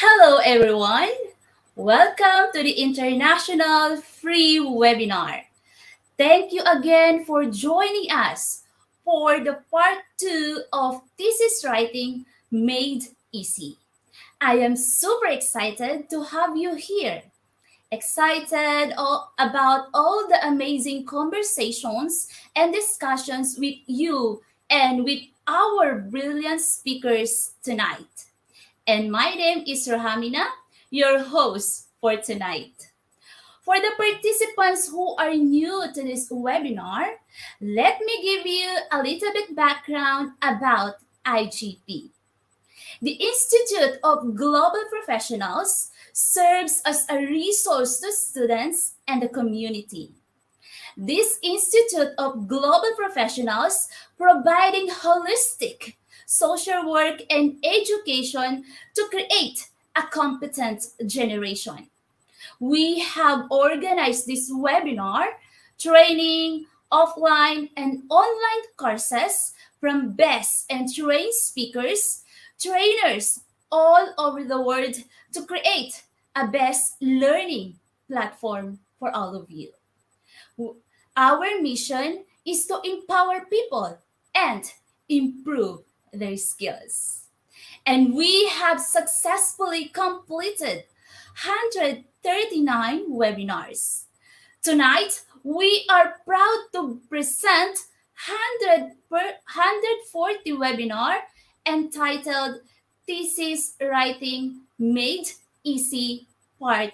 Hello, everyone. Welcome to the International Free Webinar. Thank you again for joining us for the part two of Thesis Writing Made Easy. I am super excited to have you here. About all the amazing conversations and discussions with you and with our brilliant speakers tonight. And my name is Rahamina, your host for tonight. For the participants who are new to this webinar, let me give you a little bit background about IGP. The Institute of Global Professionals serves as a resource to students and the community. This Institute of Global Professionals providing holistic social work and education to create a competent generation. We have organized this webinar, training, offline and online courses from best and trained speakers, trainers all over the world to create a best learning platform for all of you. Our mission is to empower people and improve their skills. And we have successfully completed 139 webinars. Tonight, we are proud to present 140 webinar entitled Thesis Writing Made Easy Part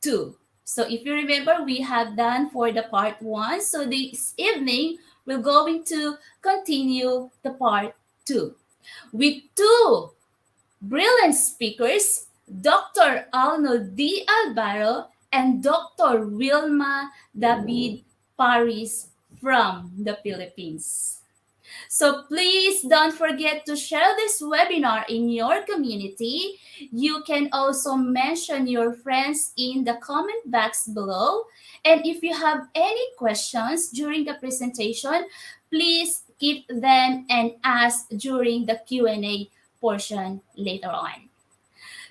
2. So if you remember, we have done for the part 1. So this evening, we're going to continue the part 2 with two brilliant speakers, Dr. Arnold D. Alvaro and Dr. Wilma David Paris from the Philippines. So please don't forget to share this webinar in your community. You can also mention your friends in the comment box below. And if you have any questions during the presentation, please keep them and ask during the Q&A portion later on.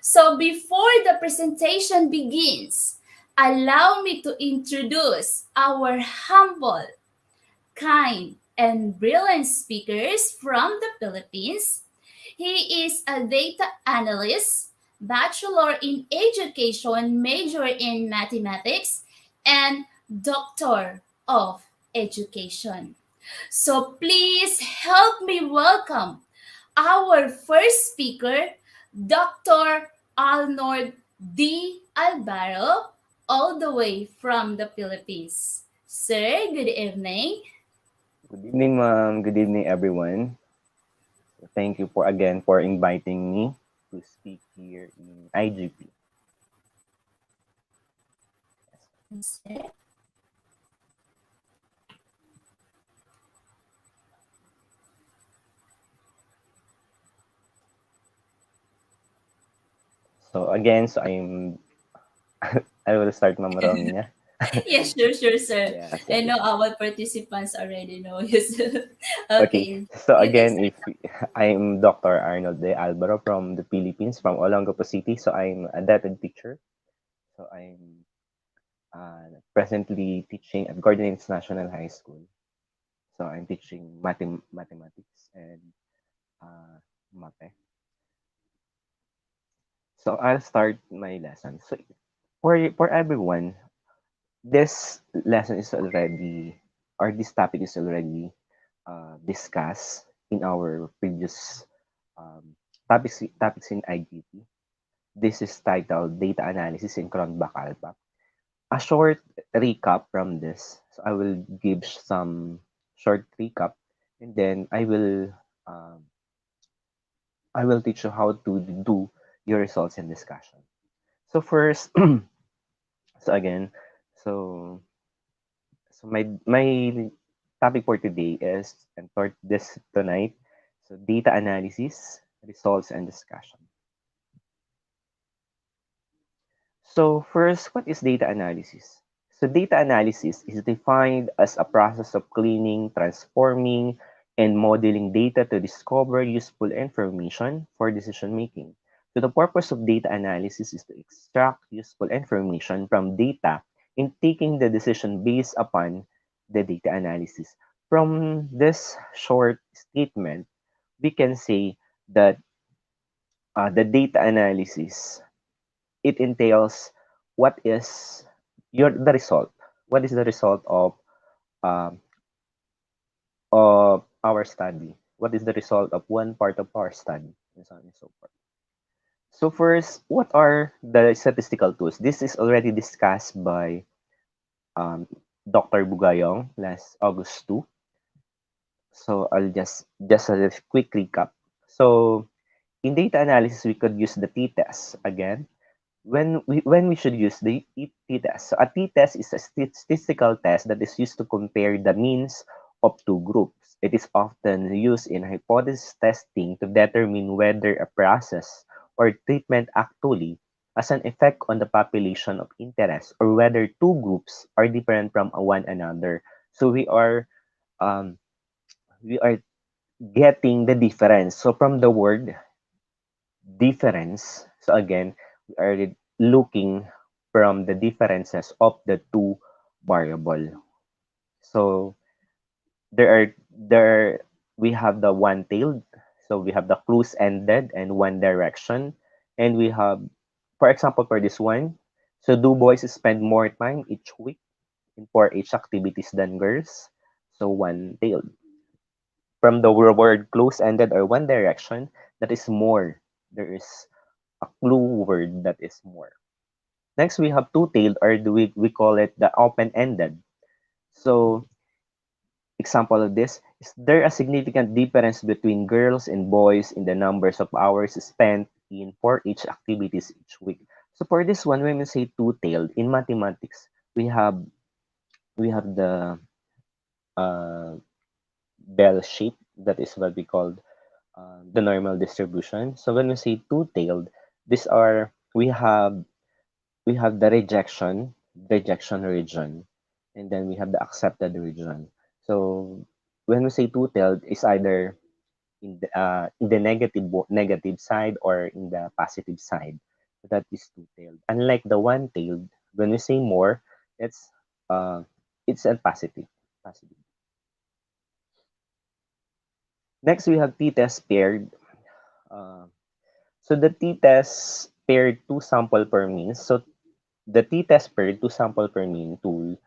So before the presentation begins, allow me to introduce our humble, kind, and brilliant speakers from the Philippines. He is a data analyst, bachelor in education, major in mathematics, and doctor of education. So please help me welcome our first speaker, Dr. Arnold D. Alvaro, all the way from the Philippines. Sir, good evening. Good evening, ma'am. Good evening, everyone. Thank you for inviting me to speak here in IGP. Sir. So I'm I will start, Ma'am Romina. Yes, sure, sir. Yeah. I know our participants already know you. Okay. Okay, So you can again, start. if I'm Dr. Arnold De Alvaro from the Philippines, from Olongapo City. So I'm a data teacher. So I'm presently teaching at Gordon International High School. So I'm teaching mathematics and math. So I'll start my lesson. So for everyone, this lesson is already, or this topic is already discussed in our previous um, topics in IGP. This is titled Data Analysis in Cronbach-Alpha. A short recap from this. So I will give some short recap, and then um, I will teach you how to do your results and discussion. So first, so again, so my topic for today is, and for this tonight, so data analysis, results, and discussion. So first, what is data analysis? So data analysis is defined as a process of cleaning, transforming, and modeling data to discover useful information for decision making. So the purpose of data analysis is to extract useful information from data in taking the decision based upon the data analysis. From this short statement, we can say that the data analysis, it entails what is the result. What is the result um, of our study? What is the result of one part of our study? And so on and so forth. So first, what are the statistical tools? This is already discussed by um, Dr. Bugayong last August 2. So I'll just a quick recap. So in data analysis, we could use the t-test again. When we should use the t-test. So a t-test is a statistical test that is used to compare the means of two groups. It is often used in hypothesis testing to determine whether a process or treatment actually has an effect on the population of interest or whether two groups are different from one another. So um, we are getting the difference. So from the word difference, so again, we are looking from the differences of the two variable. So there we have the one-tailed, so we have the close-ended and one direction, and we have, for example, for this one, so do boys spend more time each week in 4-H activities than girls? So one-tailed. From the word close-ended or one direction, that is more. There is a clue word that is more. Next, we have two-tailed, or we call it the open-ended. So, example of this, is there a significant difference between girls and boys in the numbers of hours spent in for each activities each week? So for this one, when we say two-tailed, in mathematics, we have the uh, bell shape, that is what we call the normal distribution. So when we say two-tailed, these are we have the rejection region, and then we have the accepted region. So when we say two-tailed, it's either in the negative side or in the positive side. So that is two-tailed. Unlike the one-tailed, when we say more, it's uh, it's a positive. Positive. Next, we have t-test paired. Uh, so the t-test paired two sample per mean. So the t-test paired two sample per mean tool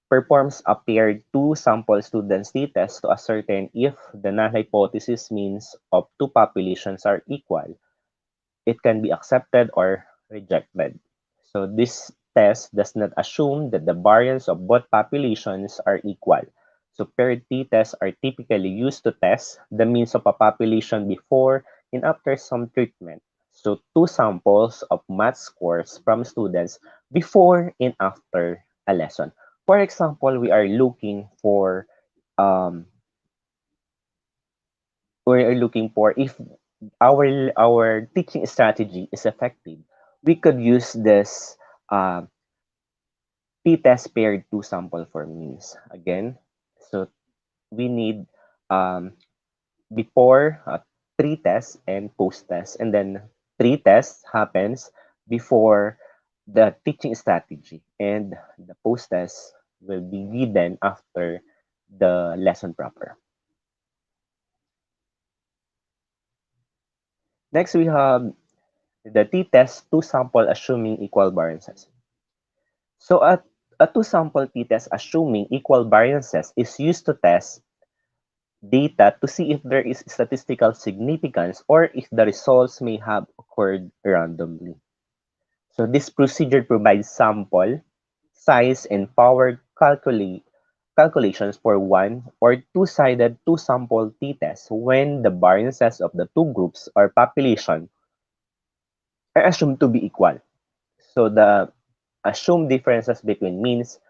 performs a paired two sample students t-test to ascertain if the null hypothesis means of two populations are equal. It can be accepted or rejected. So this test does not assume that the variance of both populations are equal. So paired t-tests are typically used to test the means of a population before and after some treatment. So two samples of math scores from students before and after a lesson. For example, um, we are looking for if our teaching strategy is effective. We could use this uh, t-test paired two sample for means again. So we need um, before pre-test and post-test, and then pre-test happens before the teaching strategy, and the post-test will be given after the lesson proper. Next, we have the t-test two sample assuming equal variances. So a two sample t-test assuming equal variances is used to test data to see if there is statistical significance or if the results may have occurred randomly. So this procedure provides sample, size, and power calculations for one or two-sided two-sample t-test when the variances of the two groups or population are assumed to be equal. So the assumed differences between means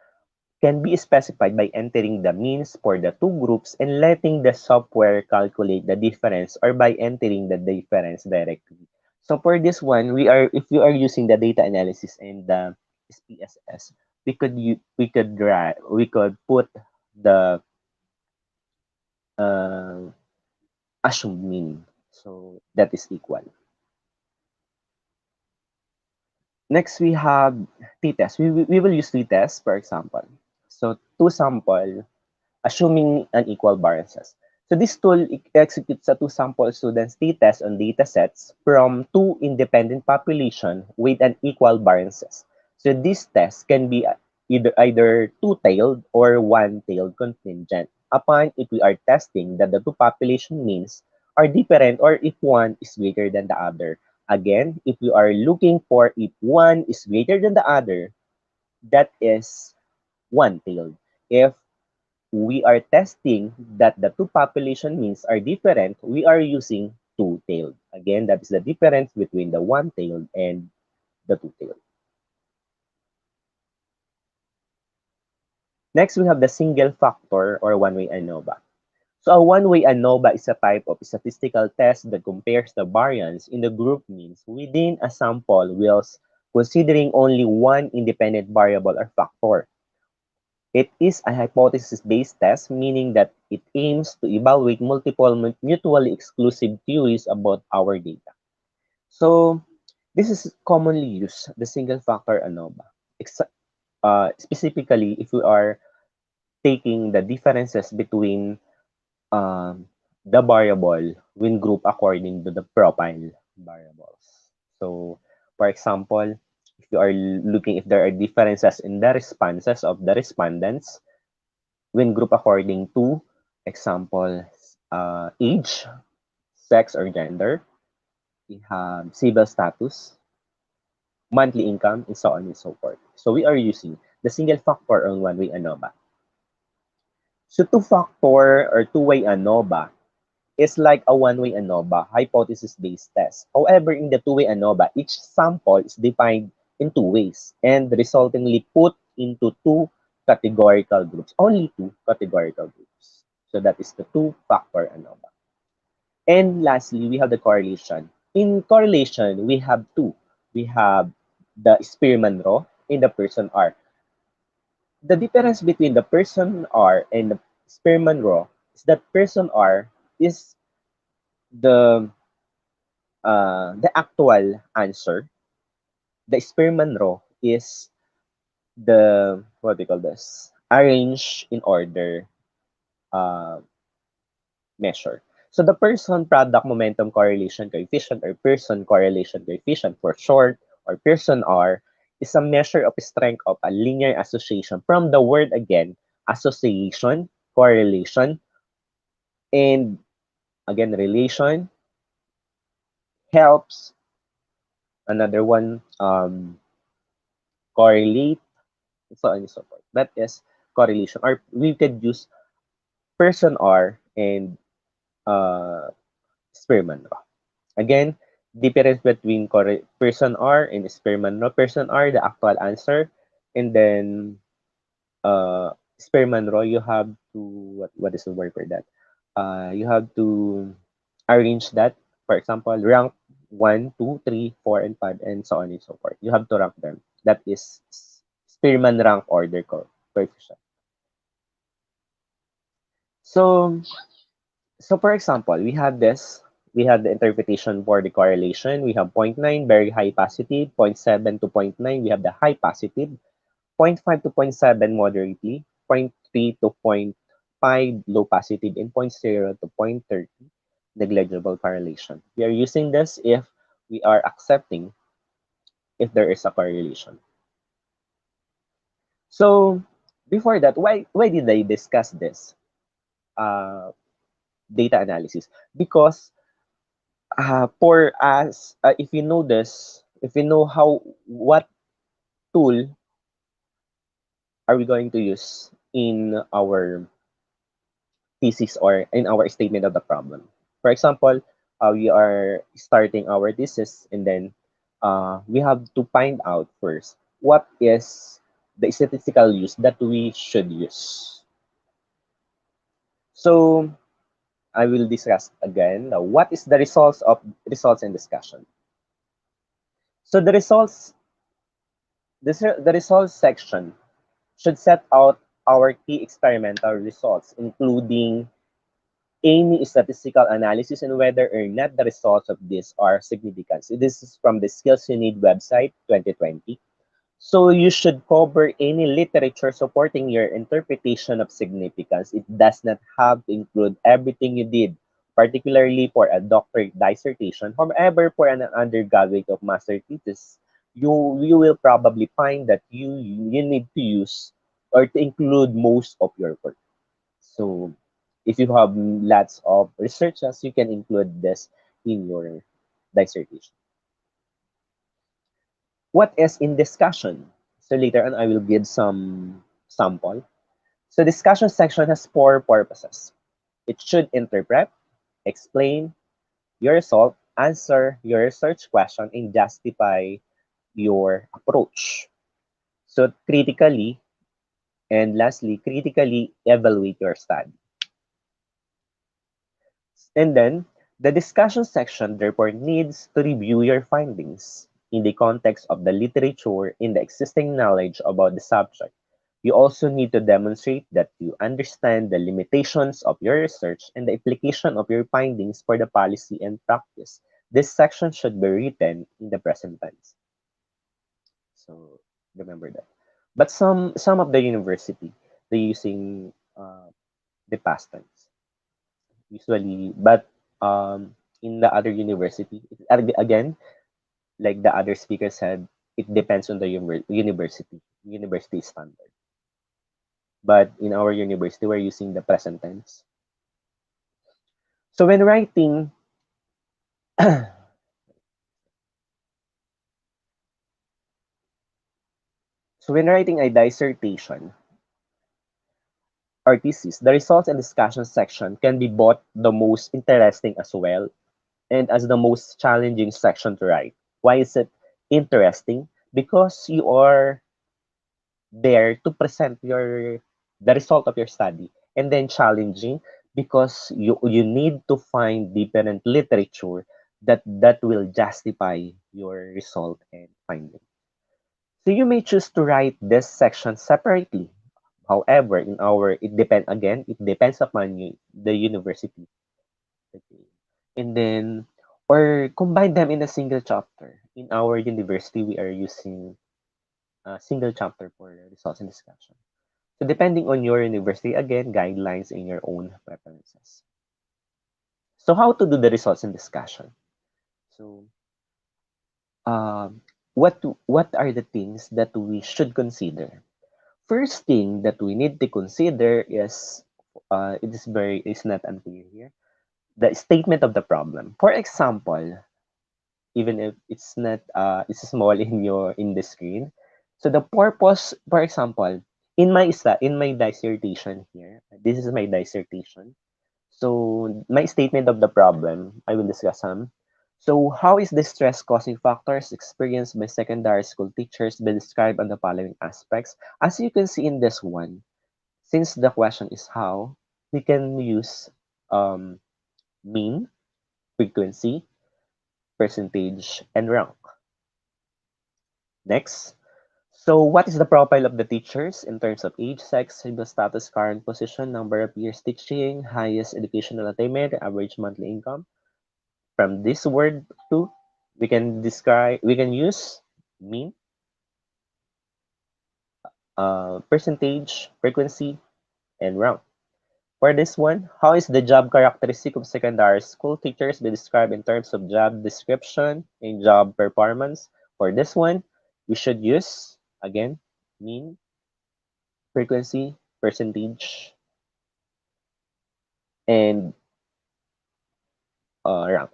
can be specified by entering the means for the two groups and letting the software calculate the difference or by entering the difference directly. So for this one, if we are using the data analysis and the SPSS, we could put the uh, assumed mean. So that is equal. Next, we have t-test. We will use t-test, for example. So, two sample, assuming unequal variances. So, this tool executes a two sample students t-test on data sets from two independent population with unequal variances. So, this test can be either two-tailed or one-tailed contingent upon if we are testing that the two population means are different or if one is greater than the other. Again, if we are looking for if one is greater than the other, that is one-tailed. If we are testing that the two population means are different, we are using two-tailed. Again, that is the difference between the one-tailed and the two-tailed. Next, we have the single factor or one-way ANOVA. So a one-way ANOVA is a type of statistical test that compares the variance in the group means within a sample whilst considering only one independent variable or factor. It is a hypothesis-based test, meaning that it aims to evaluate multiple mutually exclusive theories about our data. So this is commonly used, the single-factor ANOVA. Specifically, if we are taking the differences between um, the variable when grouped according to the profile variables. So, for example, if you are looking if there are differences in the responses of the respondents when grouped according to example age, sex or gender, we have civil status, monthly income, and so on and so forth. So we are using the single factor on one-way ANOVA. So two-factor or two-way ANOVA is like a one-way ANOVA, hypothesis-based test. However, in the two-way ANOVA, each sample is defined in two ways and resultingly put into two categorical groups, only two categorical groups. So that is the two-factor ANOVA. And lastly, we have the correlation. In correlation, we have two. We have the Spearman law and the Pearson R. The difference between the Pearson R and the Spearman law is that Pearson R is the actual answer. The Spearman law is the what do you call this? Arrange in order uh, measure. So the person product momentum correlation coefficient or person correlation coefficient for short or person R is a measure of strength of a linear association from the word again association, correlation, and again relation helps another one correlate so on and so forth. That is correlation. Or we could use person R and uh, Spearman law. Again, difference between person R and Spearman law. Person R, the actual answer. And then Spearman law, you have to, what is the word for that? You have to arrange that. For example, rank 1, 2, 3, 4, and 5, and so on and so forth. You have to rank them. That is Spearman rank order coefficient. So, so for example, we have this. We have the interpretation for the correlation. We have zero point 0.9, very high positive. 0.7 to zero point 0.9, we have the high positive. 0.5 to zero point 0.7, moderately. 0.3 to zero point 0.5, low positive. And zero point 0 to zero point 0.30, negligible correlation. We are using this if we are accepting if there is a correlation. So, before that, why did I discuss this data analysis? Because for us, if you know this, if you know what tool are we going to use in our thesis or in our statement of the problem. For example, we are starting our thesis and then we have to find out first what is the statistical use that we should use. So I will discuss again what is the results and discussion. So the results section should set out our key experimental results, including any statistical analysis and whether or not the results of this are significant. So this is from the Skills You Need website 2020. So you should cover any literature supporting your interpretation of significance. It does not have to include everything you did, particularly for a doctorate dissertation. However, for an undergraduate of master thesis, you will probably find that you need to use or to include most of your work. So if you have lots of researches, you can include this in your dissertation. What is in discussion? So later on, I will give some sample. So discussion section has four purposes. It should interpret, explain your result, answer your research question, and justify your approach. So critically, and lastly, critically evaluate your study. And then, the discussion section therefore needs to review your findings in the context of the literature in the existing knowledge about the subject. You also need to demonstrate that you understand the limitations of your research and the implication of your findings for the policy and practice. This section should be written in the present tense. So remember that. But some of the university they using the past tense usually, but in the other university, again, like the other speaker said, it depends on the university standard. But in our university, we're using the present tense. So when writing, so when writing a dissertation or thesis, the results and discussion section can be both the most interesting as well and as the most challenging section to write. Why is it interesting? Because you are there to present your the result of your study, and then challenging because you need to find different literature that will justify your result and finding. So you may choose to write this section separately. However, in our it depends upon you, the university. Okay. And then or combine them in a single chapter. In our university, we are using a single chapter for results and discussion. So depending on your university, again, guidelines in your own preferences. So how to do the results and discussion? So um, what are the things that we should consider? First thing that we need to consider is it's not unclear here. The statement of the problem. For example, even if it's not it's small in the screen. So the purpose, for example, in my dissertation here, this is my dissertation. So my statement of the problem, I will discuss some. So how is the stress causing factors experienced by secondary school teachers been described on the following aspects? As you can see in this one, since the question is how, we can use um, mean, frequency, percentage, and rank. Next. So what is the profile of the teachers in terms of age, sex, civil status, current position, number of years teaching, highest educational attainment, average monthly income? From this word too, we can use mean, percentage, frequency, and rank. For this one, how is the job characteristic of secondary school teachers be described in terms of job description and job performance? For this one, we should use, again, mean, frequency, percentage, and rank.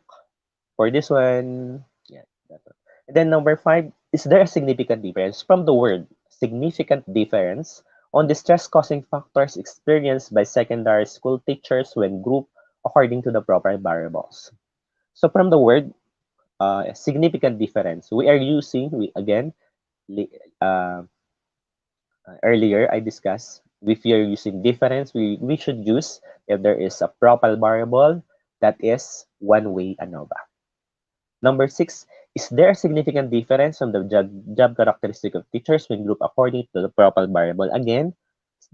For this one, yeah, that one. And then number five, is there a significant difference from the word significant difference on the stress causing factors experienced by secondary school teachers when grouped according to the proper variables? So from the word significant difference, we are using, we again, uh, earlier I discussed, if you're using difference, we should use if there is a proper variable that is one way ANOVA. Number six, is there a significant difference from the job characteristic of teachers when grouped according to the proper variable? Again,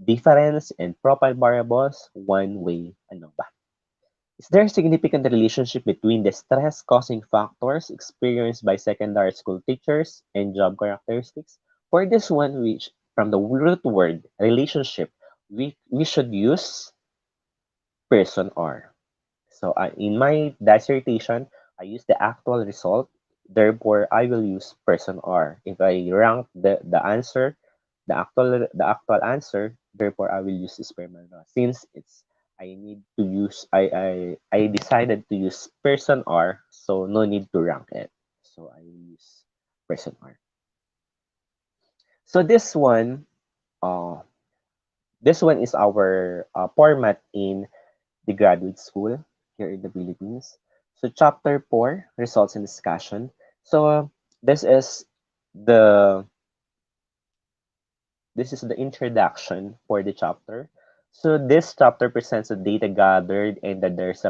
difference and proper variables, one way ANOVA. Is there a significant relationship between the stress causing factors experienced by secondary school teachers and job characteristics? For this one, which from the root word relationship, we should use person or. So in my dissertation, I use the actual result. Therefore, I will use person or. If I rank the answer, the actual answer, therefore I will use sperm law. Since it's I need to use I decided to use person or, so no need to rank it. So I will use person or. So uh this one is our format in the graduate school here in the Philippines. So chapter 4, results and discussion. So this is the this is the introduction for the chapter. So this chapter presents the data gathered and then there's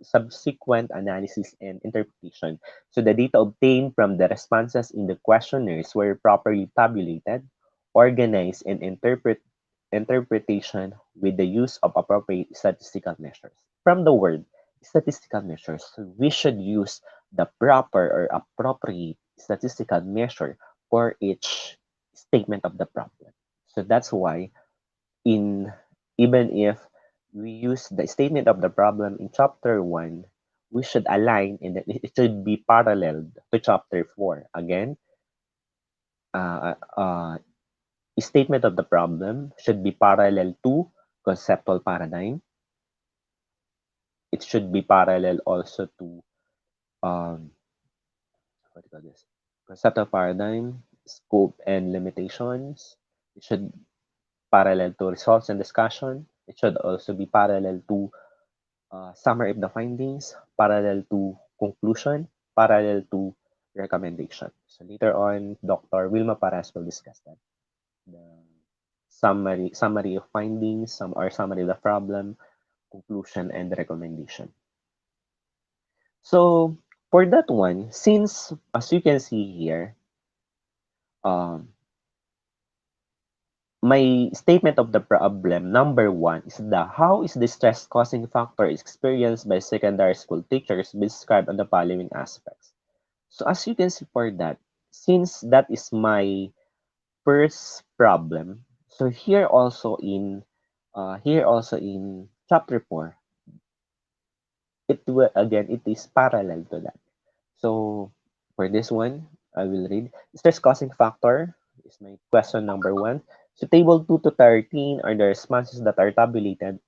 subsequent analysis and interpretation. So the data obtained from the responses in the questionnaires were properly tabulated, organized, and interpretation with the use of appropriate statistical measures. From the word statistical measures, we should use the proper or appropriate statistical measure for each statement of the problem. So that's why in even if we use the statement of the problem in chapter 1, we should align and it should be paralleled to chapter 4. Again, uh, uh, statement of the problem should be parallel to conceptual paradigm. It should be parallel also to what do you call this? Conceptual paradigm, scope and limitations. It should parallel to results and discussion. It should also be parallel to summary of the findings, parallel to conclusion, parallel to recommendation. So later on, Dr. Wilma Paras will discuss that. The summary of findings, summary of the problem, conclusion, and recommendation. So for that one, since as you can see here, um, my statement of the problem number one is the how is the stress causing factor experienced by secondary school teachers described on the following aspects. So as you can see for that, since that is my first problem, so here also in chapter 4, it is parallel to that. So for this one, I will read. Stress causing factor is my question number one. So table 2 to 13 are the responses that are tabulated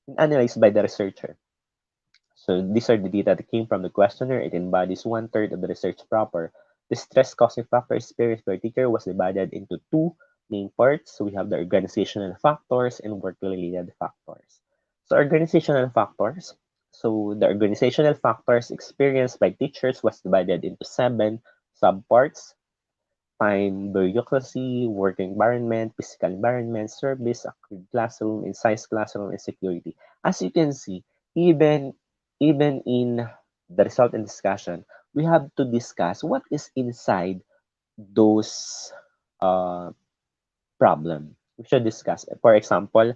and analyzed by the researcher. So these are the data that came from the questionnaire. It embodies one-third of the research proper. The stress causing factor experienced by teacher was divided into two main parts. So we have the organizational factors and work-related factors. So organizational factors. So the organizational factors experienced by teachers was divided into 7 subparts: time, bureaucracy, work environment, physical environment, service, accrued classroom, insights classroom, and security. As you can see, even even in the result and discussion, we have to discuss what is inside those uh, problem. We should discuss. For example,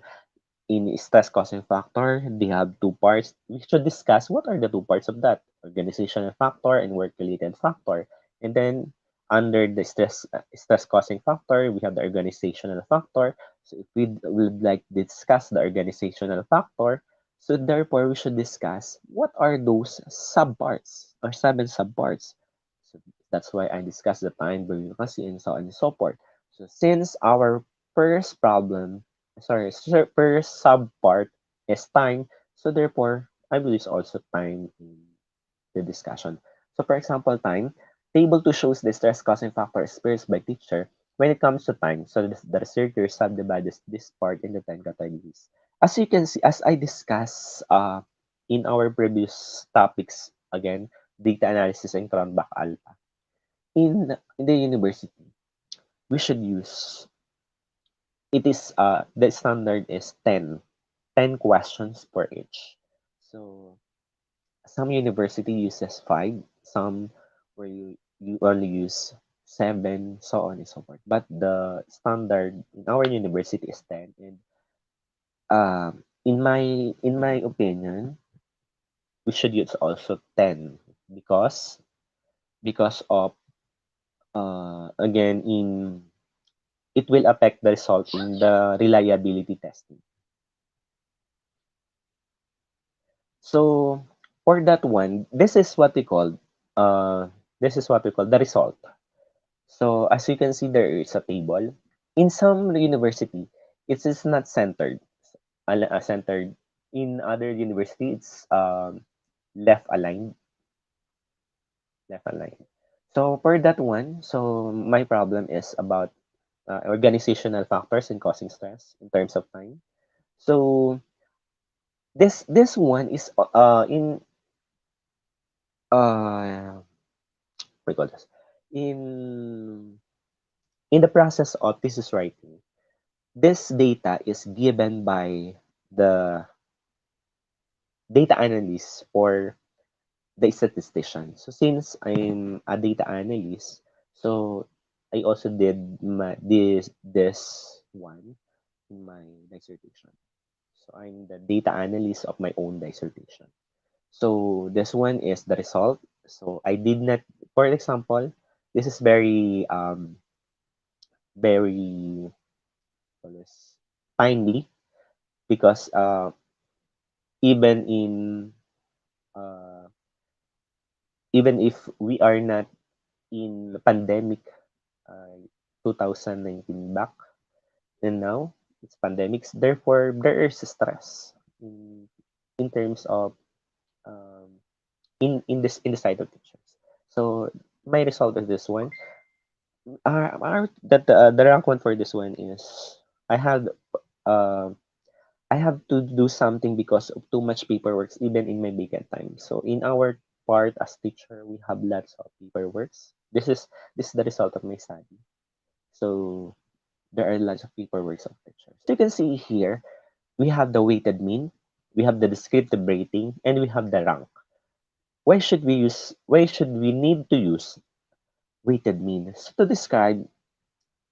in stress causing factor, they have two parts. We should discuss what are the two parts of that: organizational factor and work related factor. And then under the stress causing factor, we have the organizational factor. So if we would like to discuss the organizational factor, so therefore we should discuss what are those subparts or 7 subparts. So that's why I discussed the time, bureaucracy, and so on and so forth. So since our first problem first subpart is time. So therefore, I will use also time in the discussion. So for example, time, table 2 shows the stress causing factor experienced by teacher when it comes to time. So the researcher subdivides this part into 10 categories. As you can see, as I discussed in our previous topics, again, data analysis and Cronbach Alpha, in the university, we should use it is the standard is 10 questions per each. So some university uses 5, some where you only use 7, so on and so forth. But the standard in our university is 10. And in my opinion, we should use also 10 because of again in it will affect the result in the reliability testing. So for that one, uh this is what we call the result. So as you can see, there is a table. In some university, it is not centered. Centered. In other university, it's left aligned, left aligned. So for that one, so my problem is about organizational factors and causing stress in terms of time. So this one is in what do you call this? In in the process of thesis writing, this data is given by the data analyst or the statistician. So since I'm a data analyst, so I also did this one in my dissertation. So I'm the data analyst of my own dissertation. So this one is the result. So I did not, for example, this is very what is timely because even in uh, even if we are not in pandemic, uh, 2019 back and now it's pandemics. Therefore, there is stress in terms of um, in the side of teachers. So my result is this one. The rank one for this one is I had uh, I have to do something because of too much paperwork even in my vacant time. So in our part as teacher, we have lots of paperwork. This is the result of my study. So there are lots of paperwork of teachers. So you can see here, we have the weighted mean, we have the descriptive rating, and we have the rank. Why should we need to use weighted mean? So to describe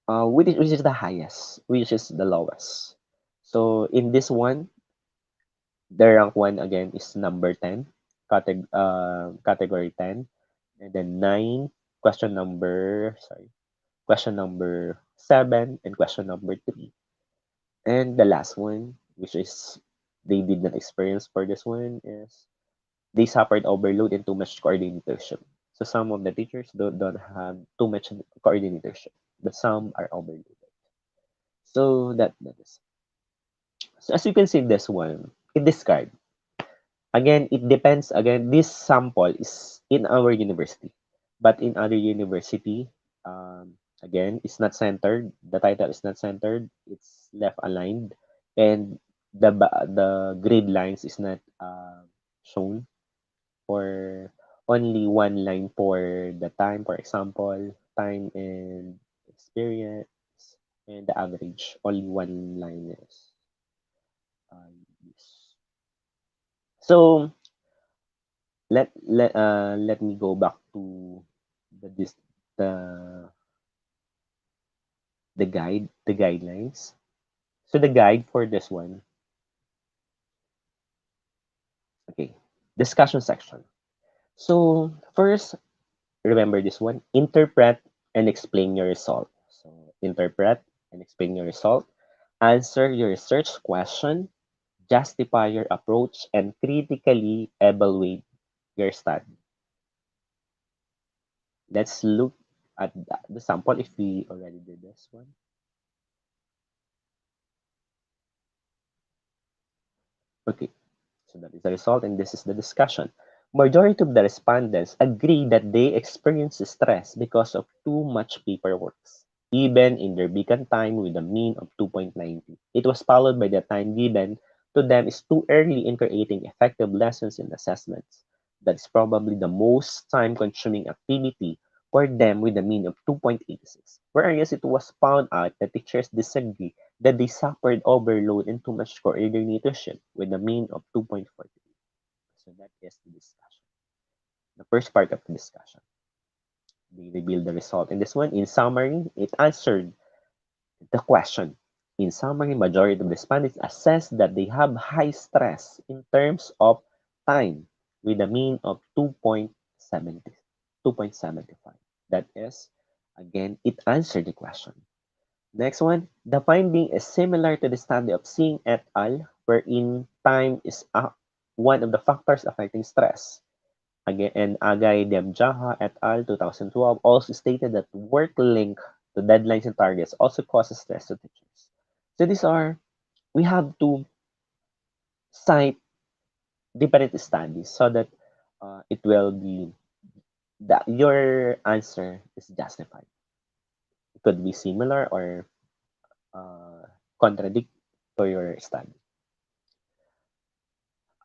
which is the highest, which is the lowest. So in this one, the rank one again is number 10, category 10, and then 9, question number 7, and question number 3. And the last one, which is they did not experience for this one, is they suffered overload and too much coordinatorship. So some of the teachers don't have too much coordinatorship, but some are overloaded. So that is. So as you can see this one, it described. Again, it depends. Again, this sample is in our university, but in other university, again, it's not centered. The title is not centered. It's left aligned, and the grid lines is not shown for only one line for the time. For example, time and experience, and the average. Only one line is used. So let me go back to the this the the guidelines. So the guide for this one, okay, discussion section. So first, remember this one: interpret and explain your result. So interpret and explain your result. Answer your research question. Justify your approach and critically evaluate your study. Let's look at the sample if we already did this one. Okay, so that is the result, and this is the discussion. Majority of the respondents agree that they experience stress because of too much paperwork, even in their beacon time with a mean of 2.90. It was followed by the time given to them is too early in creating effective lessons and assessments. That's probably the most time-consuming activity for them with a mean of 2.86. Whereas it was found out that teachers disagree that they suffered overload and too much coordinatorship with a mean of 2.43. So that is the discussion. The first part of the discussion. They reveal the result. In this one, in summary, it answered the question. In summary, majority of respondents assess that they have high stress in terms of time. with a mean of 2.75. That is, again, it answered the question. Next one, the finding is similar to the study of Singh et al., wherein time is one of the factors affecting stress. Again, and Agay Demjaha et al. 2012 also stated that work linked to deadlines and targets also causes stress to teachers. So these are, we have to cite different studies so that it will be that your answer is justified. It could be similar or uh, contradict to your study.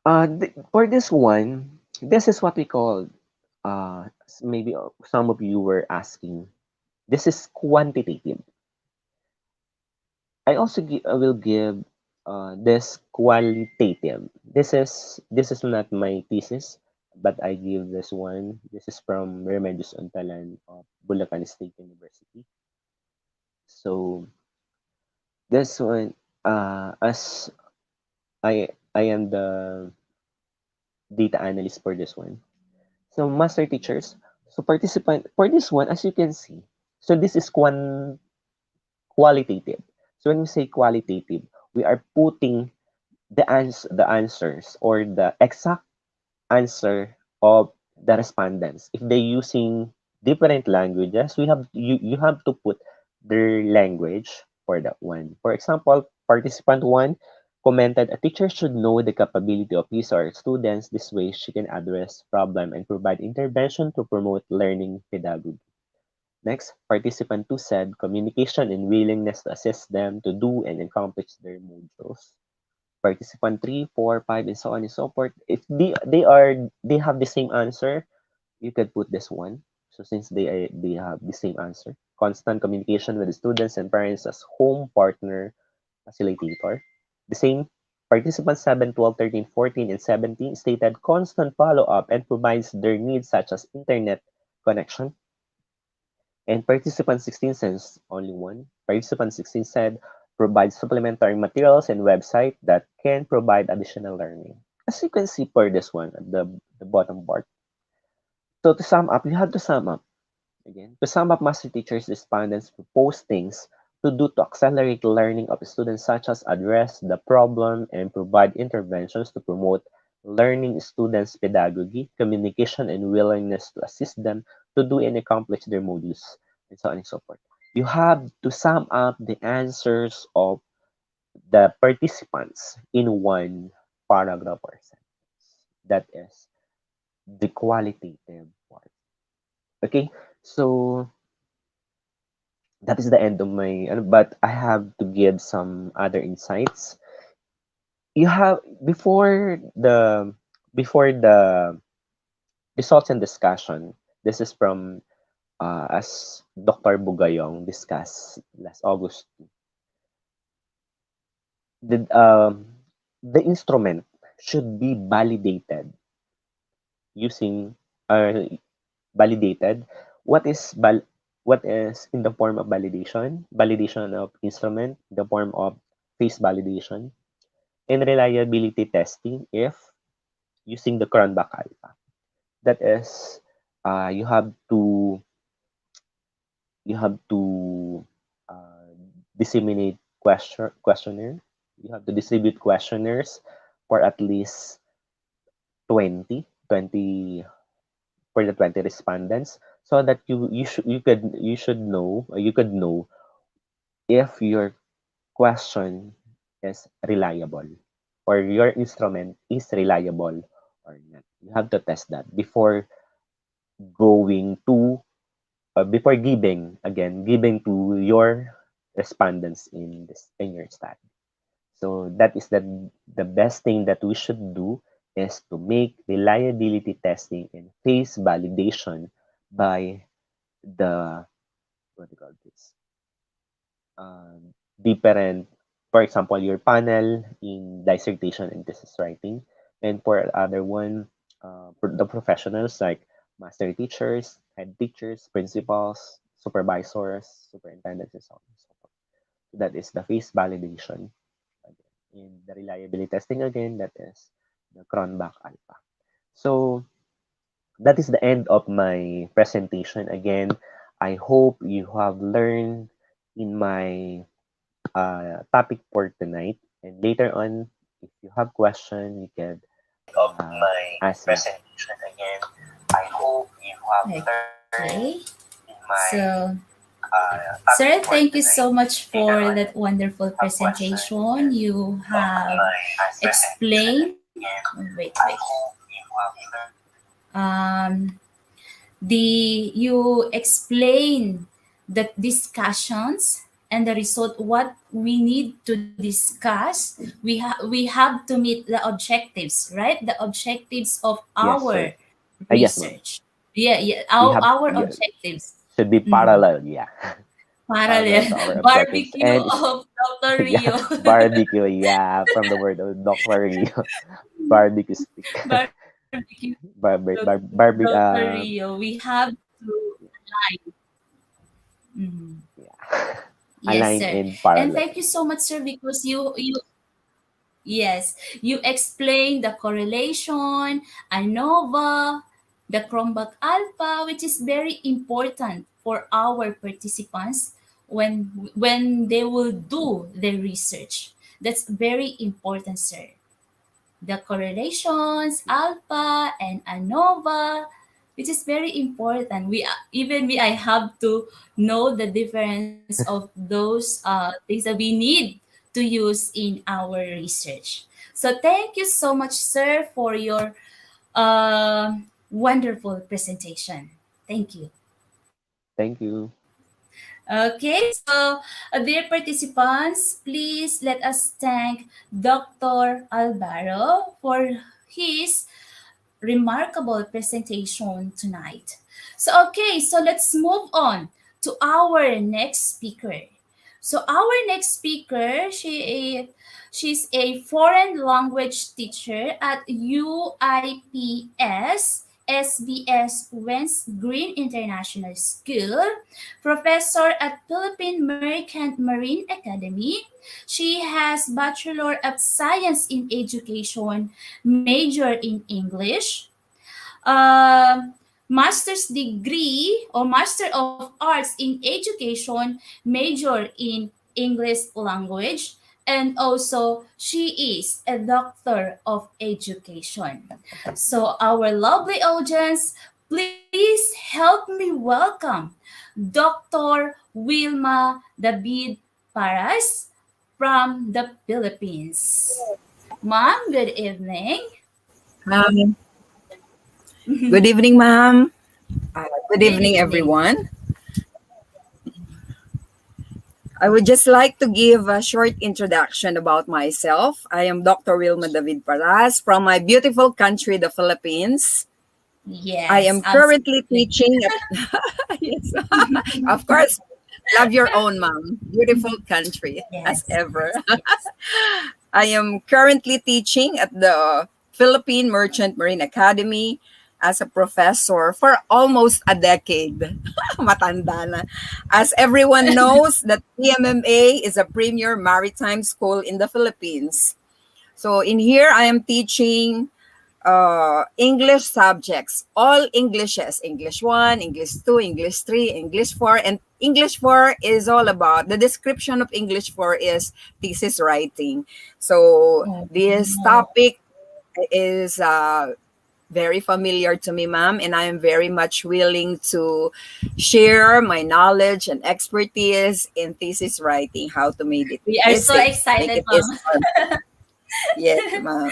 For this one, this is what we call, maybe some of you were asking, this is quantitative. I also will give this qualitative. This is not my thesis, but I give this one. This is from Remedios Untalan of Bulacan State University. So this one, as I am the data analyst for this one. So master teachers, so participant for this one, as you can see, so this is qualitative. So when we say qualitative, we are putting the answers or the exact answer of the respondents. If they using different languages, you have to put their language for that one. For example, participant one commented, a teacher should know the capability of his or her students. This way, she can address problem and provide intervention to promote learning pedagogy. Next, participant 2 said communication and willingness to assist them to do and accomplish their modules. Participant 3, 4, 5, and so on and so forth. If they have the same answer, you could put this one. So since they have the same answer, constant communication with the students and parents as home partner facilitator. The same participants 7, 12, 13, 14, and 17 stated constant follow-up and provides their needs such as internet connection. And participant 16 says only one. Participant 16 said provide supplementary materials and website that can provide additional learning. As you can see for this one at the bottom part. So to sum up, you have to sum up. Again, to sum up, master teachers respondents propose things to do to accelerate learning of students, such as address the problem and provide interventions to promote learning students' pedagogy, communication, and willingness to assist them to do and accomplish their modules, and so on and so forth. You have to sum up the answers of the participants in one paragraph or sentence. That is the qualitative part. Okay, so that is the end of my but I have to give some other insights. You have before the results and discussion. This is from as Dr. Bugayong discussed last August. The instrument should be using uh, validated. What is in the form of validation? Validation of instrument, the form of face validation, and reliability testing if using the cronbach alpha. That is, uh, you have to you have to uh, disseminate questionnaire. You have to distribute questionnaires for at least 20 for the 20 respondents so that you could know if your question is reliable or your instrument is reliable or not. You have to test that going to before giving to your respondents in your study. So that is the best thing that we should do is to make reliability testing and phase validation by the what do you call this uh, different, for example, your panel in dissertation and thesis writing, and for other one, for the professionals like master teachers, head teachers, principals, supervisors, superintendents, and so on and so forth. So that is the phase validation. Again. In the reliability testing again, that is the Cronbach alpha. So that is the end of my presentation. Again, I hope you have learned in my topic for tonight. And later on, if you have question, you can Of my ask me. presentation again. I hope you have learned Okay. in my So, topic sir, for thank you tonight. so much Later for on, that wonderful have question, you presentation. can You of have my presentation explained, again. wait, I wait. hope you have learned. Um, you explain the discussions and the result what we need to discuss. We have to meet the objectives, right? The objectives of Yes, our sir. Yes, ma'am. research. Yeah, We have our yeah, objectives. should be Mhm. parallel. Yeah, parallel Parallel to our objectives. barbecue And of Dr. yeah, Rio. barbecue. Yeah, from the word of Dr. Rio, barbecue stick. Barbecue Dr. Barbecue. Rio. We have to align. Mhm. Yeah, Yes, align sir. and And parallel. thank you so much, sir, because you yes, you explained the correlation, ANOVA, the Chromback alpha, which is very important for our participants when they will do their research. That's very important, sir. The correlations, alpha and ANOVA, which is very important. Even me, I have to know the difference of those things that we need to use in our research. So thank you so much, sir, for your wonderful presentation. Thank you. Thank you. Okay, so dear participants, please let us thank Dr. Alvaro for his remarkable presentation tonight. So let's move on to our next speaker. So our next speaker, she's a foreign language teacher at UIPS SBS Wens Green International School, professor at Philippine Merchant Marine Academy. She has Bachelor of Science in Education, major in English, master's degree or master of arts in education, major in English language, and also she is a doctor of education. So our lovely audience, please help me welcome Dr. Wilma David Paras from the Philippines. Ma'am, good evening. Um, Good evening, ma'am. Good Good evening, evening. everyone. I would just like to give a short introduction about myself. I am Dr. Wilma David Paras from my beautiful country, the Philippines. I Yes, am currently absolutely. teaching at, yes, of course, love your own, ma'am. Beautiful country, as Yes, ever. yes, yes. I am currently teaching at the Philippine Merchant Marine Academy as a professor for almost a decade. Matanda na. As everyone knows, that PMMA is a premier maritime school in the Philippines. So in here, I am teaching English subjects, all Englishes, English 1, English 2, English 3, English 4. And English 4 is all about, the description of English 4 is thesis writing. So this Oh, topic is very familiar to me, ma'am, and I am very much willing to share my knowledge and expertise in thesis writing, how to make it we are so easy, make excited, it easy. Mom. Yes, ma'am.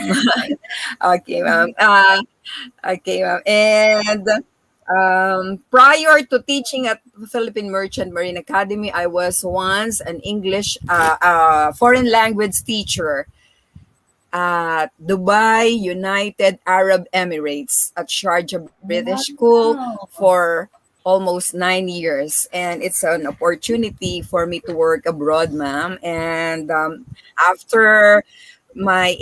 Okay, ma'am. Okay, ma'am. And prior to teaching at Philippine Merchant Marine Academy, I was once an English foreign language teacher at Dubai, United Arab Emirates at Sharjah British School Wow. for almost 9 years. And it's an opportunity for me to work abroad, ma'am. And after my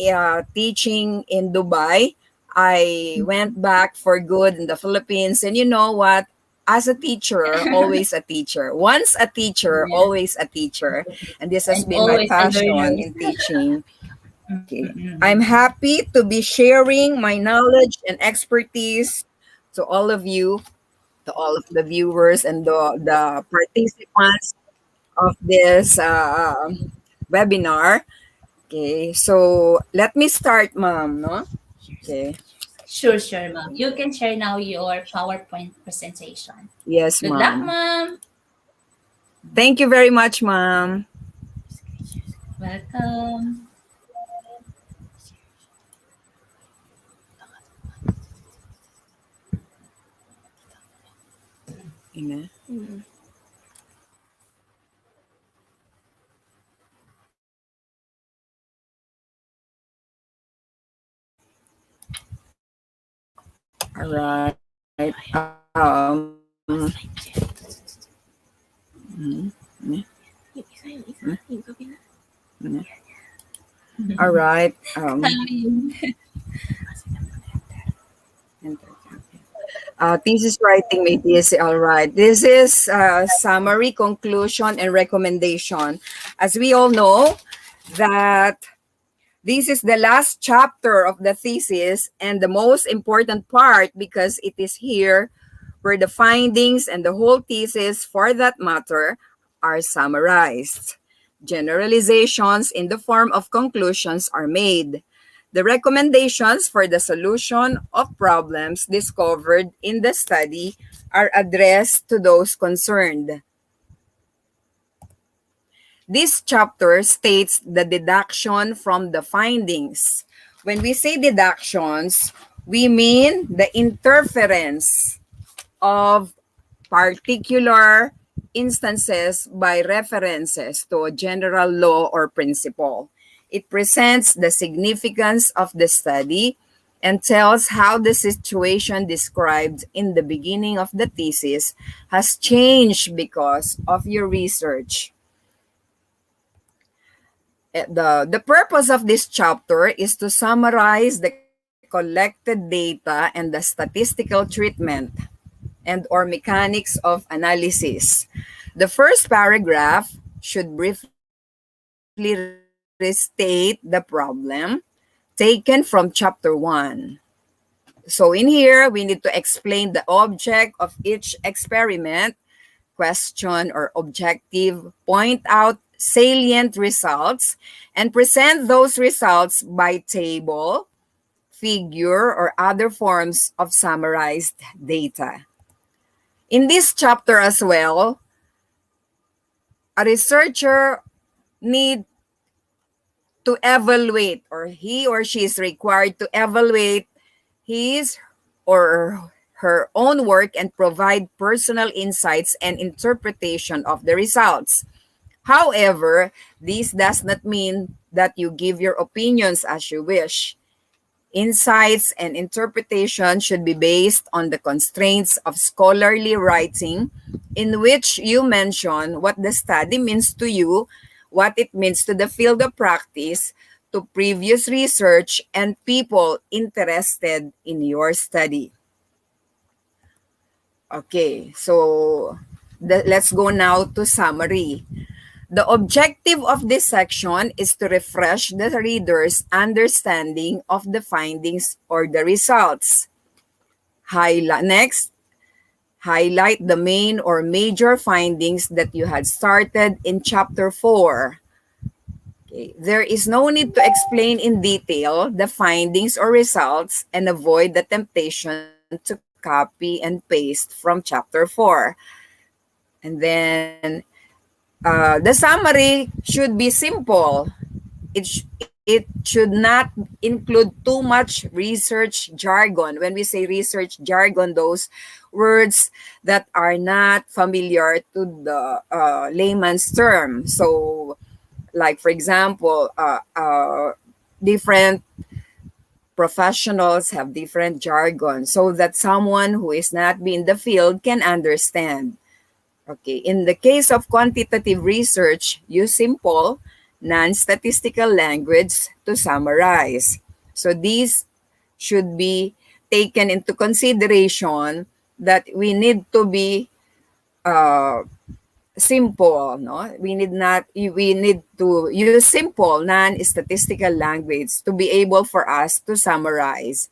teaching in Dubai, I went back for good in the Philippines. And you know what? As a teacher, always a teacher. Once a teacher, Yes, always a teacher. And this has and been my always a passion learner. in teaching. Okay. I'm happy to be sharing my knowledge and expertise to all of you, to all of the viewers and the participants of this webinar. Okay, so let me start, ma'am. No? Okay. Sure, sure, ma'am. You can share now your PowerPoint presentation. Yes, Good luck, ma'am. ma'am. Thank you very much, ma'am. Welcome. Ina. All right. All right. Thesis writing may this all right. This is summary, conclusion, and recommendation. As we all know, that this is the last chapter of the thesis and the most important part because it is here where the findings and the whole thesis, for that matter, are summarized. Generalizations in the form of conclusions are made. The recommendations for the solution of problems discovered in the study are addressed to those concerned. This chapter states the deduction from the findings. When we say deductions, we mean the interference of particular instances by references to a general law or principle. It presents the significance of the study and tells how the situation described in the beginning of the thesis has changed because of your research. The purpose of this chapter is to summarize the collected data and the statistical treatment and or mechanics of analysis. The first paragraph should briefly restate the problem taken from chapter 1. So in here, we need to explain the object of each experiment, question or objective, point out salient results, and present those results by table, figure, or other forms of summarized data. In this chapter as well, a researcher need to evaluate, or he or she is required to evaluate his or her own work and provide personal insights and interpretation of the results. However, this does not mean that you give your opinions as you wish. Insights and interpretation should be based on the constraints of scholarly writing, in which you mention what the study means to you, what it means to the field of practice, to previous research, and people interested in your study. Okay, so let's go now to summary. The objective of this section is to refresh the reader's understanding of the findings or the results. Next, highlight the main or major findings that you had started in chapter 4. Okay. There is no need to explain in detail the findings or results and avoid the temptation to copy and paste from chapter 4. And then the summary should be simple. It should not include too much research jargon. When we say research jargon, those words that are not familiar to the layman's term. So, like for example, different professionals have different jargon so that someone who is not in the field can understand. Okay, in the case of quantitative research, use simple, non-statistical language to summarize. So these should be taken into consideration that we need to be simple, no? We need to use simple non-statistical language to be able for us to summarize.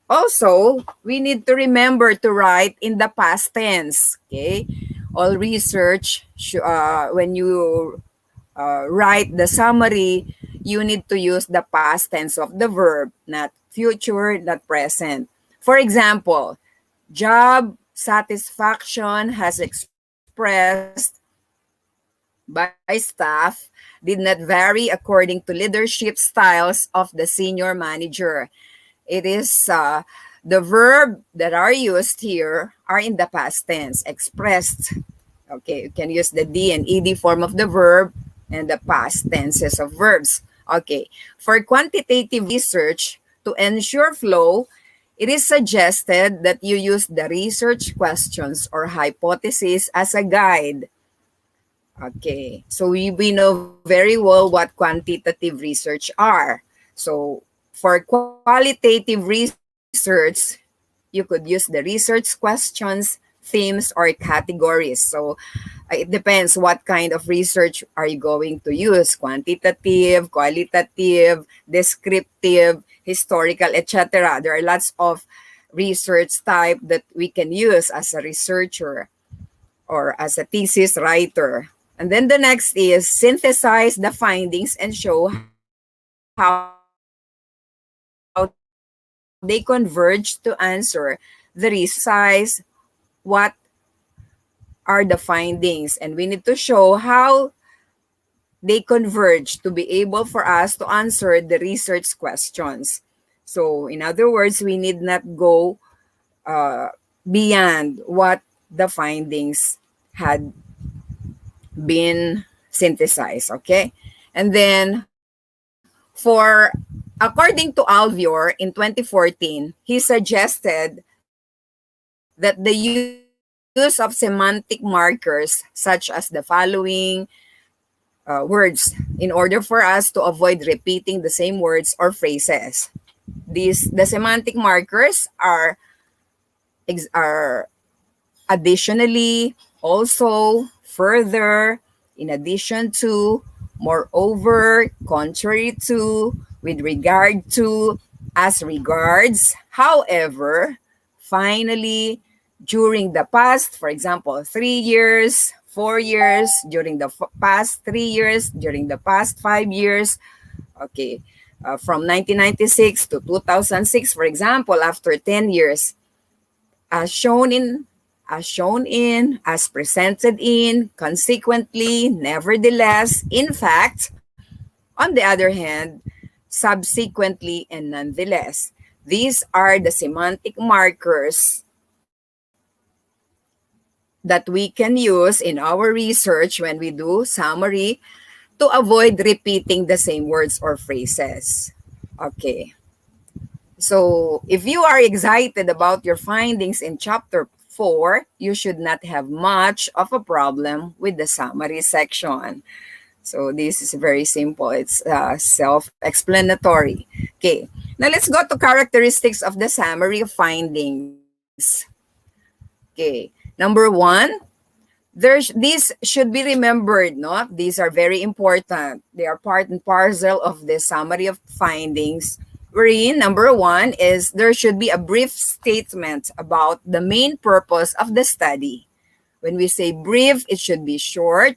Also, we need to remember to write in the past tense. Okay, all research when you write the summary, you need to use the past tense of the verb, not future, not present. For example, job satisfaction has expressed by staff did not vary according to leadership styles of the senior manager. It is the verb that are used here are in the past tense, expressed. Okay, you can use the D and ED form of the verb and the past tenses of verbs. Okay, for quantitative research, to ensure flow, it is suggested that you use the research questions or hypotheses as a guide. Okay, so we know very well what quantitative research are. So for qualitative research, you could use the research questions, themes, or categories. So it depends what kind of research are you going to use: quantitative, qualitative, descriptive, historical, etc. There are lots of research type that we can use as a researcher or as a thesis writer. And then the next is synthesize the findings and show how they converge to answer the research question. So synthesize what are the findings, and we need to show how they converge to be able for us to answer the research questions. So in other words, we need not go beyond what the findings had been synthesized. Okay, and then according to Alvior in 2014, he suggested that the use of semantic markers such as the following words in order for us to avoid repeating the same words or phrases. The semantic markers are additionally, also, further, in addition to, moreover, contrary to, with regard to, as regards, however, finally, during the past, for example, 3 years, 4 years, during the past 3 years, during the past 5 years, okay, from 1996 to 2006, for example, after 10 years, as shown in, as presented in, consequently, nevertheless, in fact, on the other hand, subsequently, and nonetheless. These are the semantic markers that we can use in our research when we do summary to avoid repeating the same words or phrases. Okay. So if you are excited about your findings in chapter 4, you should not have much of a problem with the summary section. So this is very simple. It's self-explanatory. Okay. Now let's go to characteristics of the summary of findings. Okay. Number 1, these should be remembered, no? These are very important. They are part and parcel of the summary of findings. Wherein, number 1 is there should be a brief statement about the main purpose of the study. When we say brief, it should be short,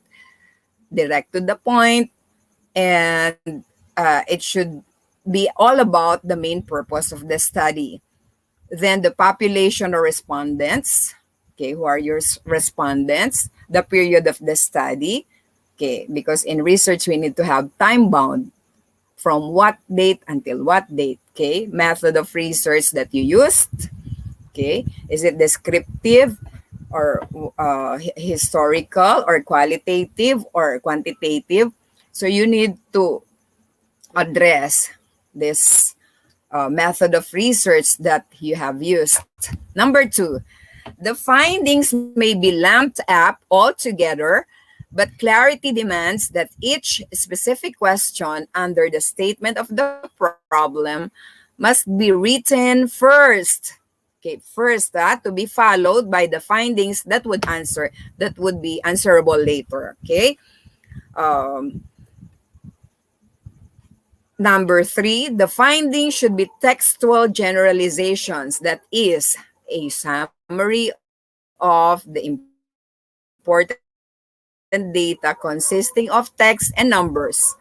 direct to the point, and it should be all about the main purpose of the study. Then the population or respondents, okay, who are your respondents, the period of the study, okay, because in research we need to have time bound. From what date until what date, okay? Method of research that you used, okay? Is it descriptive or historical or qualitative or quantitative? So you need to address this method of research that you have used. Number 2, the findings may be lumped up all together, but clarity demands that each specific question under the statement of the problem must be written first Okay, first, to be followed by the findings that would be answerable later. Okay. Um, Number 3, the findings should be textual generalizations. That is a summary of the important data consisting of text and numbers.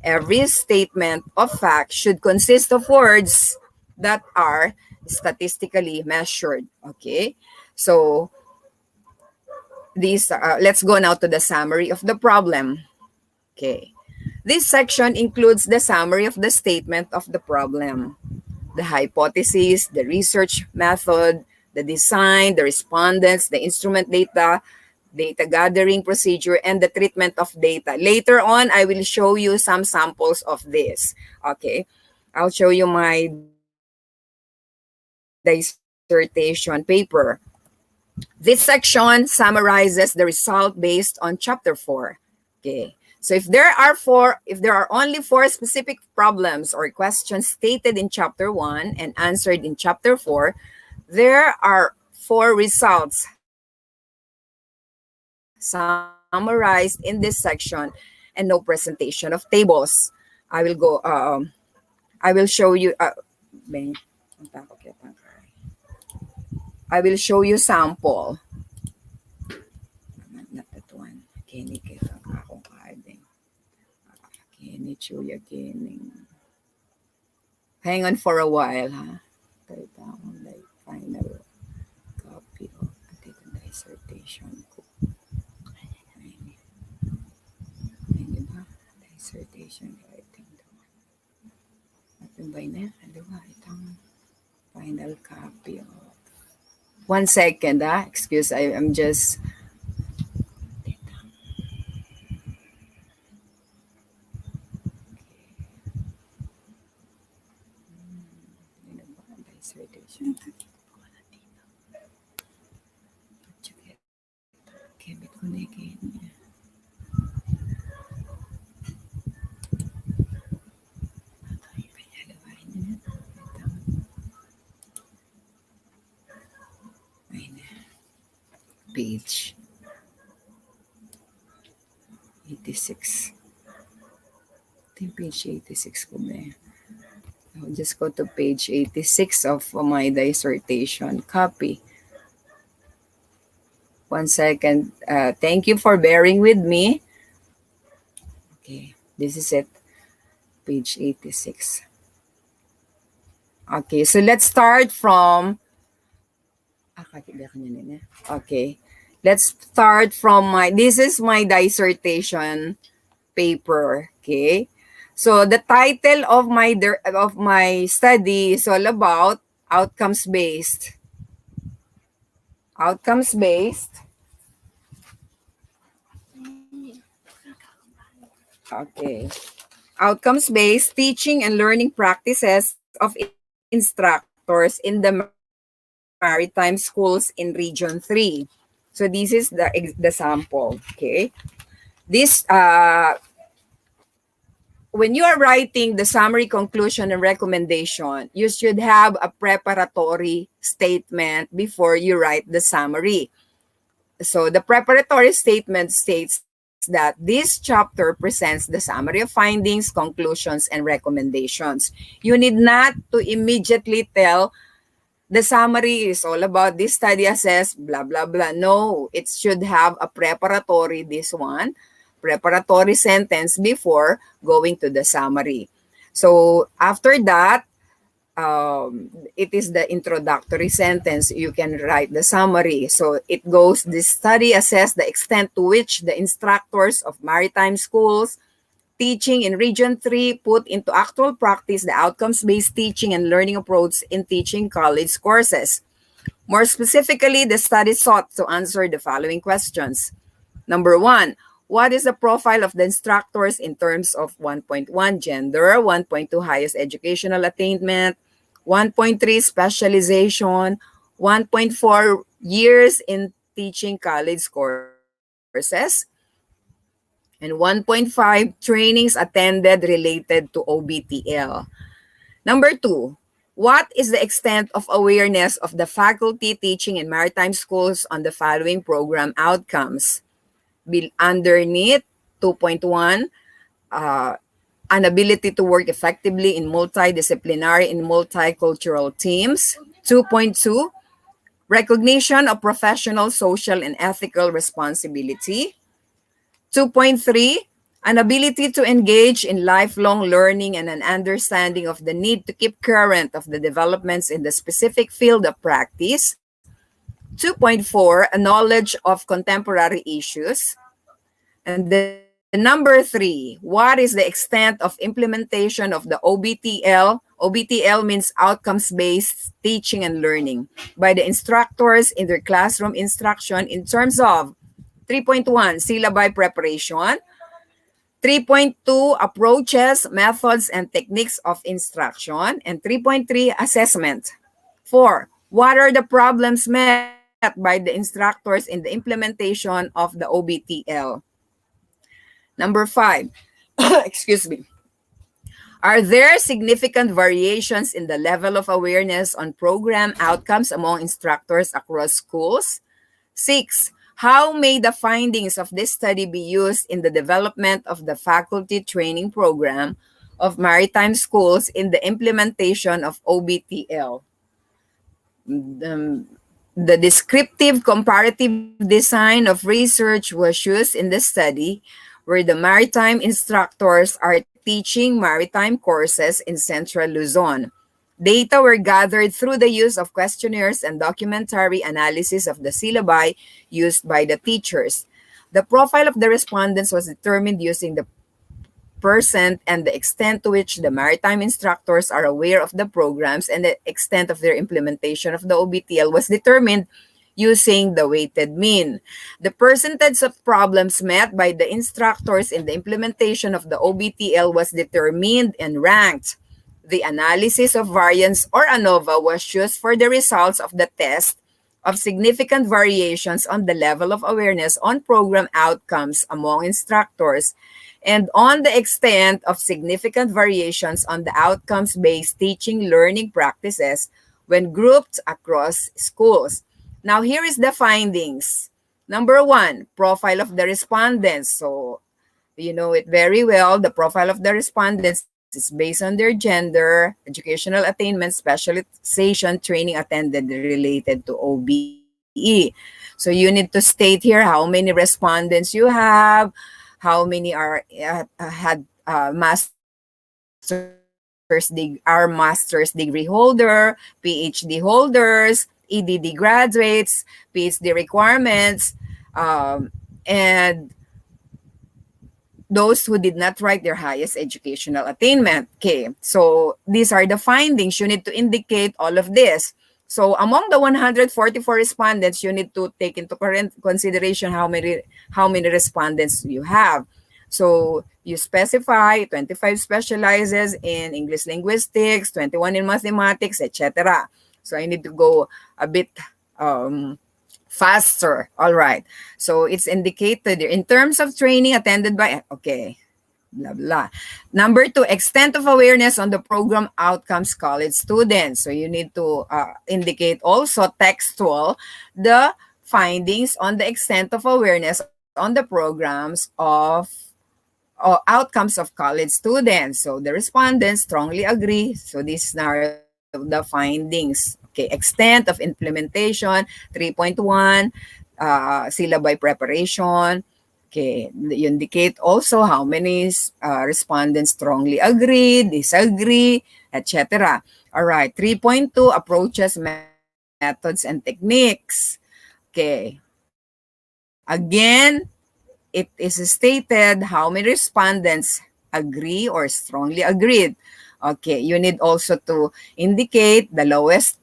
Every statement of fact should consist of words that are statistically measured. Okay. So let's go now to the summary of the problem. Okay. This section includes the summary of the statement of the problem, the hypothesis, the research method, the design, the respondents, the instrument data, data gathering procedure, and the treatment of data. Later on, I will show you some samples of this. Okay. I'll show you my dissertation paper. This section summarizes the result based on chapter 4. Okay. So if there are only 4 specific problems or questions stated in chapter 1 and answered in chapter 4, there are 4 results summarized in this section and no presentation of tables. I will show you I will show you sample. Not that one. Kini kita akong carding. Kini chuya kini. Hang on for a while, ha. Kaya akong like final copy of ating dissertation ko. Ayun ba? Dissertation writing. Ating ba na? Ano ba? Itong final copy of. 1 second, ha. Excuse, I'm just... Dissertation. Kebit ko na again. Page 86. Page 86 ko ba? I'll just go to page 86 of my dissertation copy. 1 second. Thank you for bearing with me. Okay, this is it. Page 86. Okay, so let's start from... Okay, let's start from this is my dissertation paper. Okay, so the title of my study is all about outcomes-based. Okay. Outcomes-based teaching and learning practices of instructors in the maritime schools in Region 3. So this is the sample, okay? This, when you are writing the summary, conclusion, and recommendation, you should have a preparatory statement before you write the summary. So the preparatory statement states that this chapter presents the summary of findings, conclusions, and recommendations. You need not to immediately tell the summary is all about this study assess, blah, blah, blah. No, it should have a preparatory sentence before going to the summary. So after that, it is the introductory sentence. You can write the summary. So it goes, this study assessed the extent to which the instructors of maritime schools teaching in Region 3 put into actual practice the outcomes-based teaching and learning approach in teaching college courses. More specifically, the study sought to answer the following questions. Number 1, what is the profile of the instructors in terms of 1.1 gender, 1.2 highest educational attainment, 1.3 specialization, 1.4 years in teaching college courses, and 1.5 trainings attended related to OBTL. Number 2, What is the extent of awareness of the faculty teaching in maritime schools on the following program outcomes? Underneath 2.1, uh, an ability to work effectively in multidisciplinary and multicultural teams. 2.2, recognition of professional, social, and ethical responsibility. 2.3, an ability to engage in lifelong learning and an understanding of the need to keep current of the developments in the specific field of practice. 2.4, a knowledge of contemporary issues. And then number 3, what is the extent of implementation of the OBTL? OBTL means outcomes-based teaching and learning by the instructors in their classroom instruction in terms of 3.1, syllabi preparation. 3.2, approaches, methods, and techniques of instruction. And 3.3, assessment. 4, what are the problems met by the instructors in the implementation of the OBTL? Number 5, excuse me. Are there significant variations in the level of awareness on program outcomes among instructors across schools? 6, how may the findings of this study be used in the development of the faculty training program of maritime schools in the implementation of OBTL? The descriptive comparative design of research was used in the study where the maritime instructors are teaching maritime courses in Central Luzon. Data were gathered through the use of questionnaires and documentary analysis of the syllabi used by the teachers. The profile of the respondents was determined using the percent and the extent to which the maritime instructors are aware of the programs and the extent of their implementation of the OBTL was determined using the weighted mean. The percentage of problems met by the instructors in the implementation of the OBTL was determined and ranked. The analysis of variance or ANOVA was used for the results of the test of significant variations on the level of awareness on program outcomes among instructors and on the extent of significant variations on the outcomes-based teaching learning practices when grouped across schools. Now, here is the findings. Number 1, profile of the respondents. So, you know it very well. The profile of the respondents is based on their gender, educational attainment, specialization, training attended related to OBE. So you need to state here how many respondents you have, how many had master's degree holders, PhD holders, EDD graduates, PhD requirements, and those who did not write their highest educational attainment. Okay, so these are the findings. You need to indicate all of this. So among the 144 respondents, you need to take into current consideration how many respondents you have. So you specify 25 specializes in English linguistics, 21 in mathematics, etc. So I need to go a bit faster. All right. So it's indicated here. In terms of training attended by, okay, blah, blah. Number 2, extent of awareness on the program outcomes college students. So you need to indicate also textual the findings on the extent of awareness on the programs of outcomes of college students. So the respondents strongly agree. So these are the findings. Okay, extent of implementation, 3.1, syllabi preparation. Okay, you indicate also how many respondents strongly agree, disagree, etc. All right, 3.2, approaches, methods, and techniques. Okay, again, it is stated how many respondents agree or strongly agreed. Okay, you need also to indicate the lowest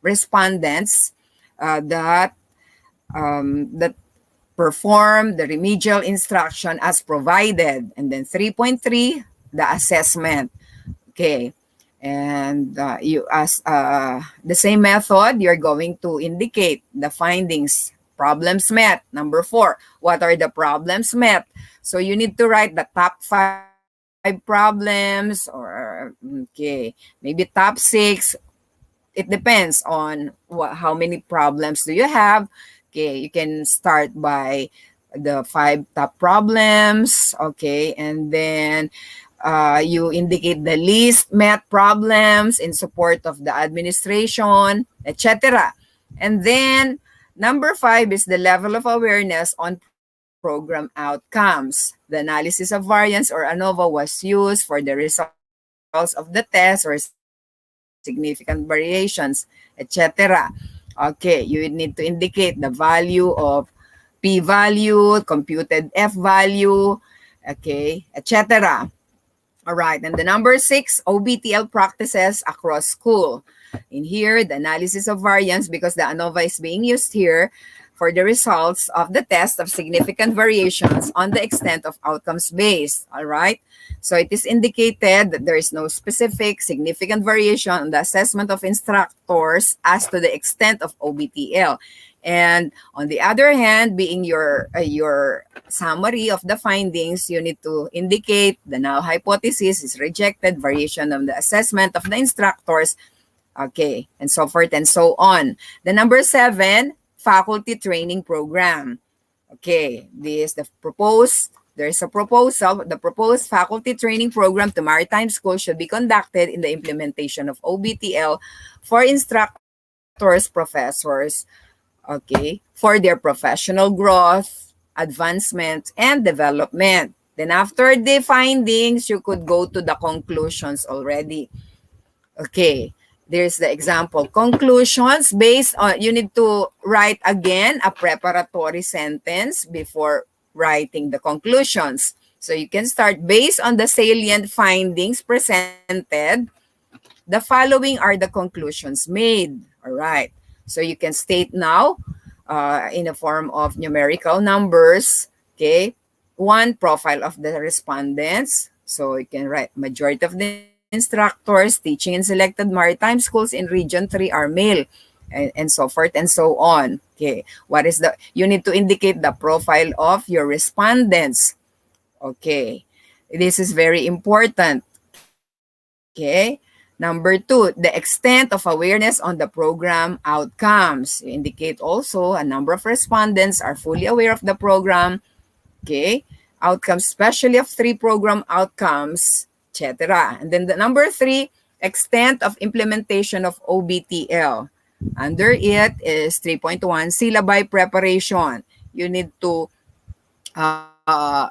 respondents that perform the remedial instruction as provided. And then 3.3, the assessment. Okay, and you as the same method, you're going to indicate the findings. Problems met. Number 4, what are the problems met? So you need to write the top 5 problems, or okay, maybe top 6. it depends on how many problems do you have. Okay, you can start by the 5 top problems. Okay, and then you indicate the least met problems in support of the administration, etc. And then number 5 is the level of awareness on program outcomes. The analysis of variance or ANOVA was used for the results of the test or significant variations, etc. Okay, you would need to indicate the value of p-value, computed f-value, okay, etc. All right, and the number 6, OBTL practices across school. In here, the analysis of variance, because the ANOVA is being used here for the results of the test of significant variations on the extent of outcomes based. All right, so it is indicated that there is no specific significant variation on the assessment of instructors as to the extent of OBTL. And on the other hand, being your summary of the findings, you need to indicate the null hypothesis is rejected, variation of the assessment of the instructors, okay, and so forth and so on. The number 7, faculty training program. Okay, this the proposed. There is a proposal. The proposed faculty training program to maritime schools should be conducted in the implementation of OBTL for instructors, professors, okay, for their professional growth, advancement, and development. Then after the findings, you could go to the conclusions already. Okay, there's the example. Conclusions based on, you need to write again a preparatory sentence before writing the conclusions. So you can start based on the salient findings presented. The following are the conclusions made. All right. So you can state now in a form of numerical numbers. Okay. 1, profile of the respondents. So you can write majority of the instructors teaching in selected maritime schools in Region 3 are male, and so forth and so on. Okay. What is the, you need to indicate the profile of your respondents. Okay. This is very important. Okay. Number 2, the extent of awareness on the program outcomes. You indicate also a number of respondents are fully aware of the program. Okay. Outcomes, especially of 3 program outcomes, etc. And then the number 3, extent of implementation of OBTL. Under it is 3.1, syllabi preparation. You need to uh,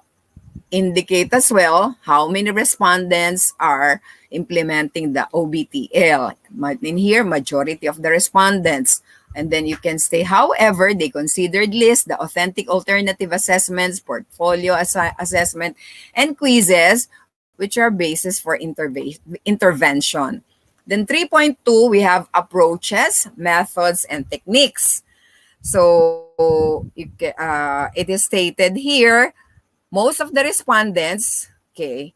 indicate as well how many respondents are implementing the OBTL. In here, majority of the respondents. And then you can say, however, they considered list the authentic alternative assessments, portfolio assessment, and quizzes, which are basis for intervention. Then 3.2, we have approaches, methods, and techniques. So it is stated here, most of the respondents, okay,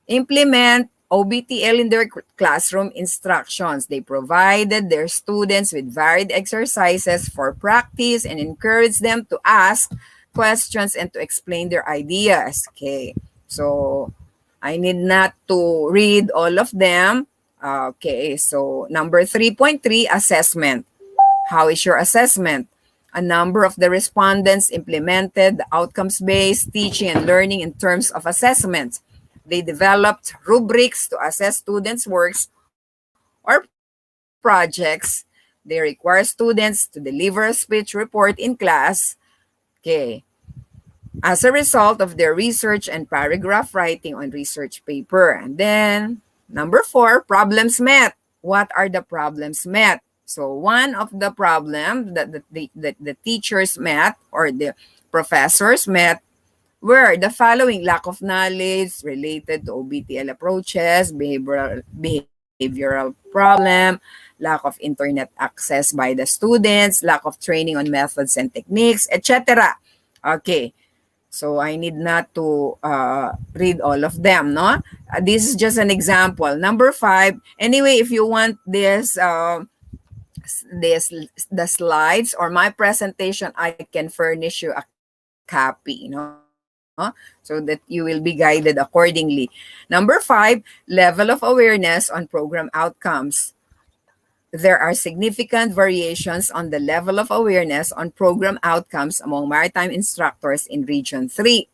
implement OBTL in their classroom instructions. They provided their students with varied exercises for practice and encouraged them to ask questions and to explain their ideas. Okay, so I need not to read all of them. Okay, so number 3.3, assessment. How is your assessment? A number of the respondents implemented the outcomes-based teaching and learning in terms of assessment. They developed rubrics to assess students' works or projects. They require students to deliver a speech report in class. Okay. As a result of their research and paragraph writing on research paper. And then, number 4, problems met. What are the problems met? So one of the problems that the teachers met or the professors met were the following: lack of knowledge related to OBTL approaches, behavioral problem, lack of internet access by the students, lack of training on methods and techniques, etc. Okay. So I need not to read all of them, no? This is just an example. Number 5. Anyway, if you want the slides or my presentation, I can furnish you a copy, so that you will be guided accordingly. Number 5, level of awareness on program outcomes. there are significant variations on the level of awareness on program outcomes among maritime instructors in Region 3.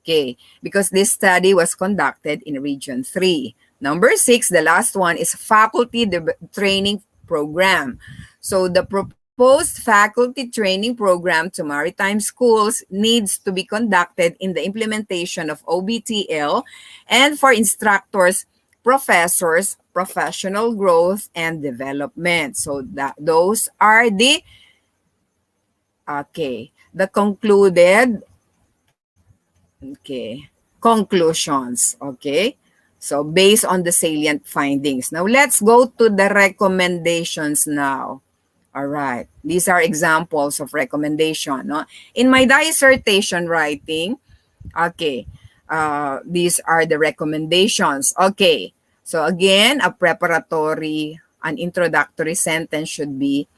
Okay, because this study was conducted in Region 3. Number 6, the last one is faculty training program. So the proposed faculty training program to maritime schools needs to be conducted in the implementation of OBTL and for instructors, professors, professional growth and development. So that those are the concluded conclusions. So based on the salient findings. Now let's go to the recommendations now. All right. These are examples of recommendation. No? In my dissertation writing, these are the recommendations. So again, an introductory sentence should be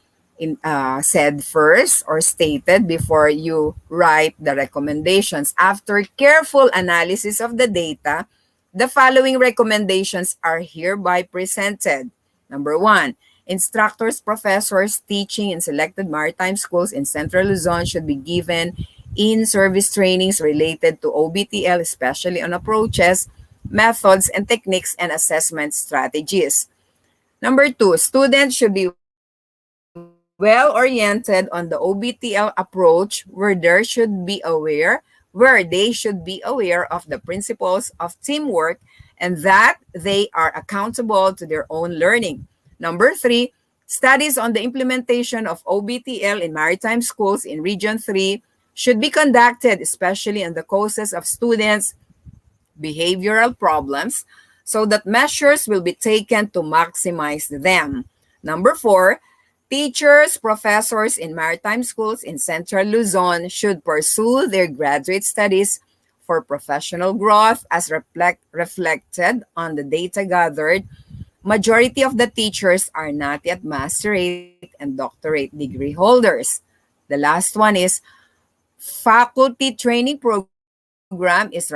said first or stated before you write the recommendations. After careful analysis of the data, the following recommendations are hereby presented. Number 1, instructors, professors teaching in selected maritime schools in Central Luzon should be given in-service trainings related to OBTL, especially on approaches, methods, and techniques and assessment strategies. Number 2, students should be well-oriented on the OBTL approach where they should be aware of the principles of teamwork and that they are accountable to their own learning. Number 3, studies on the implementation of OBTL in maritime schools in Region 3 should be conducted, especially on the causes of students' behavioral problems, so that measures will be taken to maximize them. Number 4, teachers, professors in maritime schools in Central Luzon should pursue their graduate studies for professional growth as reflected on the data gathered. Majority of the teachers are not yet masterate and doctorate degree holders. The last one is faculty training program is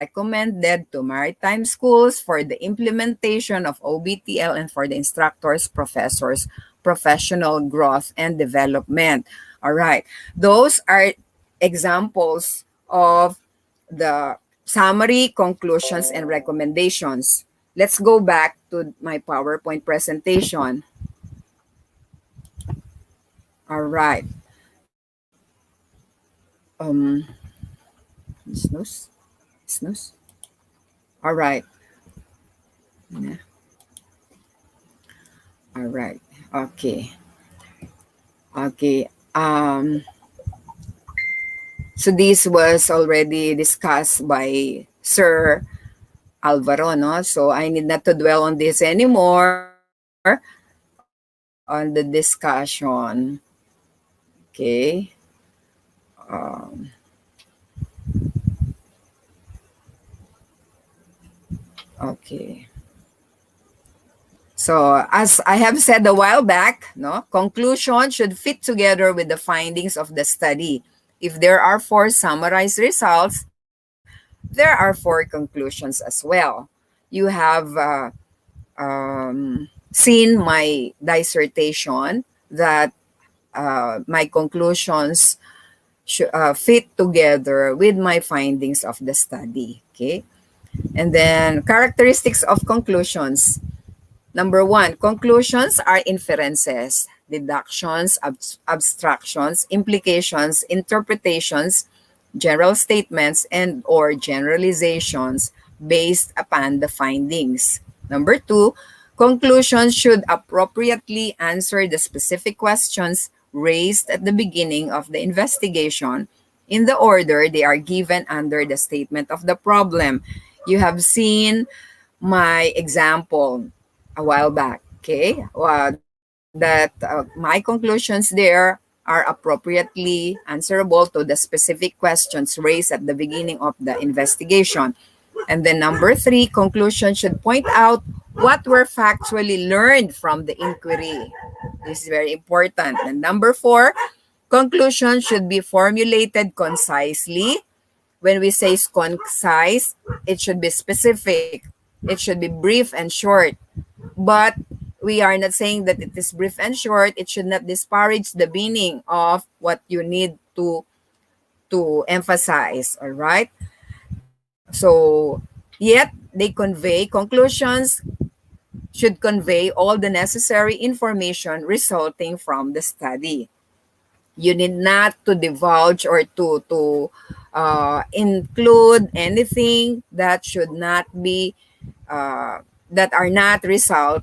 recommended to maritime schools for the implementation of OBTL and for the instructors, professors, professional growth and development. All right. Those are examples of the summary, conclusions, and recommendations. Let's go back to my PowerPoint presentation. All right. Snooze. Snooze. All right. Yeah. All right. Okay. Okay. So this was already discussed by Sir Alvaro, no? So I need not to dwell on this anymore on the discussion. Okay. Okay. So as I have said a while back, no, conclusion should fit together with the findings of the study. If there are 4 summarized results, there are 4 conclusions as well. You have seen my dissertation that my conclusions fit together with my findings of the study. Okay. And then characteristics of conclusions. Number 1, conclusions are inferences, deductions, abstractions, implications, interpretations, general statements, and or generalizations based upon the findings. Number 2, conclusions should appropriately answer the specific questions raised at the beginning of the investigation in the order they are given under the statement of the problem. You have seen my example a while back, okay? My conclusions there are appropriately answerable to the specific questions raised at the beginning of the investigation. And then number 3, conclusion should point out what were factually learned from the inquiry. This is very important. And number 4, conclusion should be formulated concisely. When we say concise, it should be specific. It should be brief and short. But we are not saying that it is brief and short. It should not disparage the meaning of what you need to emphasize. All right. So yet they convey conclusions should convey all the necessary information resulting from the study. You need not to divulge or to include anything that should not be that are not result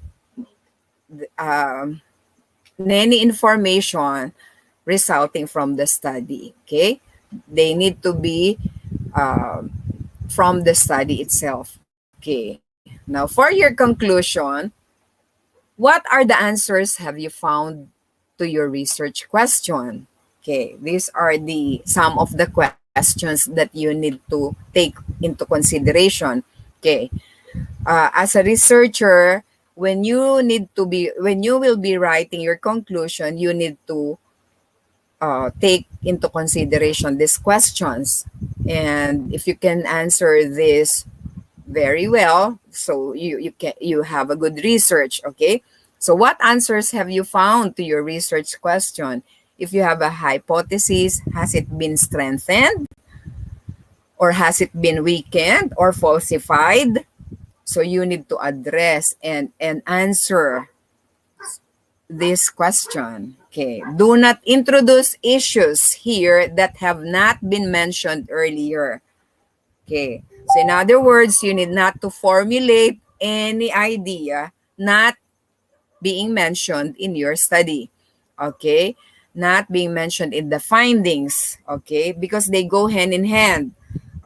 um, any information resulting from the study. Okay, they need to be um, from the study itself. Okay, now for your conclusion, what are the answers have you found to your research question? Okay, these are the some of the questions that you need to take into consideration. Okay, as a researcher, when you will be writing your conclusion, you need to take into consideration these questions. And if you can answer this very well, so you have a good research. Okay, so what answers have you found to your research question? If you have a hypothesis, has it been strengthened or has it been weakened or falsified? So you need to address and answer this question. Okay, do not introduce issues here that have not been mentioned earlier. Okay, so in other words, you need not to formulate any idea not being mentioned in your study. Okay, not being mentioned in the findings. Okay, because they go hand in hand.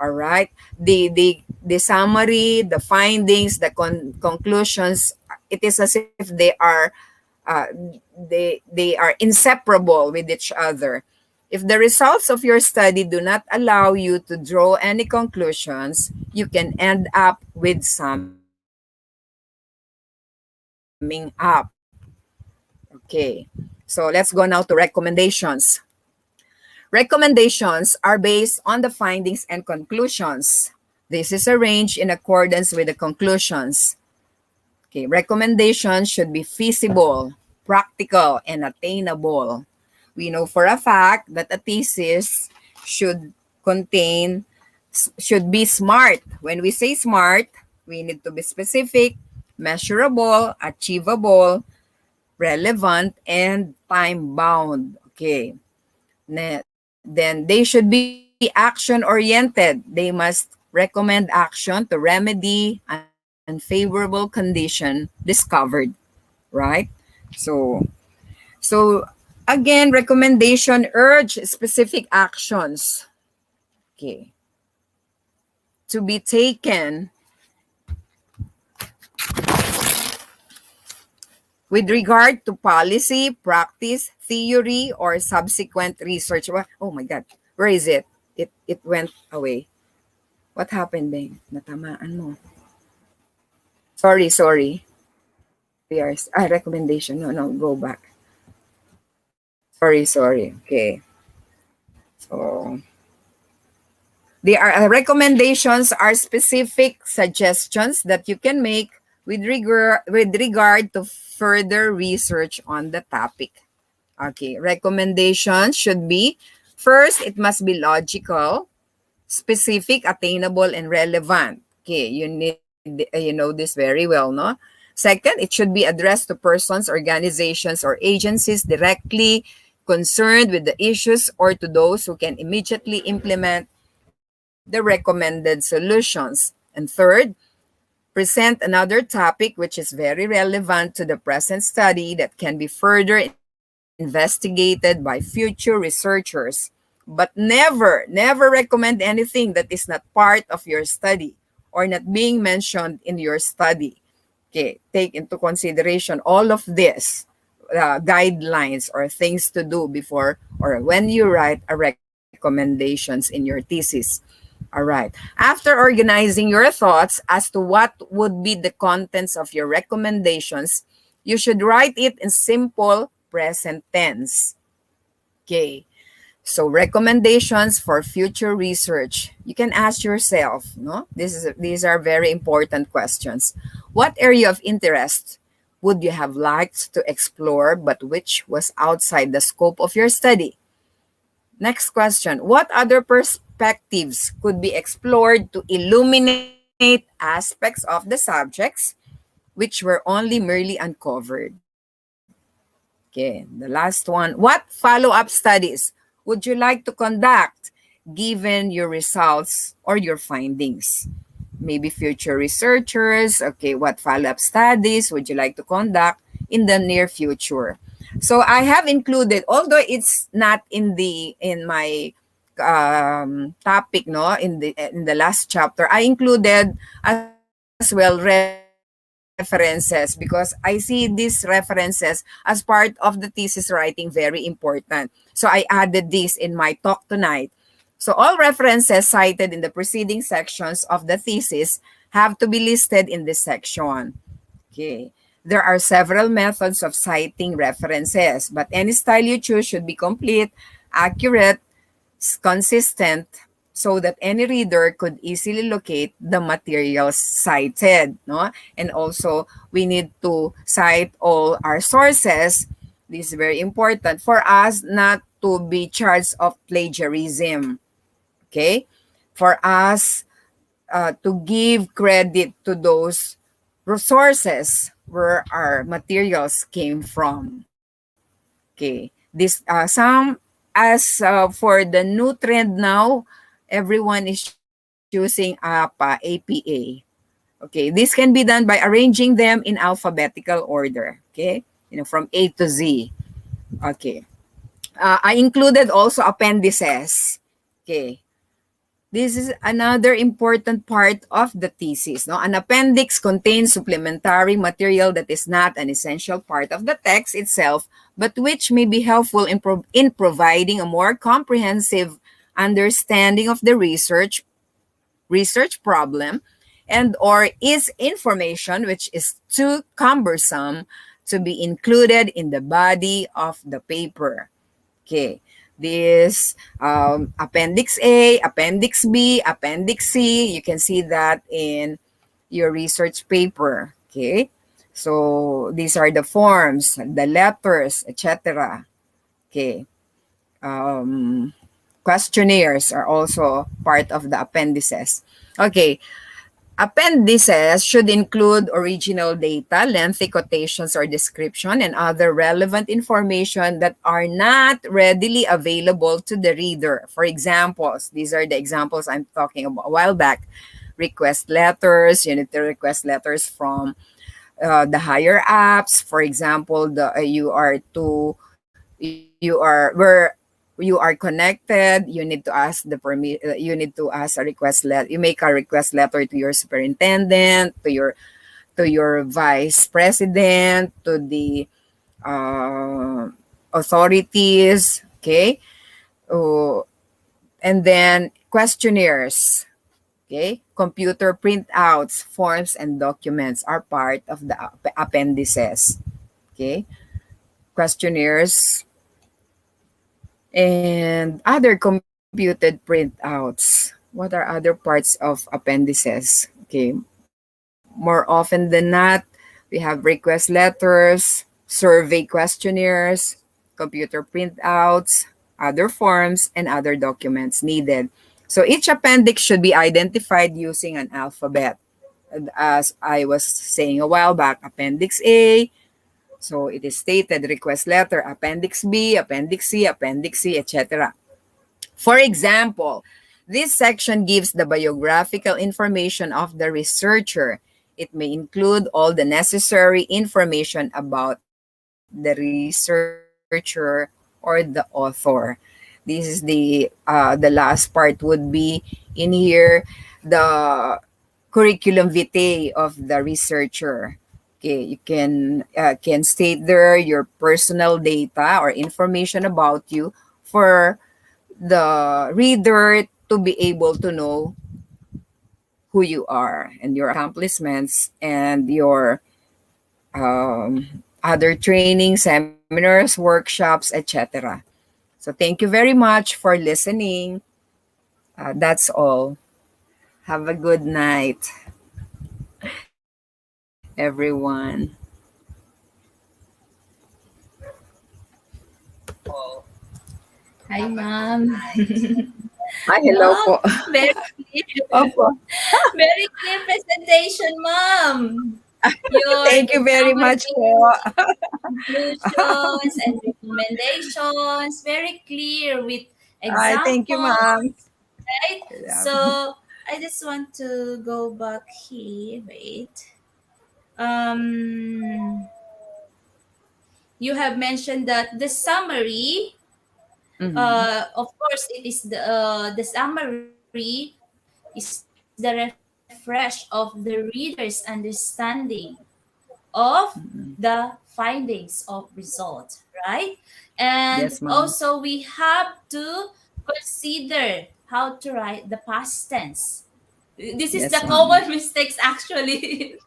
All right, the summary, the findings, the conclusions. It is as if uh, they are inseparable with each other. If the results of your study do not allow you to draw any conclusions, you can end up with summing up. Okay, so let's go now to recommendations. Recommendations are based on the findings and conclusions. This is arranged in accordance with the conclusions. Okay, recommendations should be feasible, practical, and attainable. We know for a fact that a thesis should contain, should be smart. When we say smart, we need to be specific, measurable, achievable, relevant, and time bound. Okay. Then they should be action oriented. They must recommend action to remedy unfavorable condition discovered, right? So so again, recommendation urge specific actions, okay, to be taken with regard to policy, practice, theory, or subsequent research. Oh my God, where is it? It went away. What happened, Beng? Natamaan mo. Sorry. Recommendation. No, go back. Sorry. Okay. So recommendations are specific suggestions that you can make with regard to further research on the topic. Okay, recommendations should be, first, it must be logical, specific, attainable, and relevant. Okay, you know this very well, no? Second, it should be addressed to persons, organizations, or agencies directly concerned with the issues or to those who can immediately implement the recommended solutions. And third, present another topic which is very relevant to the present study that can be further investigated by future researchers. But never recommend anything that is not part of your study or not being mentioned in your study. Okay, take into consideration all of this guidelines or things to do before or when you write a recommendations in your thesis. All right. After organizing your thoughts as to what would be the contents of your recommendations, you should write it in simple present tense. Okay. So recommendations for future research. You can ask yourself, no? These are very important questions. What area of interest would you have liked to explore but which was outside the scope of your study? Next question. What other perspectives could be explored to illuminate aspects of the subjects which were only merely uncovered? Okay, the last one. What follow up studies would you like to conduct given your results or your findings? Maybe future researchers. Okay, what follow up studies would you like to conduct in the near future? So I have included, although it's not in my topic, no, in the last chapter, I included as well references because I see these references as part of the thesis writing very important. So I added this in my talk tonight. So all references cited in the preceding sections of the thesis have to be listed in this section. Okay. There are several methods of citing references, but any style you choose should be complete, accurate, consistent, so that any reader could easily locate the materials cited, no? And also we need to cite all our sources. This is very important for us not to be charged of plagiarism. Okay? For us to give credit to those resources where our materials came from. Okay, this some as for the new trend now, everyone is choosing APA. Okay, this can be done by arranging them in alphabetical order. Okay, from A to Z. Okay, I included also appendices. Okay, this is another important part of the thesis. No? An appendix contains supplementary material that is not an essential part of the text itself, but which may be helpful in providing a more comprehensive understanding of the research problem, and or is information which is too cumbersome to be included in the body of the paper. Okay, this Appendix A, Appendix B, Appendix C, you can see that in your research paper. Okay, so these are the forms, the letters, etc. Okay, questionnaires are also part of the appendices. Okay, appendices should include original data, lengthy quotations or description, and other relevant information that are not readily available to the reader. For examples, these are the examples I'm talking about a while back. Request letters, you need to request letters from the higher apps. For example, you are connected, you need to ask you need to ask a request letter, you make a request letter to your superintendent, to your vice president, to the uh, authorities. Okay, oh, and then questionnaires. Okay, computer printouts, forms, and documents are part of the appendices. Okay, questionnaires and other computed printouts. What are other parts of appendices? Okay, more often than not, we have request letters, survey questionnaires, computer printouts, other forms, and other documents needed. So each appendix should be identified using an alphabet. As I was saying a while back, Appendix A, so it is stated request letter, Appendix B, Appendix C, Appendix C, etc. For example, this section gives the biographical information of the researcher. It may include all the necessary information about the researcher or the author. This is the last part would be in here, the curriculum vitae of the researcher. Okay, you can state there your personal data or information about you for the reader to be able to know who you are and your accomplishments and your other training, seminars, workshops, etc. So thank you very much for listening. That's all. Have a good night, everyone. Hi, ma'am. Hi, hello Wow, po. very clear. Opo. Very clear presentation, ma'am. Your Thank you very much po. summary, conclusions, and recommendations, very clear with Ay, thank you, ma'am. examples, right? Yeah. So I just want to go back here. Wait. Um, you have mentioned that the summary, Mhm. of course, it is the summary is the refresh of the reader's understanding of the Mhm. findings of result, right? And also Yes, we ma'am. have to consider how to write the past tense. This is the Yes, common ma'am. mistakes actually.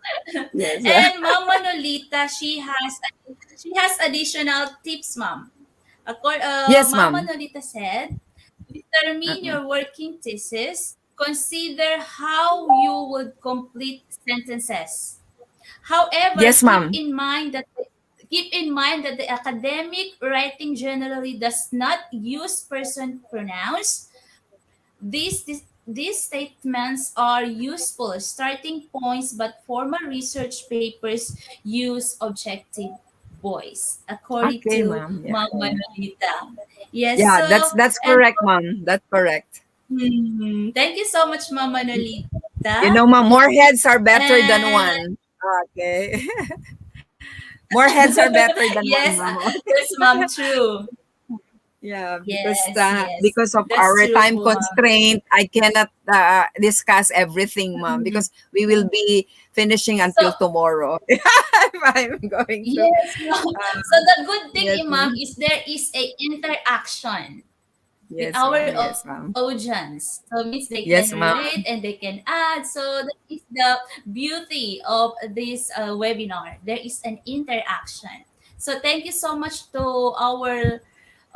Yes. And Mama Nolita, she has additional tips, ma'am. Yes, Mama ma'am. Nolita said, determine Uh-uh. your working thesis. Consider how you would complete sentences. However, Yes, ma'am. keep in mind that the academic writing generally does not use person pronouns. These statements are useful starting points, but formal research papers use objective voice, according Okay, to ma'am. Yeah. Mama Nolita. Yes, Yeah, so, that's and correct, ma'am. That's correct. thank you so much, Mama Nolita. You know, ma'am, more heads are better than And one. Okay. More heads are better than yes, one, ma'am. yes, ma'am, true. Yeah, Yes, yes, because of that's our true time po, ma'am. constraint, I cannot discuss everything, ma'am, Mhm. because we will be finishing So, until tomorrow. If I'm going to, yes, ma'am. So the good thing, yes, ma'am, ma'am. is there is a interaction with Yes, our ma'am. Yes, ma'am. audience. So means they can Yes, relate and ma'am. they can add. So that is the beauty of this webinar. There is an interaction. So thank you so much to our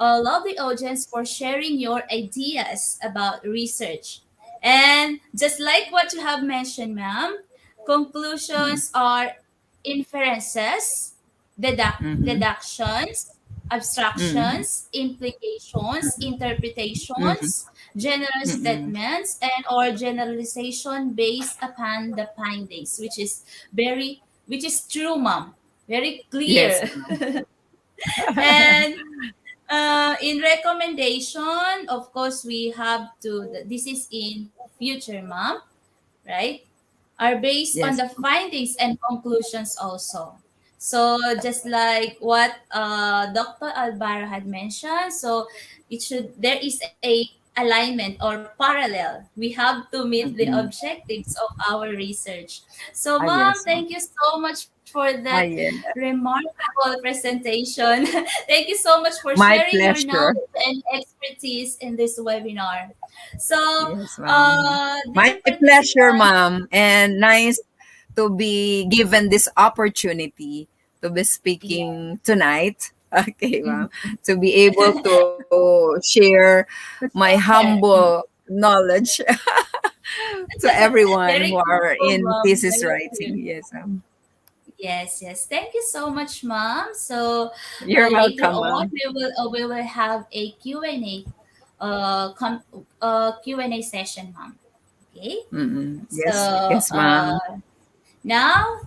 lovely audience for sharing your ideas about research. And just like what you have mentioned, ma'am, Mm-hmm. conclusions are inferences, Mm-hmm. deductions, Mm-hmm. abstractions, implications, Mm-hmm. interpretations, general Mm-hmm. statements, and or generalization based upon the findings, which is true, ma'am. Very Yes, clear. ma'am. And in recommendation, of course, we have to, this is in future, ma'am, right? Are based on Yes. the findings and conclusions also. So just like what Dr. Alvaro had mentioned, so there is a alignment or parallel. We have to meet the Mm-hmm. objectives of our research. So Ah, ma'am, yes, thank ma'am. you so much for that Ah, yeah. remarkable presentation. Thank you so much for My sharing your pleasure. knowledge and expertise in this webinar. So, Yes, ma'am. dear My pleasure, participants, ma'am. And nice to be given this opportunity to be yeah, speaking tonight. Okay, ma'am. mhm, To be able to share my share. humble knowledge to everyone who Very are grateful, in mom. thesis Very writing. clear. Yes, ma'am. Yes, yes. Thank you so much, mom. So, You're later welcome, on, ma'am. we will have a Q&A, Q&A session, mom. Okay. Mm-mm. So, Yes, ma'am. now,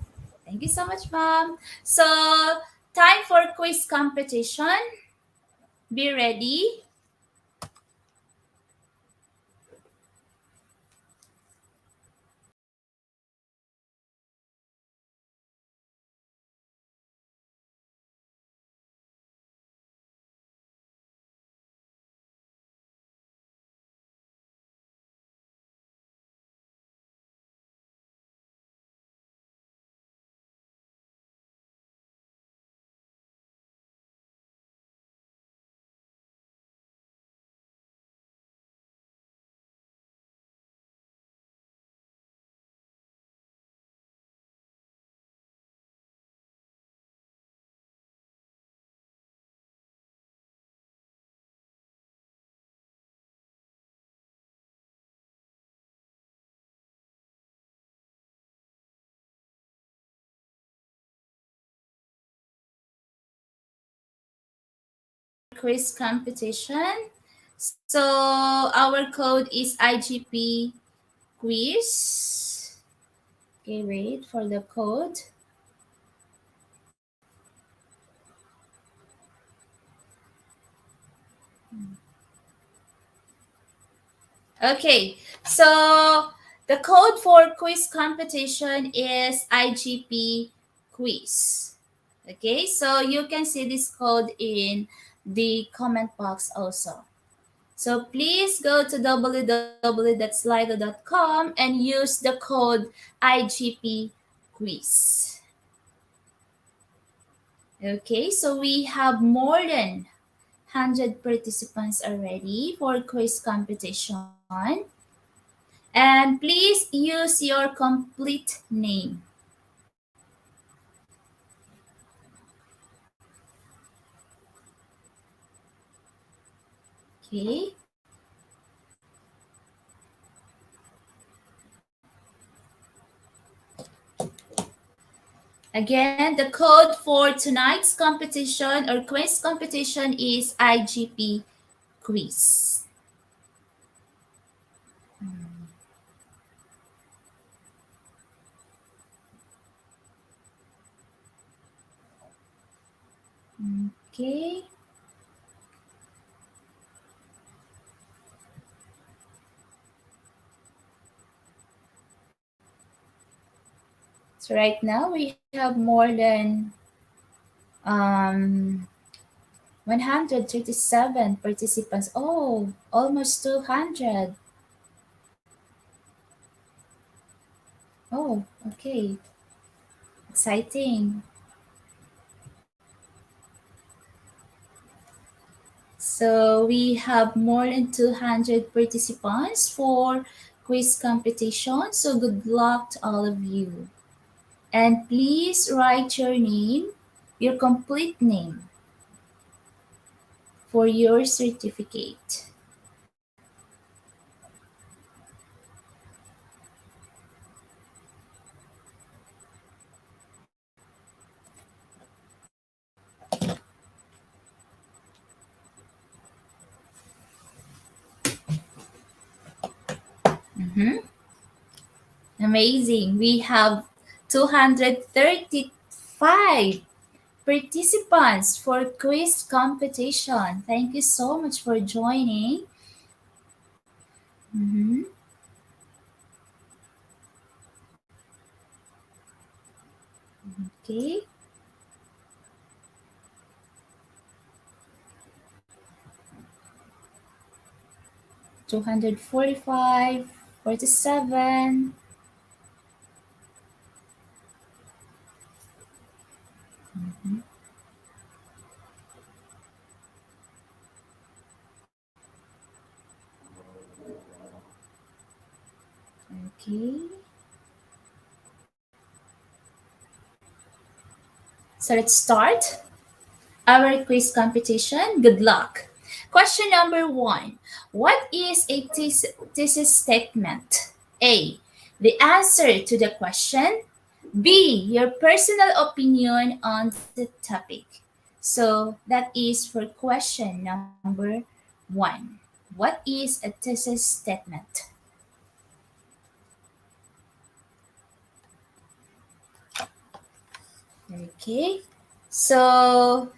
thank you so much, mom. So, time for quiz competition. Be ready. Quiz competition. So our code is IGP quiz. Okay, wait for the code. Okay, so the code for quiz competition is IGP quiz. Okay, so you can see this code in the comment box also. So please go to www.slido.com and use the code IGP quiz. Okay, so we have more than 100 participants already for quiz competition. And please use your complete name. Okay. Again, the code for tonight's competition or quiz competition is IGP quiz. Okay. So right now we have more than 137 participants. Oh, almost 200. Oh, okay. Exciting. So we have more than 200 participants for quiz competition. So good luck to all of you. And please write your name, your complete name for your certificate. Mhm. Amazing. We have 235 participants for quiz competition. Thank you so much for joining. Mhm. Okay. Two hundred 47. Mhm. Okay. So let's start our quiz competition. Good luck. Question number 1. What is a thesis statement? A. The answer to the question. B. Your personal opinion on the topic. So that is for question number 1. What is a thesis statement? Okay. So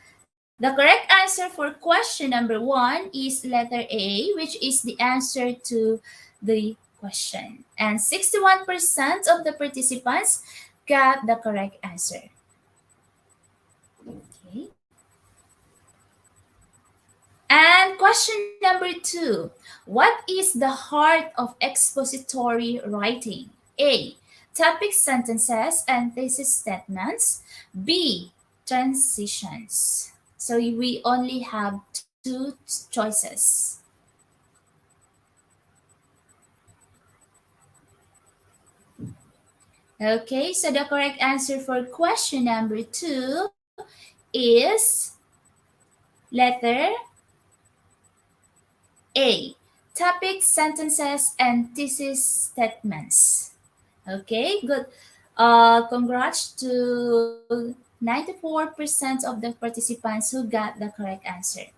the correct answer for question number 1 is letter A, which is the answer to the question. And 61% of the participants got the correct answer. Okay. And question number 2. What is the heart of expository writing? A. Topic sentences and thesis statements. B. Transitions. So we only have two choices. Okay, so the correct answer for question number 2 is letter A. Topic, sentences, and thesis statements. Okay, good. Congrats to 94% of the participants who got the correct answer.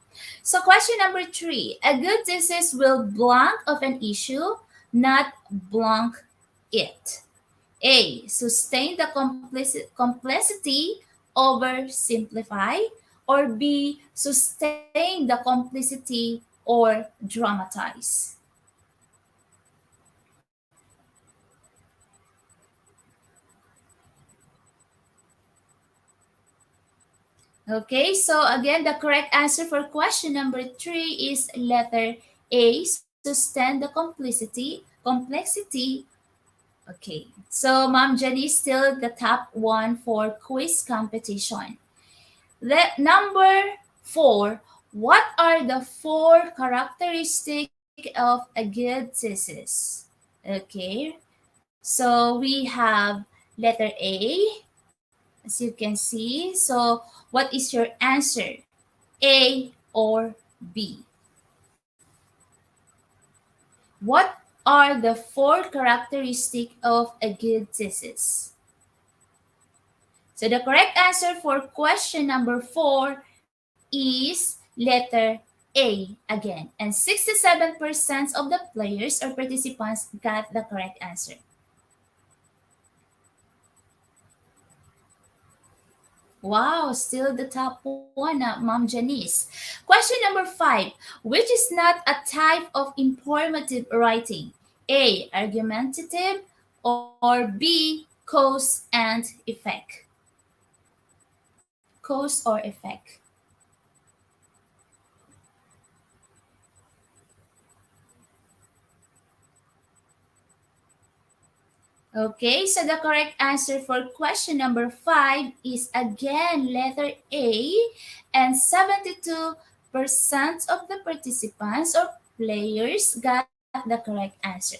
So question number 3. A good thesis will blank of an issue, not blank it. A. Sustain the complexity over simplify. Or B. Sustain the complexity or dramatize. Okay, so again, the correct answer for question number 3 is letter A. Sustain the complexity. Okay, so Mom Jenny is still the top one for quiz competition. Number 4. What are the 4 characteristics of a good thesis? Okay, so we have letter A, as you can see. So what is your answer? A or B? What are the 4 characteristics of a good thesis? So the correct answer for question number 4 is letter A again. And 67% of the players or participants got the correct answer. Wow, still the top one, Mom Janice. Question number 5. Which is not a type of informative writing? A. Argumentative, or B. Cause and effect? Cause or effect? Okay, so the correct answer for question number 5 is again letter A, and 72% of the participants or players got the correct answer.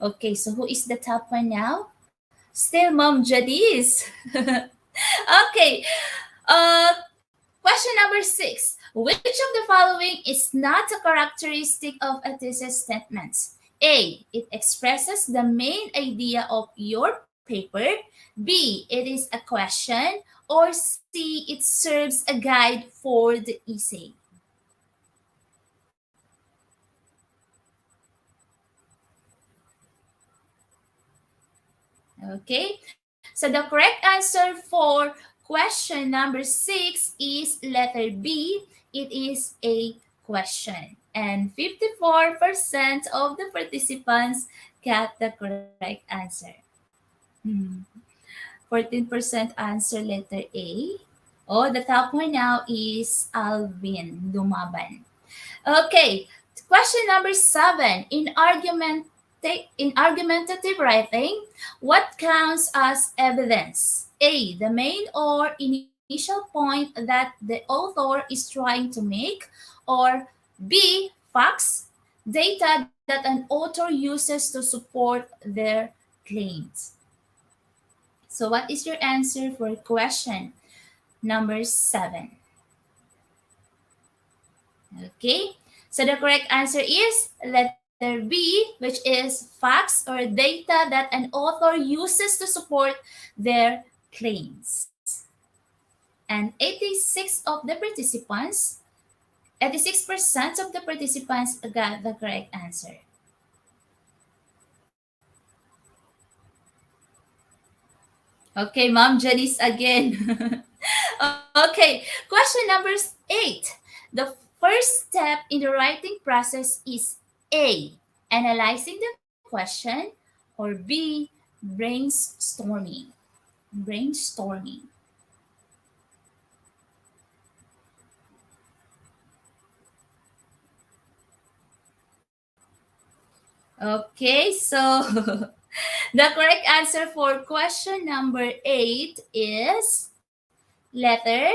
Okay, so who is the top one now? Still Mom Jadis. Okay, uh, question number 6. Which of the following is not a characteristic of a thesis statement? A. It expresses the main idea of your paper. B. It is a question. Or C. It serves a guide for the essay. Okay, so the correct answer for question number 6 is letter B. It is a question. And 54% of the participants got the correct answer. Hmm. 14% answer letter A. Oh, the top one now is Alvin Dumaban. Okay, question number 7. In argumentative writing, what counts as evidence? A. The main or initial point that the author is trying to make. Or B. Facts, data that an author uses to support their claims. So what is your answer for question number 7? Okay, so the correct answer is letter B, which is facts or data that an author uses to support their claims. And 86% of the participants got the correct answer. Okay, Mom Janice again. Okay, question number 8. The first step in the writing process is A. Analyzing the question, or B. Brainstorming. Brainstorming. Okay, so the correct answer for question number 8 is letter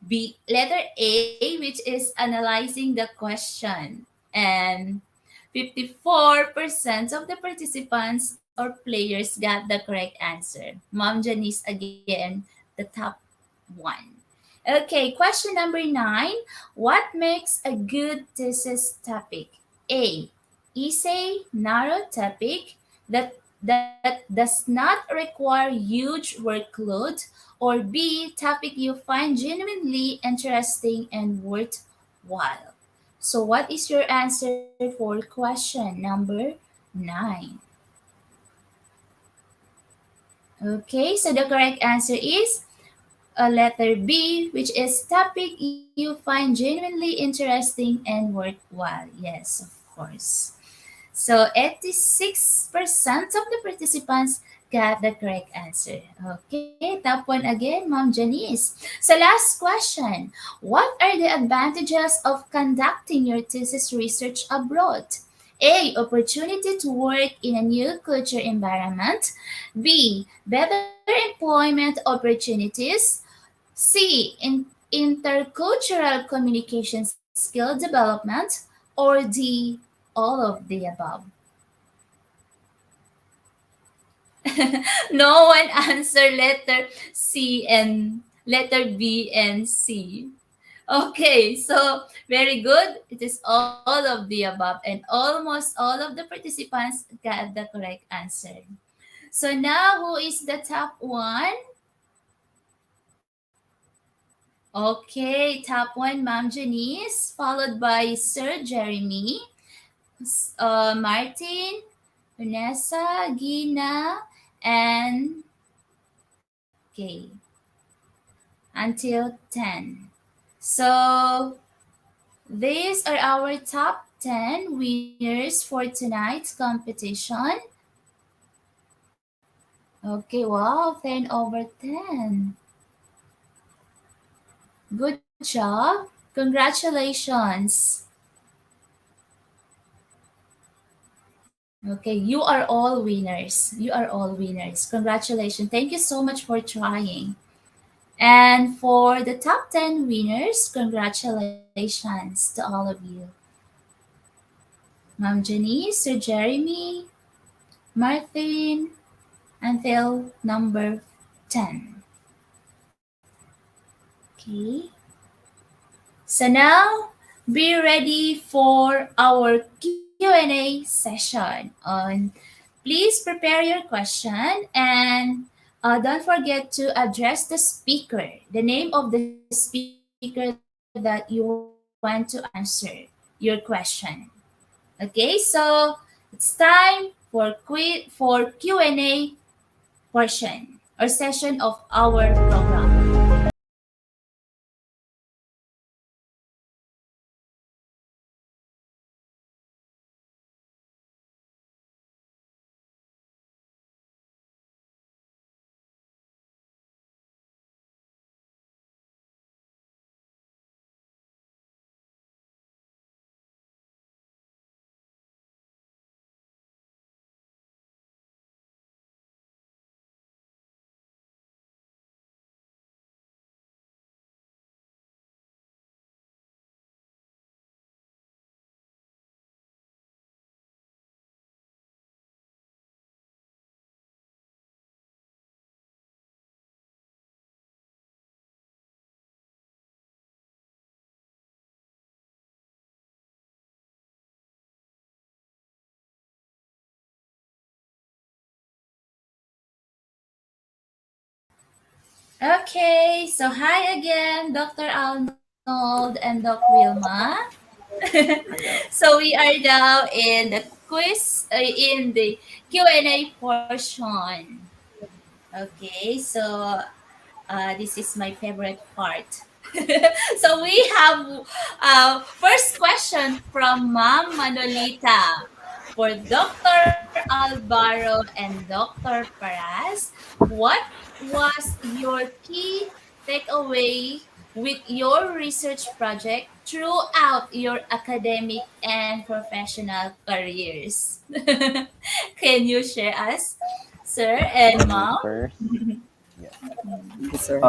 B, letter A, which is analyzing the question. And 54% of the participants or players got the correct answer. Mom Janice again, the top one. Okay, question number 9. What makes a good thesis topic? A. Essay, narrow topic that that does not require huge workload, or B, topic you find genuinely interesting and worthwhile. So what is your answer for question number 9? Okay, so the correct answer is a letter B, which is topic you find genuinely interesting and worthwhile. Yes, of course. So 86% of the participants got the correct answer. Okay, top one again, Ma'am Janice. So last question. What are the advantages of conducting your thesis research abroad? A. Opportunity to work in a new culture environment. B. Better employment opportunities. C. Intercultural communication skill development. Or D. All of the above. No one answer letter C and letter B and C. Okay, so very good. It is all of the above, and almost all of the participants got the correct answer. So now, who is the top one? Okay, top one, Ma'am Janice, followed by Sir Jeremy, Martin, Vanessa, Gina, and Kay until 10. So these are our top 10 winners for tonight's competition. Okay, wow, 10 over 10. Good job. Congratulations. Okay, you are all winners. You are all winners. Congratulations. Thank you so much for trying. And for the top 10 winners, congratulations to all of you. Ma'am Janice, Sir Jeremy, Martin, until number 10. Okay. So now, be ready for our Q&A session. Please prepare your question, and don't forget to address the speaker, the name of the speaker that you want to answer your question. Okay, so it's time for Q&A portion or session of our program. Okay, so hi again, Dr. Arnold and Doc Wilma. So we are now in the quiz, in the Q&A portion. Okay, so this is my favorite part. So we have first question from Ma'am Manolita for Dr. Alvaro and Dr. Paras. What was your key takeaway with your research project throughout your academic and professional careers? Can you share us, sir and Me mom? first. Yeah. Yes, sir.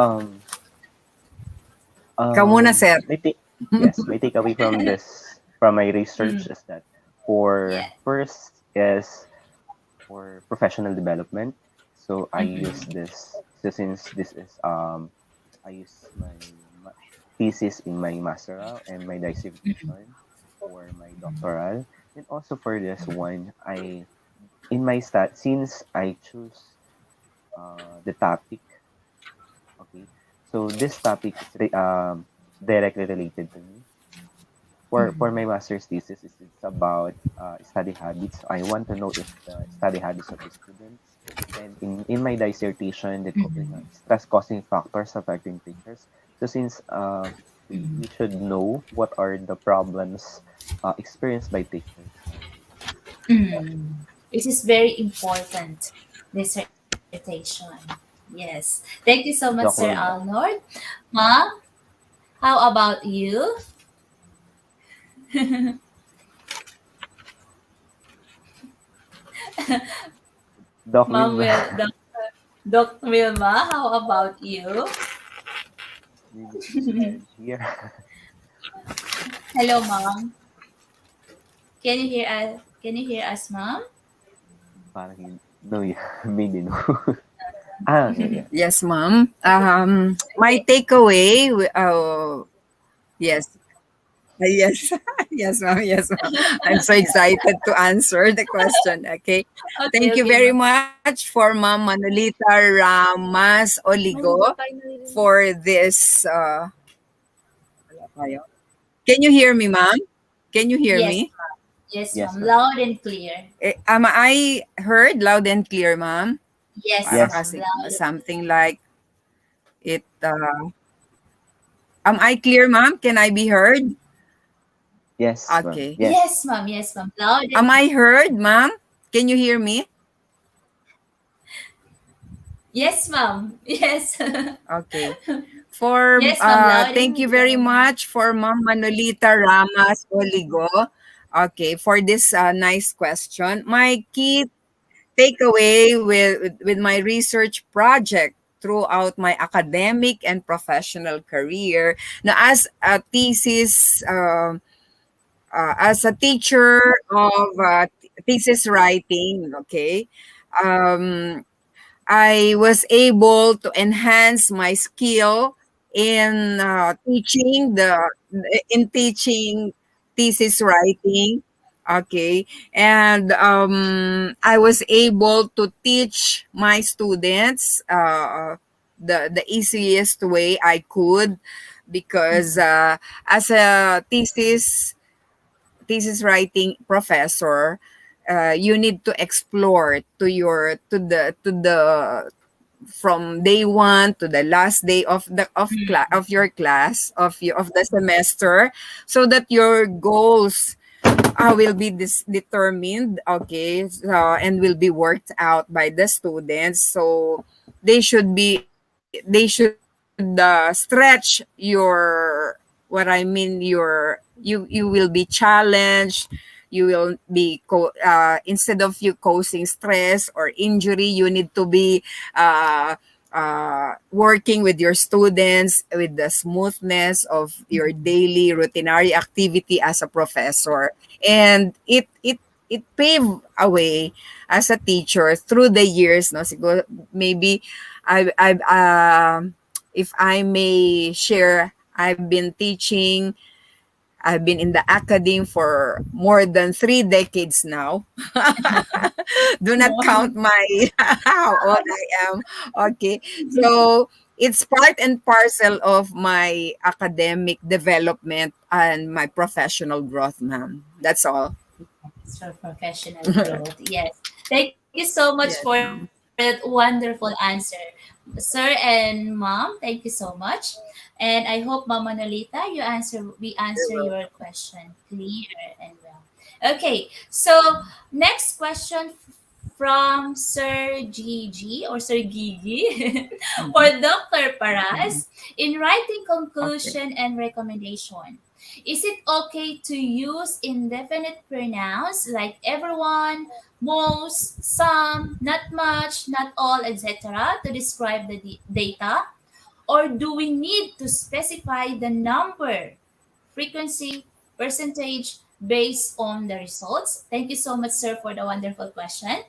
Ikaw muna, sir. My takeaway from from my research is that for Yeah. first is for professional development. So I use Mm-hmm. this, so since this is I use my thesis in my masteral and my dissertation for my doctoral. And also for this one, I in my stat, since I choose the topic, okay, so this topic is directly related to me. For my master's thesis, it's about study habits. So I want to know if the study habits of the students, and in my dissertation, stress causing factors affecting teachers. So since we should know what are the problems experienced by teachers nowadays. Mm. This is very important dissertation. Yes. Thank you so much, Sir Joke lang. Alnord. Mom, how about you? Doc Mom Wilma. will, Dr. Wilma, how about you? Maybe she's tired here. Hello, Mom. Can you hear us? Can you hear us, Mom? Parang no, yeah, maybe no. Ah, yeah, yeah. Yes, ma'am. My Okay. takeaway, yes, yes, yes, ma'am. Yes, ma'am. I'm so excited to answer the question. Okay. Okay, Thank you okay, very Mom. much for Ma'am Manolita Ramas Oligo for this. Wala tayo. Can you hear me, ma'am? Can you hear Yes, me? Mom. Yes, Yes, Mom. ma'am. Loud and clear. Am I heard loud and clear, ma'am? Yes, Para Yes. Mom. kasi Loud. something like it. Am I clear, ma'am? Can I be heard? Yes, ma'am. Okay. Yes. Yes, Mom. Yes, Mom. Loud and Am I clear. heard, ma'am? Can you hear me? Yes, Mom. Yes. Okay. For Yes, Mom. Loud thank and you clear. very much for Ma'am Manolita Ramas Oligo. Okay, for this nice question. My key takeaway with my research project throughout my academic and professional career. Now, as a teacher of thesis writing, okay, um, I was able to enhance my skill in teaching thesis writing. Okay, and I was able to teach my students the easiest way I could because as a thesis writing professor, you need to explore to the from day one to the last day of your class of the semester, so that your goals will be determined, okay, and will be worked out by the students. So they should stretch what I mean your you will be challenged. You will be instead of you causing stress or injury, you need to be uh, working with your students with the smoothness of your daily routinary activity as a professor. And it paved a way as a teacher through the years, no, siguro maybe I if I may share, I've been in the academe for more than 3 decades now. Do not count my how old I am. Okay. So it's part and parcel of my academic development and my professional growth, ma'am. That's all. For professional growth. Yes. Thank you so much for Yes, that ma'am. wonderful answer. Sir and Mom, thank you so much. And I hope Mama Nolita, we answer You're your welcome. question clear and well. Okay, so next question from Sir Gigi or Sir Gigi for Mhm, Dr. mhm. Paras in writing Okay. conclusion and recommendation. Is it okay to use indefinite pronouns like everyone, most, some, not much, not all, etc. to describe the data? Or do we need to specify the number, frequency, percentage based on the results? Thank you so much, sir, for the wonderful question.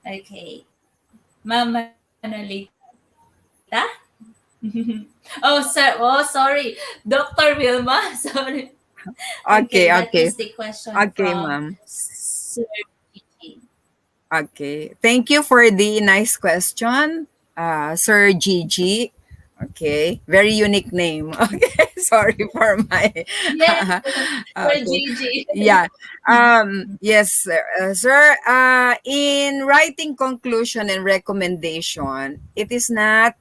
Okay. Ma'am Manolita? Sorry. Dr. Wilma. Sorry. Okay, that is Okay, the okay. question from Okay, ma'am. Sir Gigi. Okay. Thank you for the nice question, Sir Gigi. Okay. Very unique name. Okay. Sorry for my. Yes, for Okay. Gigi. Yeah. Yes, sir. Sir, in writing conclusion and recommendation, it is not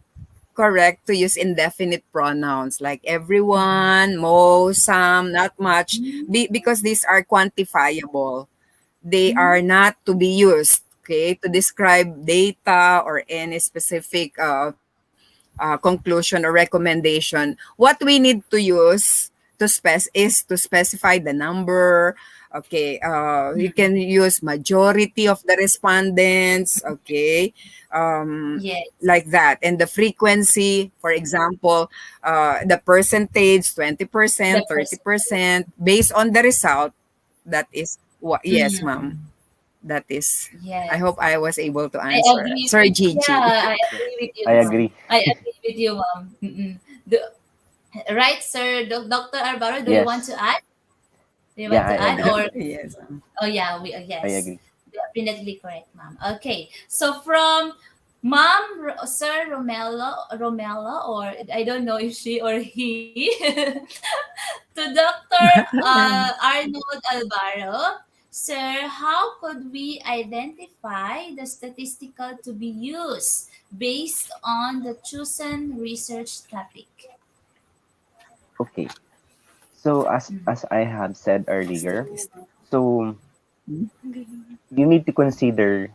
correct to use indefinite pronouns like everyone, most, some, not much, because these are quantifiable. They are not to be used, okay, to describe data or any specific conclusion or recommendation. What we need to use is to specify the number. Okay, you can use majority of the respondents. Okay, like Yes. that, and the frequency. For example, the percentage, 20%, The thirty person. percent, based on the result. That is what. Yes, Mm, ma'am. That is. I hope yes. I was able to I answer, agree Sir with, Gigi. yeah, I Yeah, agree with you, I mom. agree. I agree with you, mom. The, right, sir, Dr. Arbaro, do you want Yes. to add? Do you Yeah, want I to add agree. or Yes. oh yeah, I yes. agree. Definitely correct, ma'am. Okay. So from Mom Sir Romelo, or I don't know if she or he, to Dr. Arnold Alvaro. Sir, how could we identify the statistical to be used based on the chosen research topic? Okay. So Mm. as I have said earlier, Statistics. so you need to consider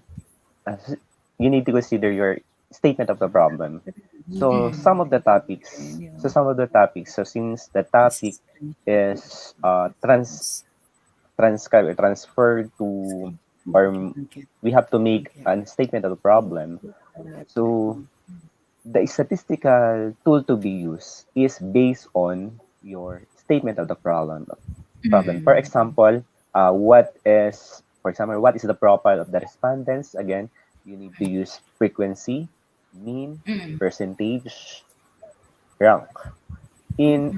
as you need to consider your statement of the problem. So Mm. some of the topics, so since the topic is transcribed or transferred to, or we have to make a statement of the problem. So the statistical tool to be used is based on your statement of the problem. For Mm. example, what is the profile of the respondents? Again, you need to use frequency, mean, Mm. percentage, rank.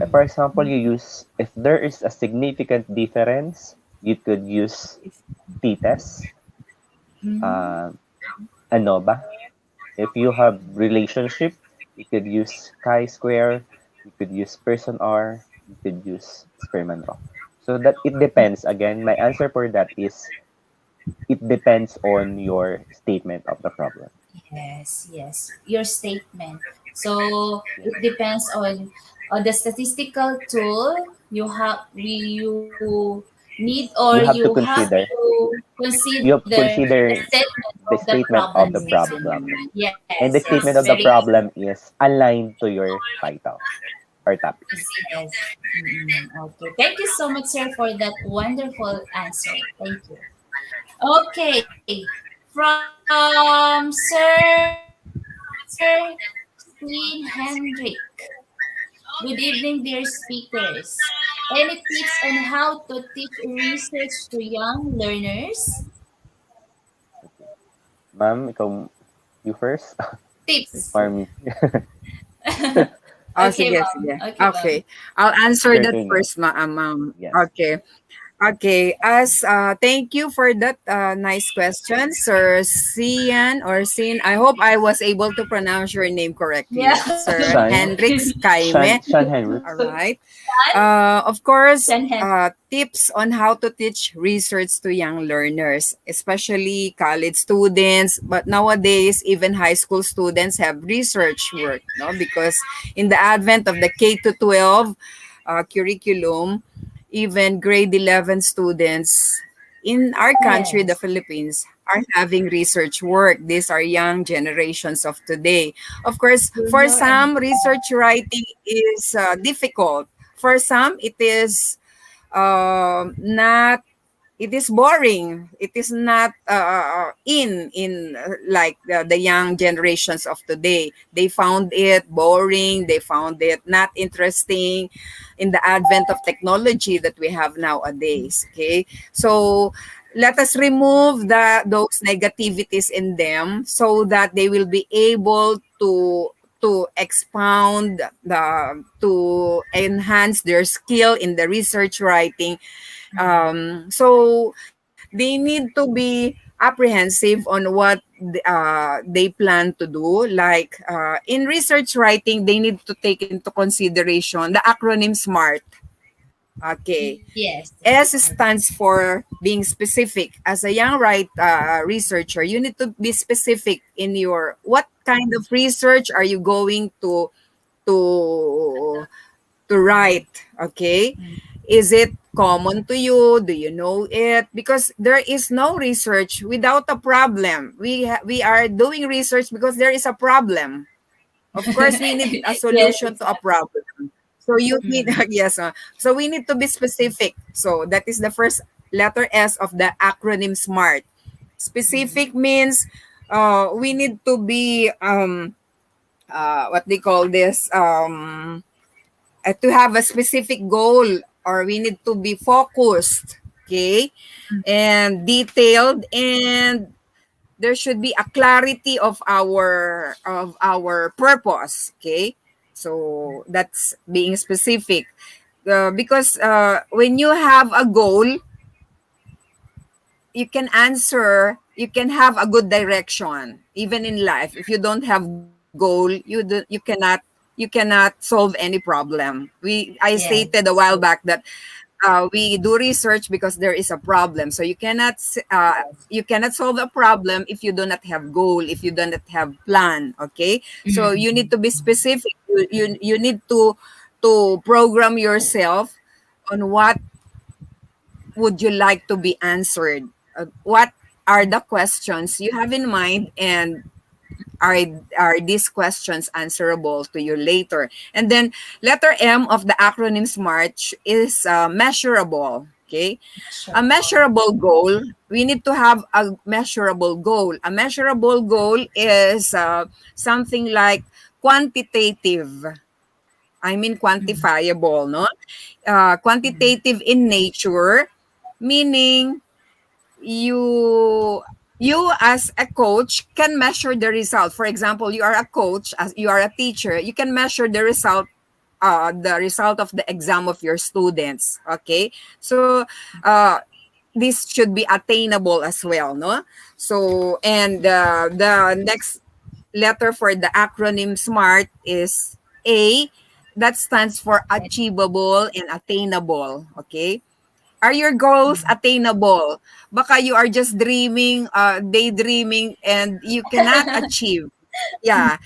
For example, you use if there is a significant difference, you could use t-test, Mm. uh, ANOVA. If you have relationship, you could use chi-square, you could use person R, you could use Spearman rule. So that it depends. Again, my answer for that is it depends on your statement of the problem. Yes, yes. Your statement. So Yes. it depends on the statistical tool you need, or You you have to have consider to you have consider to the consider statement of the the statement problem of the using. problem. Yes, And the yes. statement of the Very problem is aligned to your title or topic. yes. Okay. Thank you so much, sir, for that wonderful answer. Thank you. Okay. From Sir Steen Hendrik. Good evening, dear speakers. Any tips on how to teach research to young learners? Okay. Ma'am, you first Tips. or me? Oh, Okay, sige, mom. sige. Okay, mom. Okay. I'll answer Your that turn now. first, ma'am. Yes. Okay. Okay, as thank you for that nice question, Sir Sian or Sin. I hope I was able to pronounce your name Yeah. correctly, Sir Sean, Hendrix Kaime. Sean Henricks. All right. Of course, Send hand. tips on how to teach research to young learners, especially college students. But nowadays, even high school students have research work, no? Because in the advent of the K to 12 curriculum, even grade 11 students in our country, the Yes. Philippines, are having research work. These are young generations of today. Of course, for Junior and some, research writing is difficult. For some, it is not it is boring. It is not in like the young generations of today. They found it boring. They found it not interesting in the advent of technology that we have nowadays. Okay, so let us remove those negativities in them so that they will be able to expound to enhance their skill in the research writing. So they need to be apprehensive on what they plan to do. Like in research writing, they need to take into consideration the acronym SMART. Okay. Yes. S stands for being specific. As a young researcher, you need to be specific in your what kind of research are you going to to write. Okay, is it common to you? Do you know it? Because there is no research without a problem. We are doing research because there is a problem. Of course, we need a Yes, solution to a exactly. problem. So you need Mm. yes. So we need to be specific. So that is the first letter S of the acronym SMART. Specific means we need to be what they call this to have a specific goal, or we need to be focused, okay, and detailed, and there should be a clarity of our purpose, okay. So that's being specific, because when you have a goal, you can have a good direction even in life. If you don't have goal, you cannot solve any problem. I stated a Yes. while back that we do research because there is a problem. So Yes. you cannot solve a problem if you do not have goal, if you do not have plan. Okay, so you need Mm. to be specific. You need to program yourself on what would you like to be answered. What are the questions you have in mind, and are are these questions answerable to you later? And then letter M of the acronym SMART is measurable. Okay, a Sure. measurable goal. We need to have a measurable goal. A measurable goal is something like quantitative. I mean Mm. quantifiable, no? Mm. Quantitative in nature, meaning you you as a coach can measure the result. For example, you are a coach, as you are a teacher, you can measure the result of the exam of your students. Okay, so uh, this should be attainable as well, no? So and the next letter for the acronym SMART is A. That stands for achievable and attainable. Okay, are your goals Mm. attainable? Baka you are just dreaming, daydreaming, and you cannot achieve. Yeah,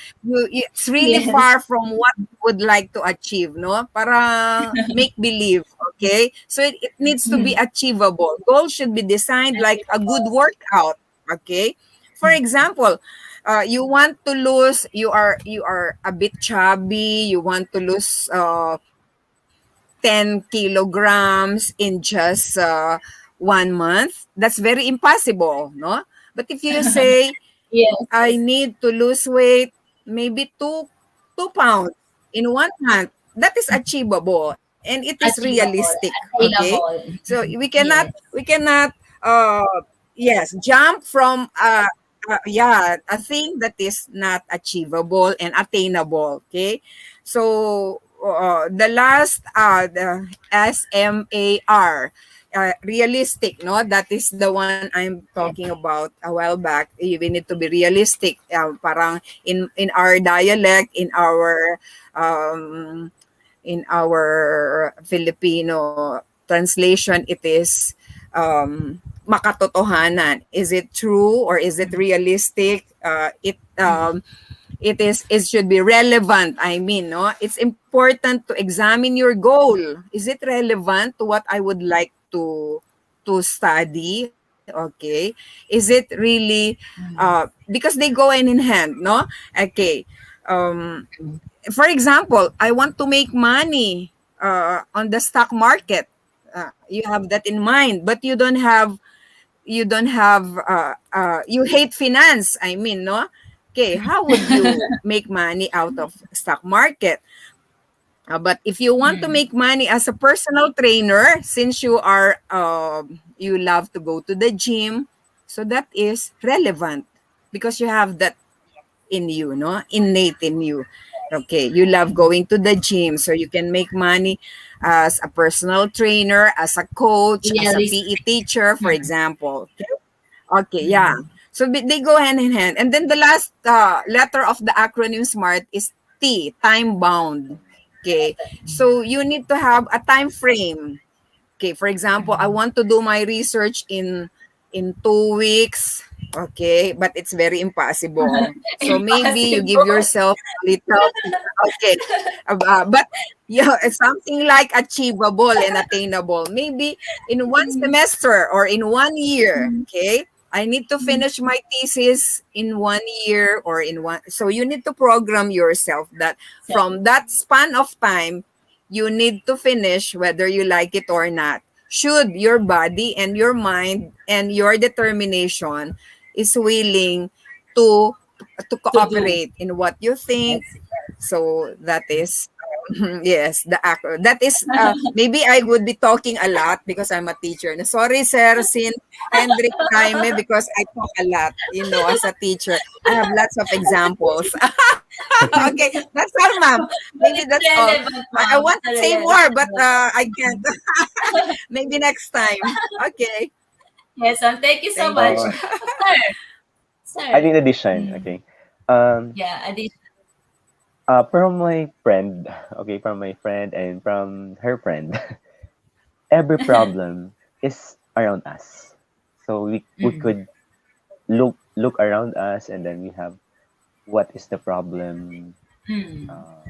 it's really Yes. far from what you would like to achieve, no? Para make believe, okay? So it needs to be Mm. achievable. Goals should be designed like a good Achievable. workout, okay? For example, you are a bit chubby, you want to lose 10 kilograms in just 1 month. That's very impossible, no? But if you say, Yes. I Yes. need to lose weight, maybe 2 pounds in 1 month, that is achievable and it is realistic. Achievable. Okay, Attainable. so Yes. we cannot uh yes, jump from yeah, a thing that is not achievable and attainable. Okay, so the last the SMAR, realistic, no, that is the one I'm talking Yes. about a while back. We need to be realistic, parang in our dialect, um in our Filipino translation, it is makatotohanan. Is it true or is it Mm. realistic? Mm. It should be relevant. I mean, no, it's important to examine your goal. Is it relevant to what I would like to study? Okay, is it really Mm. because they go in hand, no? Okay, um for example, I want to make money on the stock market. You have that in mind, but you hate finance. I mean, no. Okay, how would you make money out of stock market? But if you want to Mm. make money as a personal trainer, since you love to go to the gym, so that is relevant because you have that in you, no? Innate in you. Okay, you love Mm. going to the gym, so you can make money as a personal trainer, as a coach, as a PE Realistic. teacher, for Mm. example. Okay? Okay, yeah. So they go hand in hand. And then the last letter of the acronym SMART is T, time bound. Okay. So you need to have a time frame. Okay, for example, I want to do my research in 2 weeks. Okay, but it's very impossible. So maybe you give Impossible. yourself a little. Okay, but yeah, it's something like achievable and attainable. Maybe in one Mm, semester or in 1 year. mm, Okay, I need to mm. finish my thesis in 1 year or in one. So you need to program yourself that So, from that span of time you need to finish whether you like it or not. Should your body and your mind and your determination is willing to to to do. cooperate in what you think. Yes. So that is yes, the acro. That is maybe I would be talking a lot because I'm a teacher. Sorry, Sir Sin Hendrik Jaime, because I talk a lot, as a teacher. I have lots of examples. Okay, that's all, ma'am. Maybe But that's it's all. relevant, I ma'am. want It's to a say more, but relevant. I can't. Maybe next time. Okay. Yes, thank you so Thank you. much. Uh, Sir, and sir. in addition, Mm, okay, um, yeah, addition. from my friend, okay, from my friend and from her friend, every problem is around us. So we Mm, could look around us, and then we have what is the problem mm. uh,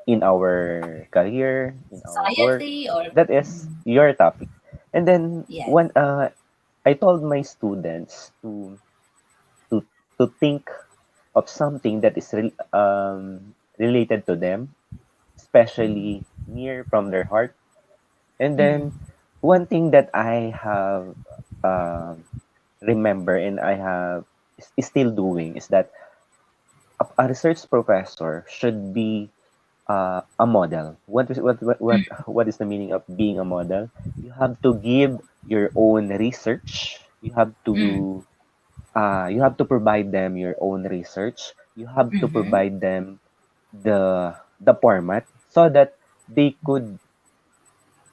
in our career, in our work. Society or That is mm, your topic. And then yes. when I told my students to to think of something that is related to them, especially near from their heart. And Mm, then one thing that I have um remember and I have is still doing is that a research professor should be a model. What is the meaning of being a model? You have to give your own research. mm, You have to provide them your own research. You have to mm-hmm. provide them the format so that they could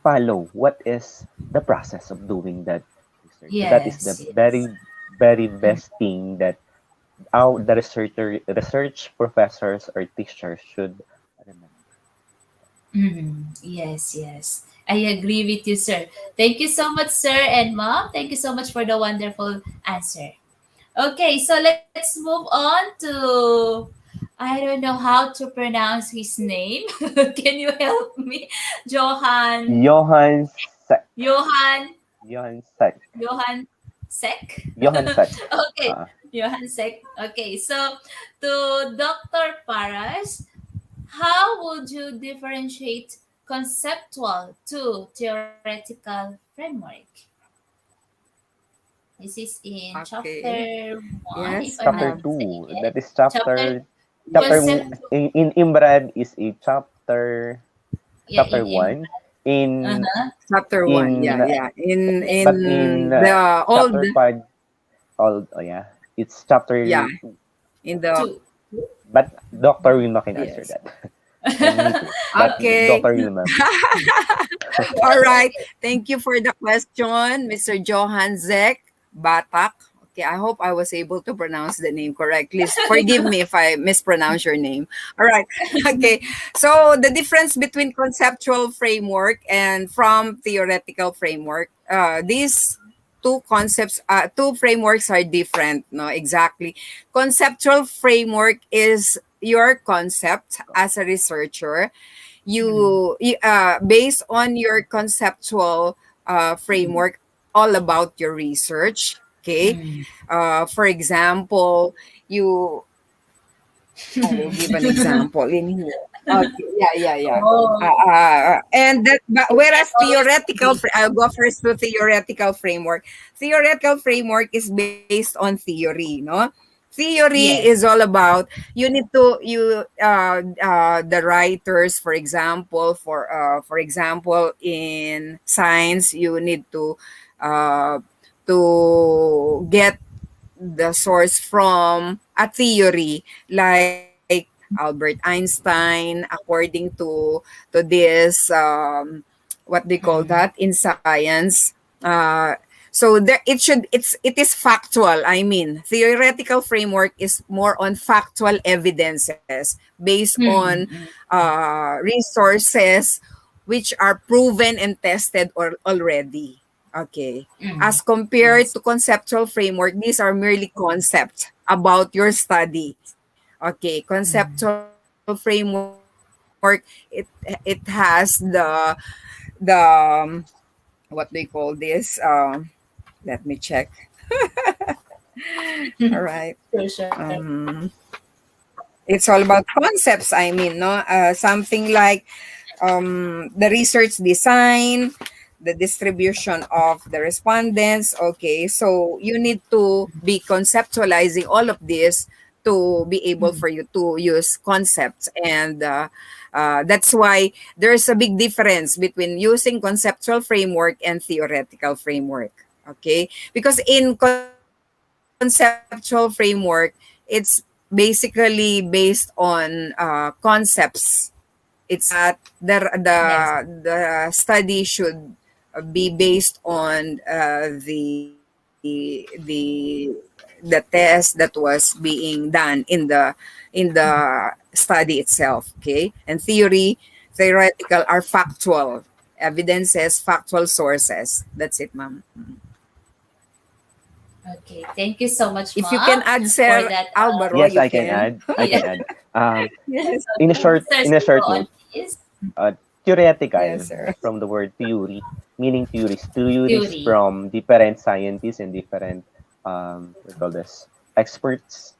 follow what is the process of doing that research. So that is the Yes, yes. very Mm, best thing that our the research professors or teachers should remember. mm, yes, yes. I agree with you, sir. Thank you so much, sir and mom. Thank you so much for the wonderful answer. Okay, so let's move on to I don't know how to pronounce his name. Can you help me? Johan Johann Sek. Johan Johann Sek. Johan Sek. Johann Sek. Okay, Uh, Johan Sek. Okay, so to Dr. Paras, how would you differentiate conceptual to theoretical framework? This is in Okay. chapter one, if Yes. I'm not chapter Uh-huh. 2. mistaken. That is Chapter Yes. concept, in Imrad is a yeah, chapter in 1 in uh-huh. Chapter one. Yeah, in yeah. In but in the old, chapter 5 all oh yeah, it's chapter yeah, 2. in the Two. But Dr. Wilma can answer yes. that. And me too. But Okay. Dr. Wilma. All Yes, right. okay. Thank you for the question, Mr. Johan Zek Batak. Okay, I hope I was able to pronounce the name correctly. Forgive me if I mispronounce your name. All right. Okay. So the difference between conceptual framework and from theoretical framework, these two frameworks are different. No, exactly. Conceptual framework is your concept as a researcher. Mm, Based on your conceptual mm, framework, all about your research. Okay. mm. For example, you I will give an example in here. Okay, yeah, yeah, yeah. Oh, And that, but yes, whereas always ready. I'll go first to theoretical framework. Theoretical framework is based on theory, no? Theory is Yes. all about the writers, for example, in science, you need uh, to get the source from a theory like Albert Einstein, according to this what they call Mm, that in science. So there it is factual. I mean, theoretical framework is more on factual evidences based on Mm-hmm. resources which are proven and tested or already. Okay. Mm. As compared Yes. to conceptual framework, these are merely concepts about your study. Okay, Mm. conceptual framework, it has the what do you call this? Let me check. All right. Sure, sure. Um, it's all about concepts. I mean, no, something like the research design, the distribution of the respondents. Okay, so you need to be conceptualizing all of this to be able Mm. for you to use concepts, and that's why there's a big difference between using conceptual framework and theoretical framework. Okay, because in conceptual framework, it's basically based on concepts itself, that Yes. the study should be based on the test that was being done in the study itself. Okay, and theoretical are factual evidences, factual sources. That's it, ma'am. Okay. Thank you so much, If you can Mom, add for Sir that. Alvaro, Yes, you I can can. add. I Yeah. can add. Um, Yes, in a Okay. short Sir, in a sir, go short on, note, please. theoretical yes, sir. from the word theory, meaning theories. Theories Theory. from different scientists and different we call this experts.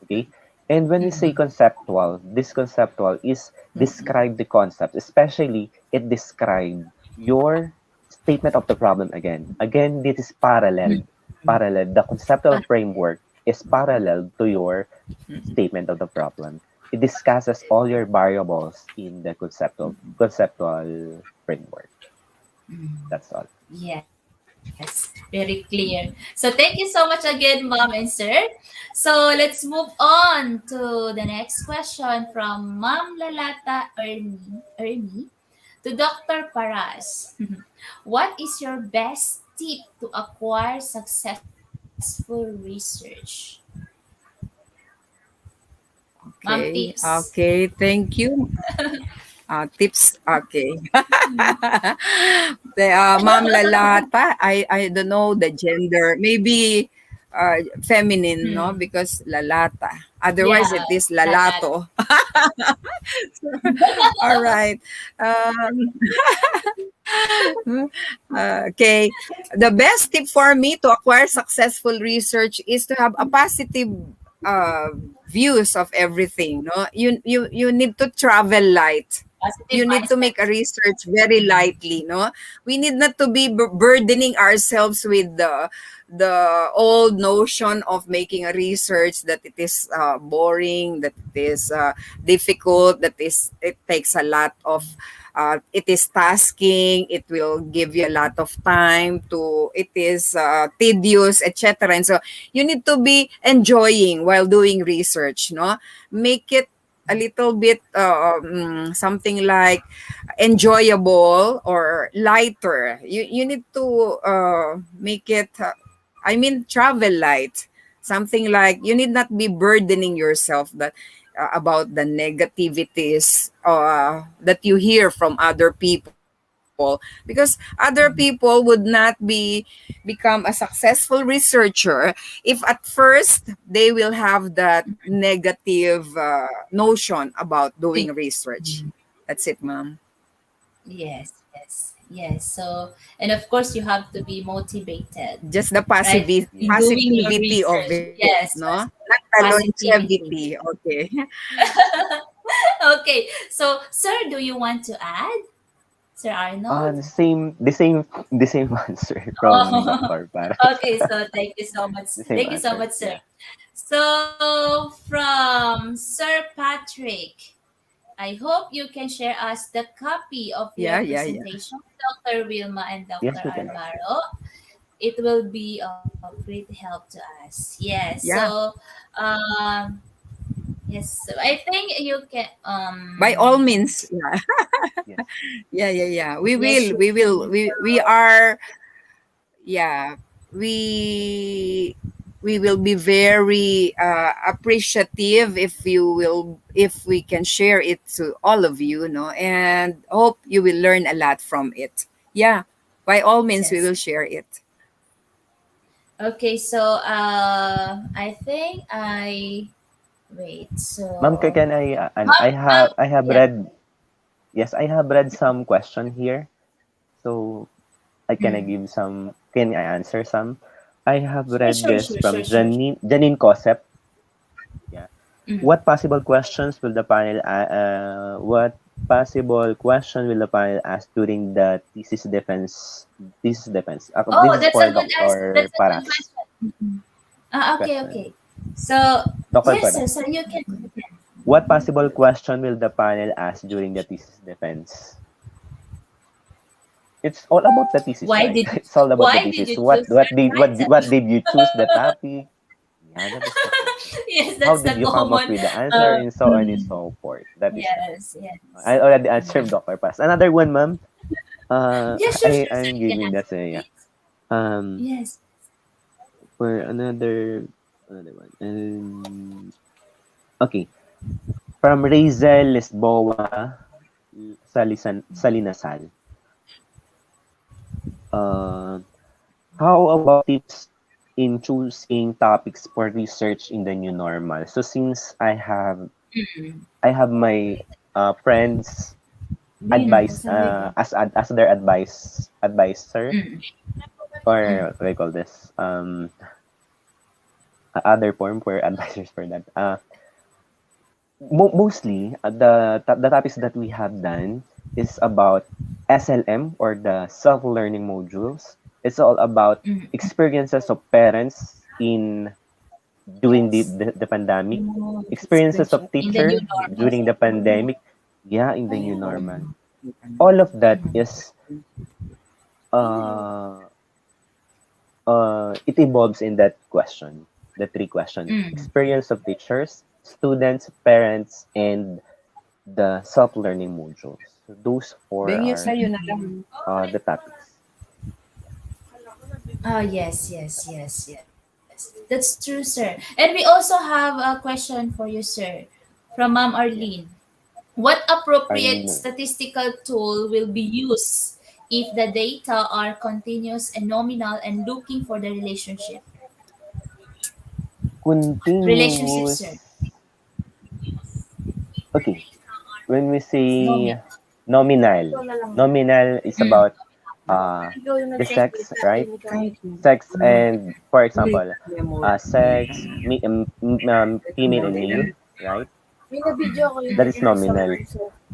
Okay. And when we say Mm-mm. conceptual, this conceptual is Mm-mm. describe the concept, especially it describe your statement of the problem again. Again, this is parallel. Mm-mm. Parallel. The conceptual But framework is parallel to your statement of the problem. It discusses all your variables in the conceptual framework. mm, That's all. yes, very clear. So thank you so much again, Mom and Sir. So let's move on to the next question from Mom Lalata Ernie to Dr. Paras. What is your best tip to acquire successful research? Mom Okay, tips. okay, thank you. Tips, okay. The Ma'am Lalata, I don't know the gender. Maybe feminine, no? Hmm. Because Lalata. Otherwise, Yeah, it is lalat. Lalato. All right. Um, okay. The best tip for me to acquire successful research is to have a positive uh, views of everything. No, you need to travel light. Positive You need to mindset. make a research very lightly. No, we need not to be burdening ourselves with the old notion of making a research, that it is boring, that it is difficult, that is it takes a lot of it is tasking, it will give you a lot of time to, it is tedious, etc. And so you need to be enjoying while doing research, no, make it a little bit something like enjoyable or lighter. You need to make it I mean travel light, something like you need not be burdening yourself that about the negativities that you hear from other people, because other people would not become a successful researcher if at first they will have that negative notion about doing research. Mhm. That's it, ma'am. Yes, yes, yes. So, and of course, you have to be motivated, Just the right? In Yes. doing your positivity of research. it, Yes, no? Not the positivity. longevity. Okay. Okay, so, sir, do you want to add, Sir Arnold? The same answer from Oh, Dr. Para. okay. So, thank you so much. The same Thank you so answer. much, sir. Yeah. So, from Sir Patrick. I hope you can share us the copy of your Yeah, yeah, yeah. presentation, Dr. Wilma and Dr. Yes, we can. Alvaro. It will be of great help to us. Yes. Yeah. So, um, yes. So I think you can. By all means. Yeah. Yes. Yeah, yeah, yeah. We Yes, will. you We can. will. We are, yeah. we we will be very appreciative if we can share it to all of you, no, and hope you will learn a lot from it. Yeah, by all means we Yes. will share it. Okay, so I think I wait. Ma'am, So, can I, mom, mom, I have yeah. read, yes, I have read some question here. So can I Mm. give some, can I answer some? I have Sure, read sure, this sure, sure, from sure. Janine Cosep. Yeah. Mm. What possible questions will the panel, what possible question will the panel ask during the thesis defense? This Oh, is that's for a good answer. Dr. That's a good Paras question. Ah, okay, question. okay. So, Dr. yes, sir. Paras, So you can. You can. what possible question will the panel ask during the thesis defense? It's all about the thesis, Why right? did you? It's all about the Why did thesis. you choose that What title? did you choose the topic? Yeah, that is the question. Yes, How that's did the you come up common. with the answer Uh, and so on and mm, so forth? That is the yes, question. yes. I already answered Mm. Dr. Pass. Another one, ma'am. Yes, sure, sure, sir. I'm You can giving that answer, say, yeah. please. Um, Yes. for another one. Okay. From Razel Lisboa Salinasal. Uh, how about tips in choosing topics for research in the new normal? So since Mm. I have my friends Mm. advice as their advisor, Mm. or Mm. what do I call this, other form for advisors for that, mostly the topics that we have done is about SLM, or the self-learning modules. It's all about Mm. experiences of parents in during Yes. the pandemic, Oh, experiences of screenshot. In the new teacher normal. during the Mm. pandemic, yeah, in the new Oh, normal. All of that Mm. is uh it evolves in that question, the three question: Mm. experience of teachers, students, parents, and the self-learning modules. So those four Bengyo are sa'yo na lang. the topics. Oh, yes, yes, yes, yes. That's true, sir. And we also have a question for you, sir, from Ma'am Yeah, Arlene. What appropriate Arlene. statistical tool will be used if the data are continuous and nominal and looking for the relationship? Relationship, Continuous. sir. Okay, when we say Nominal. nominal, nominal is Mm. about the sex, right? Sex, and for example, sex, female and male, right? That is nominal.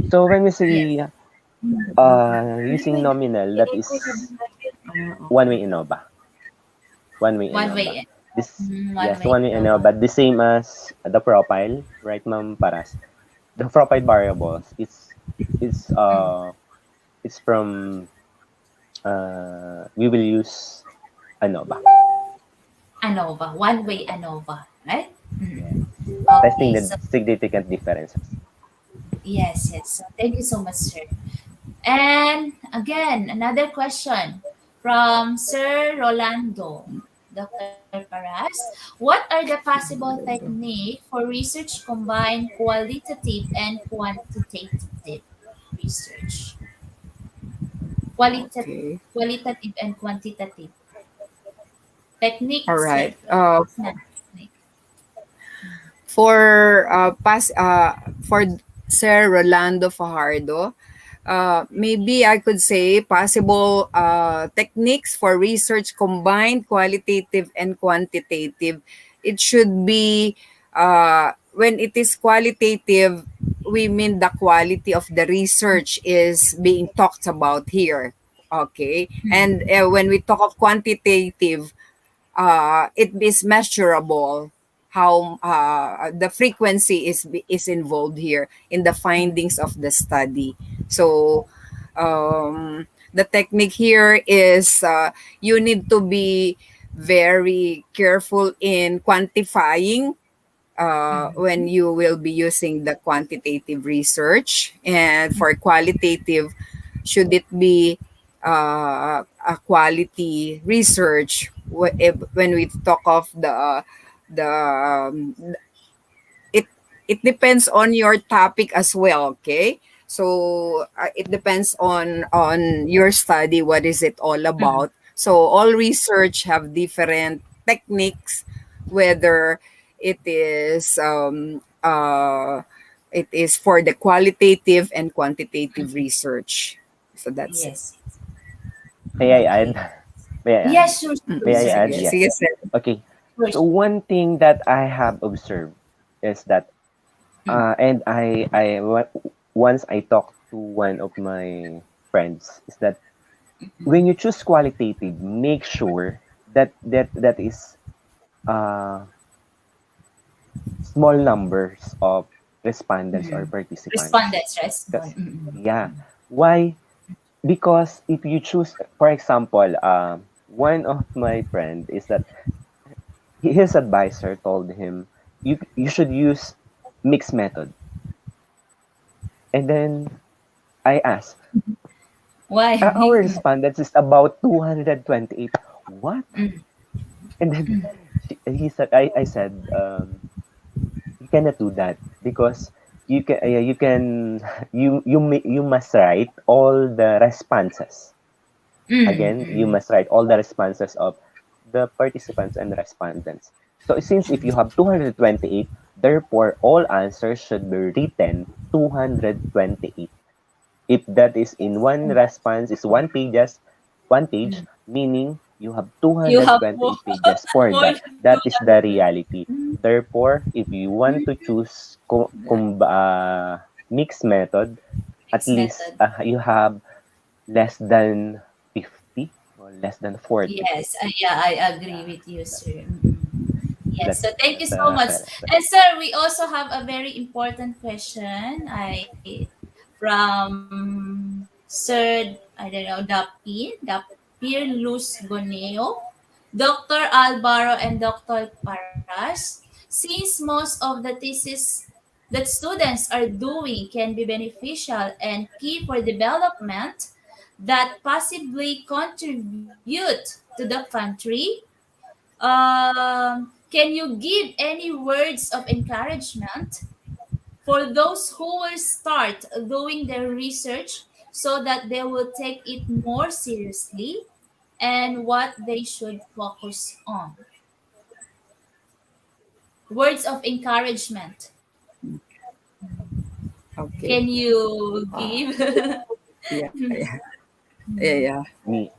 So when we say using nominal, that is one way INOVA. One way One INOVA. way. This, One yes, way. one way Nova. INOVA. The same as the profile, right, Ma'am Paras? The profile variables, it's from we will use ANOVA. ANOVA. One way ANOVA. Right? Yes. Testing Okay. the So, significant differences. yes, yes. So, thank you so much, sir. And again, another question from Sir Rolando. Dr. Paras, what are the possible technique for research combine qualitative and quantitative research? Qualitative, okay. qualitative and quantitative technique, All sir. right. Yeah, technique. For Sir Rolando Fajardo, maybe I could say possible techniques for research combined qualitative and quantitative. It should be when it is qualitative, we mean the quality of the research is being talked about here. Okay. And when we talk of quantitative, it is measurable how the frequency is involved here in the findings of the study. So the technique here is you need to be very careful in quantifying when you will be using the quantitative research, and for qualitative, should it be a quality research. When we talk of the it it depends on your topic as well, okay? So it depends on your study, what is it all Mm. about. So all research have different techniques, whether it is it is for the qualitative and quantitative research. So that's it. Yes. May I add? Okay. May I add? Yes, sure, sure, May I sir. add? Sige, Sure, Yes. sige, sir. Okay. So sure. one thing that I have observed is that, Mm. and once I talked to one of my friends, is that when you choose qualitative, make sure that is uh small numbers of respondents or Mm. participants. Respondents, right? Small. Because Mm. yeah, why? Because if you choose, for example, one of my friend is that his advisor told him you should use mixed method, and then I asked, Why? our respondents is about 228. What? Mm. And then he said, I said, you cannot do that because you can you must write all the responses. Mm. Again, you Mm. must write all the responses of the participants and respondents. So since if you have 228, therefore all answers should be written 228. If that is in one response is one page, Mm. meaning you have You have more, 228 pages for more that. than That is the 200. reality. Therefore, if you want to choose mixed method, at Next least method. you have less than 50 or less than 40. Yes, yeah, I agree Yeah, with you, that, sir. Mm. Yes, so thank you that's so much. correct. And sir, we also have a very important question. From Sir, I don't know, Dapir Luz Goneo, Dr. Alvaro and Dr. Paras. Since most of the thesis that students are doing can be beneficial and key for development that possibly contribute to the country, can you give any words of encouragement for those who will start doing their research so that they will take it more seriously and what they should focus on? Words of encouragement. Okay. Can you Uh, give? Yeah, yeah, yeah, yeah. me,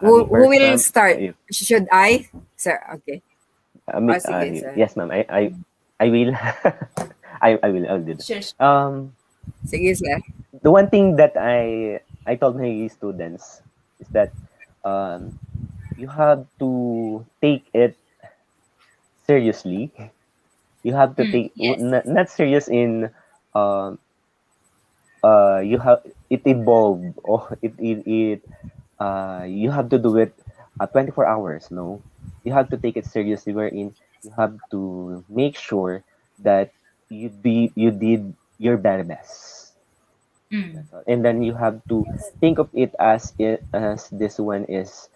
Who first, will ma'am. start? Should I? Sir, okay. Oh, sige, sir. Yes, ma'am. I will. I'll do that. Sure. Sige, sir. The one thing that I told my students is that um, you have to take it seriously. You have to take Yes. not serious in um you have it evolved or it you have to do it 24 hours. No, you have to take it seriously, wherein you have to make sure that you did your very best. Mm. That's all. And then you have to think of it as as this one is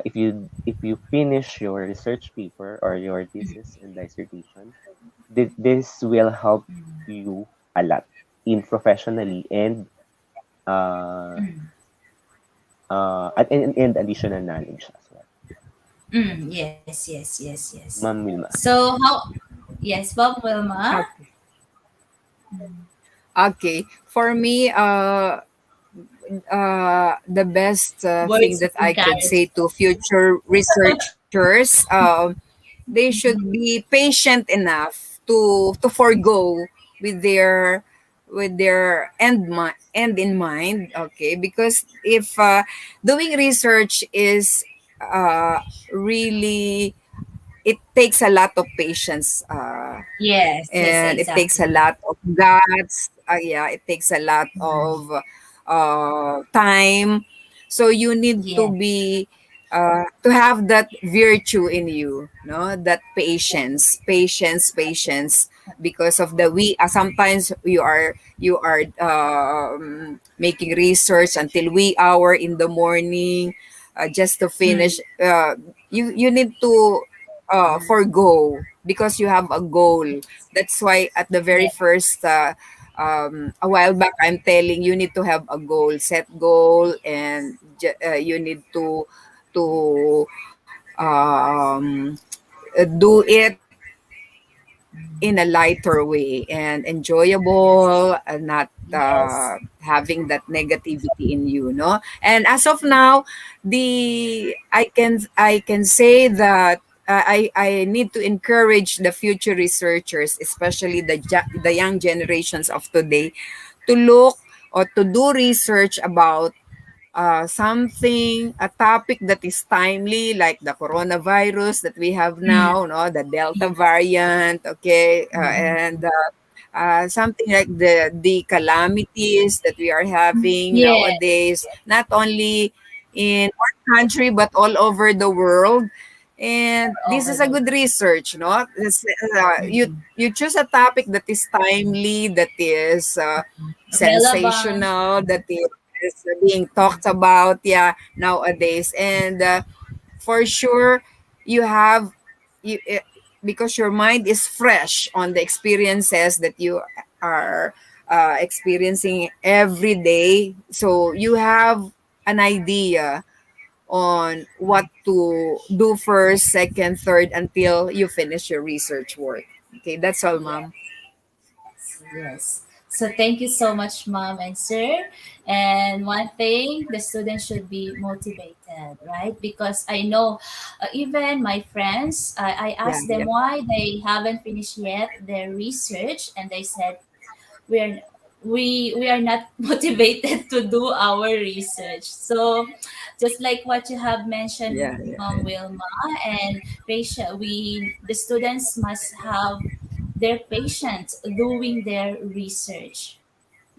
if you finish your research paper or your thesis and dissertation, this will help you a lot in professionally and uh Mm. and additional knowledge as well. Mm. Yes, yes, yes, yes. Ma'am Wilma. So how? Yes, Bob Wilma. Okay. Okay. For me, the best thing Words of that I could say encouragement. to future researchers, they should be patient enough to forego with their end in mind. Okay, because if doing research is really, it takes a lot of patience, Yes, yes, and it takes a exactly. lot of guts. Yeah, it takes a lot of time. So you need to Yes. be to have that virtue in you, no, that patience. because of the we sometimes you are making research until wee hour in the morning, just to Mm, finish. You need to forgo because you have a goal. That's why at the very yeah. first a while back I'm telling you need to have a goal, set goal, and you need to do it in a lighter way and enjoyable, not Yes. having that negativity in you, no. And as of now, the I can say that I need to encourage the future researchers, especially the young generations of today, to look or to do research about something, a topic that is timely, like the coronavirus that we have Mm, now, no, the Delta variant, okay, and something like the calamities that we are having yeah. nowadays, not only in our country but all over the world. And this Over is a the good research, no? You choose a topic that is timely, that is relevant. sensational, that is being talked about, yeah, nowadays. And for sure, you have you because your mind is fresh on the experiences that you are experiencing every day, so you have an idea on what to do first, second, third, until you finish your research work. Okay, that's all, ma'am. Yes. So thank you so much, mom and sir. And one thing, the students should be motivated, right? Because I know even my friends, I Yeah, asked them yeah, why they haven't finished yet their research, and they said we're we are not motivated to do our research. So just like what you have mentioned, yeah, yeah. Mom Wilma, and patient, we the students must have their patience doing their research.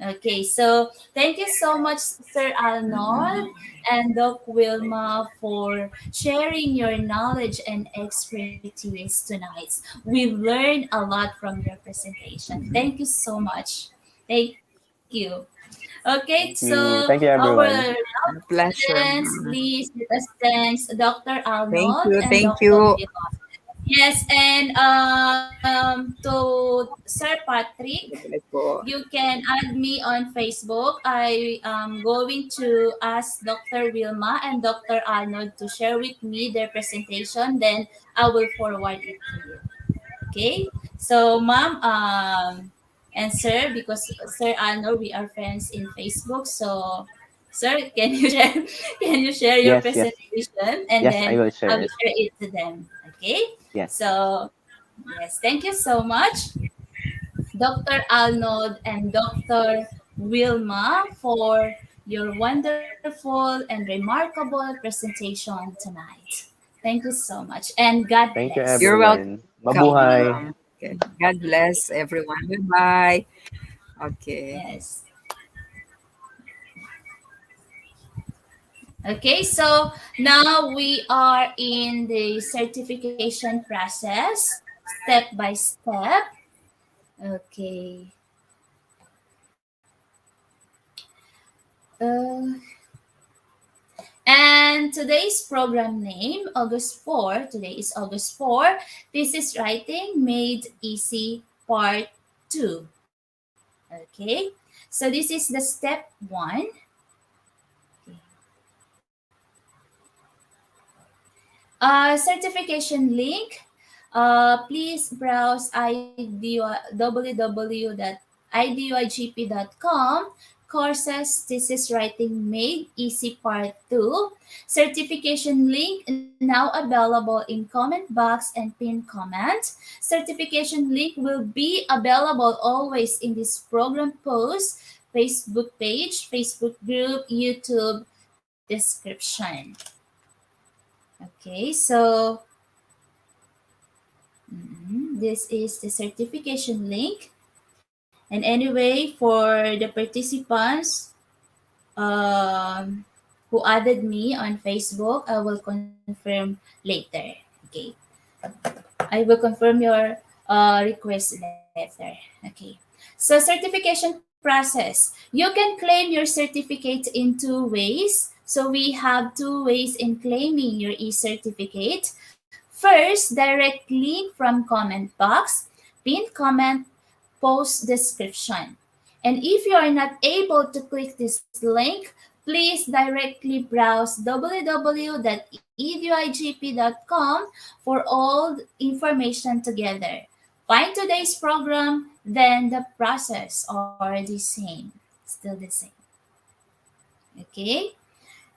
Okay, so thank you so much, Sir Arnold and Doc Wilma, for sharing your knowledge and expertise tonight. We've learned a lot from your presentation. Thank you so much. Thank you. Okay, so Thank you. Thank you, our everyone. lab A pleasure, students, ma'am. please let us thanks Dr. Thank Arnold you, and thank Dr. you. Wilma. Yes, and to Sir Patrick, Bye po. you can add me on Facebook. I am going to ask Dr. Wilma and Dr. Arnold to share with me their presentation. Then I will forward it to you. Okay. So, ma'am, and sir, because Sir Arnold, we are friends in Facebook. So, sir, can you share? Can you share your Yes, yes. presentation, and Yes, I then will I share will it. share it to them. Okay. Yes. So, yes, thank you so much. Dr. Arnold and Dr. Wilma for your wonderful and remarkable presentation tonight. Thank you so much and God Thank you, bless. You're welcome, everyone. Mabuhay. ma'am. Okay. God bless everyone. Bye-bye. Okay. Yes. Okay, so now we are in the certification process step by step. Okay. Uh, And today's program name, August 4, today is August 4. This is Writing Made Easy Part 2. Okay, so this is the step 1. Certification link. Please browse www.idygp.com. Courses, Thesis Writing Made Easy Part 2. Certification link now available in comment box and pin comment. Certification link will be available always in this program post, Facebook page, Facebook group, YouTube description. Okay, so this is the certification link. And anyway, for the participants um, who added me on Facebook, I will confirm later. Okay, I will confirm your request later. Okay. So certification process. You can claim your certificate in two ways. So we have two ways in claiming your e-certificate. First, direct link from comment box, pinned comment, post description. And if you are not able to click this link, please directly browse www.eduigp.com for all information together. Find today's program, then the process are the same, still the same. Okay,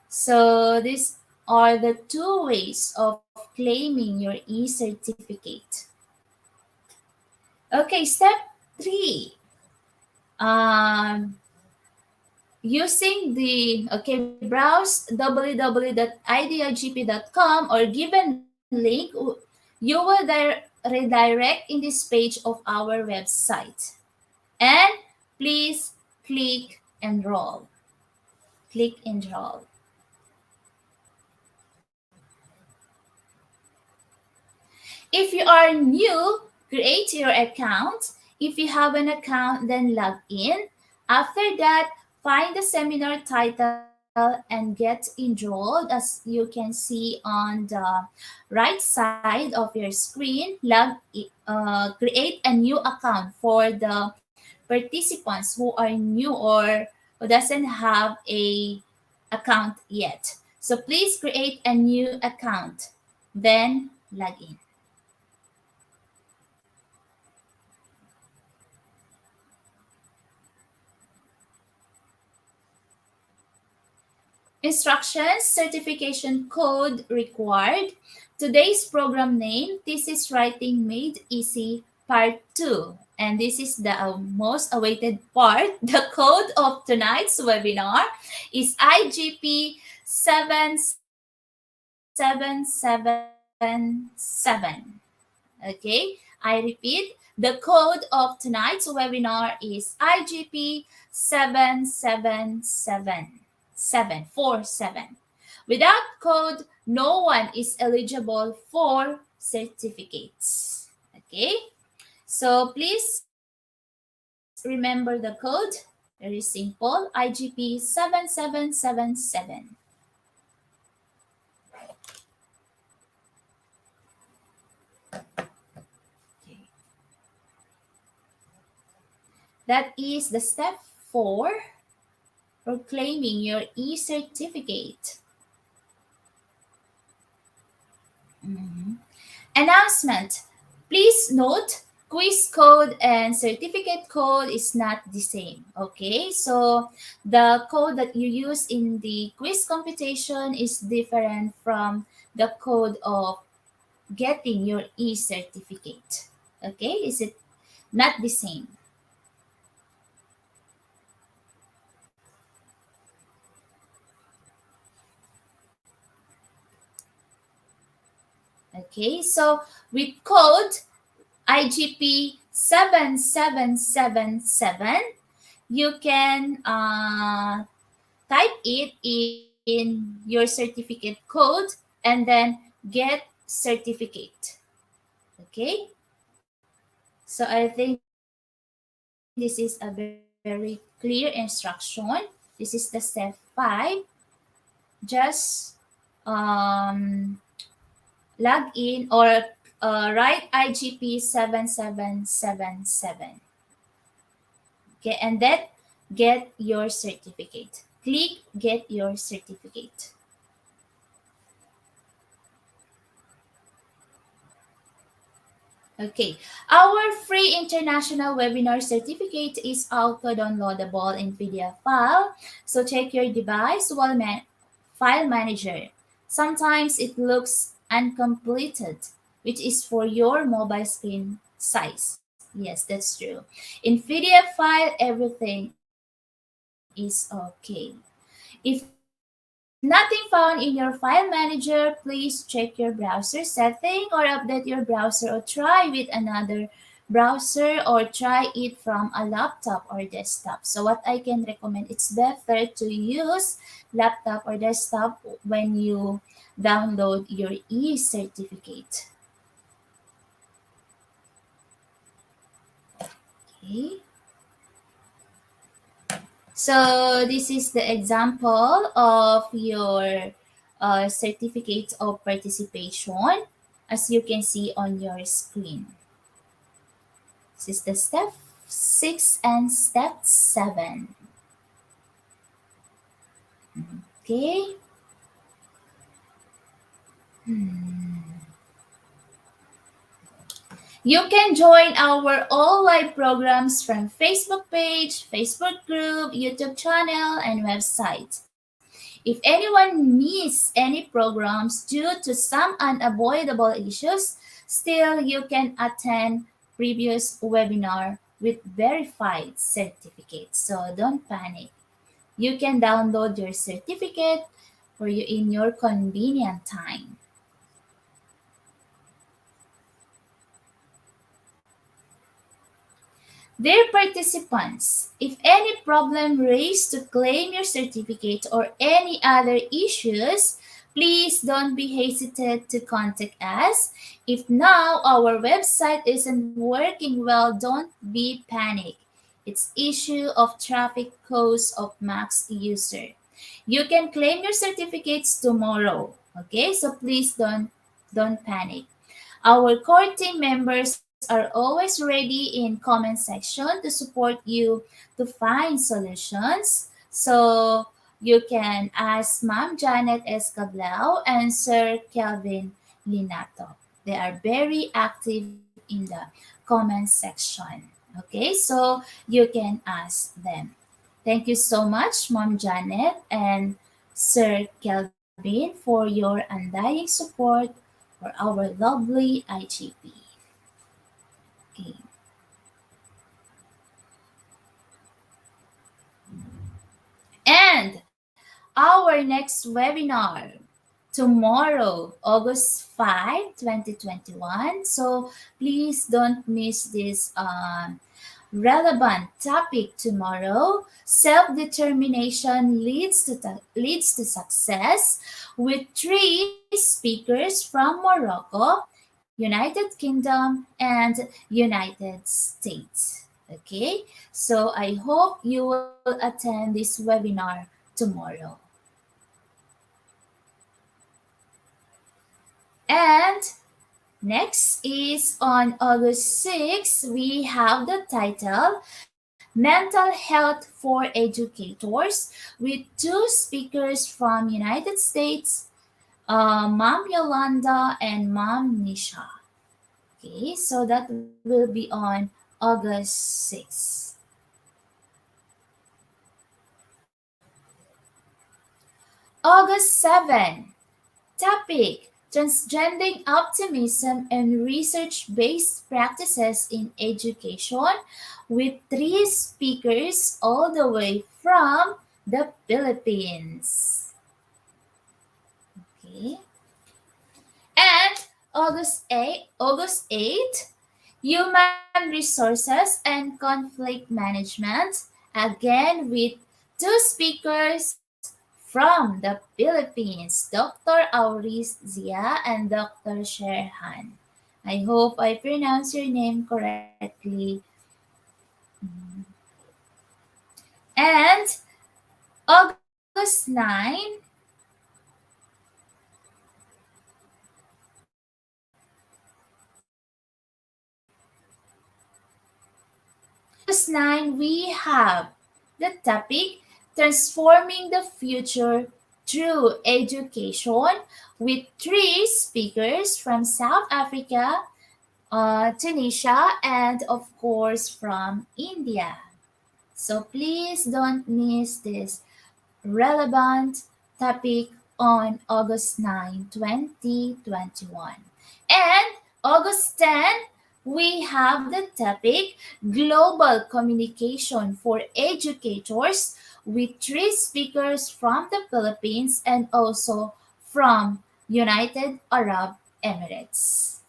so these are the two ways of claiming your e-certificate. Okay, step 3. Um, Using the, browse www.idigp.com or given link, you will redirect in this page of our website. And please click enroll. Click enroll. If you are new, create your account. If you have an account, then log in. After that, find the seminar title and get enrolled. As you can see on the right side of your screen, create a new account for the participants who are new or who doesn't have a account yet. So please create a new account, then log in. Instructions, certification code required. Today's program name, Thesis Writing Made Easy, Part 2. And this is the most awaited part. The code of tonight's webinar is IGP 7777. Okay, I repeat, the code of tonight's webinar is IGP 777747. Without code, no one is eligible for certificates. Okay, so please remember the code. Very simple, IGP 7777. That is the step 4 for claiming your e-certificate. Announcement. Please note, quiz code and certificate code is not the same. Okay, so the code that you use in the quiz computation is different from the code of getting your e-certificate. Okay, is it not the same? Okay, so with code IGP 7777, you can type it in your certificate code and then get certificate. Okay, so I think this is a very clear instruction. This is the step 5. Just log in or write IGP 7777. Okay, and then get your certificate. Click get your certificate. Okay, our free international webinar certificate is auto-downloadable in PDF file. So check your device while file manager. Sometimes it looks uncompleted, which is for your mobile screen size. Yes, that's true. In PDF file, everything is okay. If nothing found in your file manager, please check your browser setting or update your browser or try with another browser or try it from a laptop or desktop. So what I can recommend, it's better to use laptop or desktop when you download your e-certificate. Okay. So this is the example of your certificate of participation, as you can see on your screen. This is the step 6 and step 7. Okay. You can join our all live programs from Facebook page, Facebook group, YouTube channel, and website. If anyone missed any programs due to some unavoidable issues, still you can attend previous webinar with verified certificate. So don't panic. You can download your certificate for you in your convenient time. Dear participants, if any problem raised to claim your certificate or any other issues, please don't be hesitant to contact us. If now our website isn't working well, don't be panic. It's issue of traffic cause of max user. You can claim your certificates tomorrow. Okay, so please don't panic. Our core team members are always ready in comment section to support you to find solutions. So you can ask Ma'am Janet Escablao and Sir Kelvin Linato. They are very active in the comment section. Okay, so you can ask them. Thank you so much, Mom Janet and Sir Kelvin, for your undying support for our lovely IGP. Okay. And our next webinar tomorrow, August 5, 2021. So please don't miss this relevant topic tomorrow. Self-determination leads to success, with 3 speakers from Morocco, United Kingdom, and United States. Okay, so I hope you will attend this webinar tomorrow. And next is on August 6th, we have the title Mental Health for Educators, with 2 speakers from United States, Mom Yolanda and Mom Nisha. Okay, so that will be on August 6th. August 7, topic Transgending Optimism and Research-Based Practices in Education, with 3 speakers all the way from the Philippines. Okay. And August 8, Human Resources and Conflict Management, again with 2 speakers from the Philippines, Dr. Auris Zia and Dr. Sherhan. I hope I pronounce your name correctly. And August 9, we have the topic Transforming the Future Through Education, with 3 speakers from South Africa, Tunisia, and of course from India. So please don't miss this relevant topic on August 9, 2021. And August 10, we have the topic Global Communication for Educators, with 3 speakers from the Philippines and also from United Arab Emirates.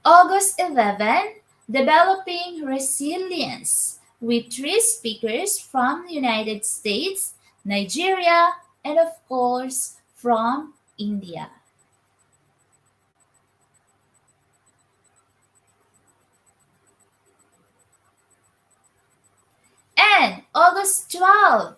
August 11, Developing Resilience, with 3 speakers from the United States, Nigeria, and of course from India. August 12,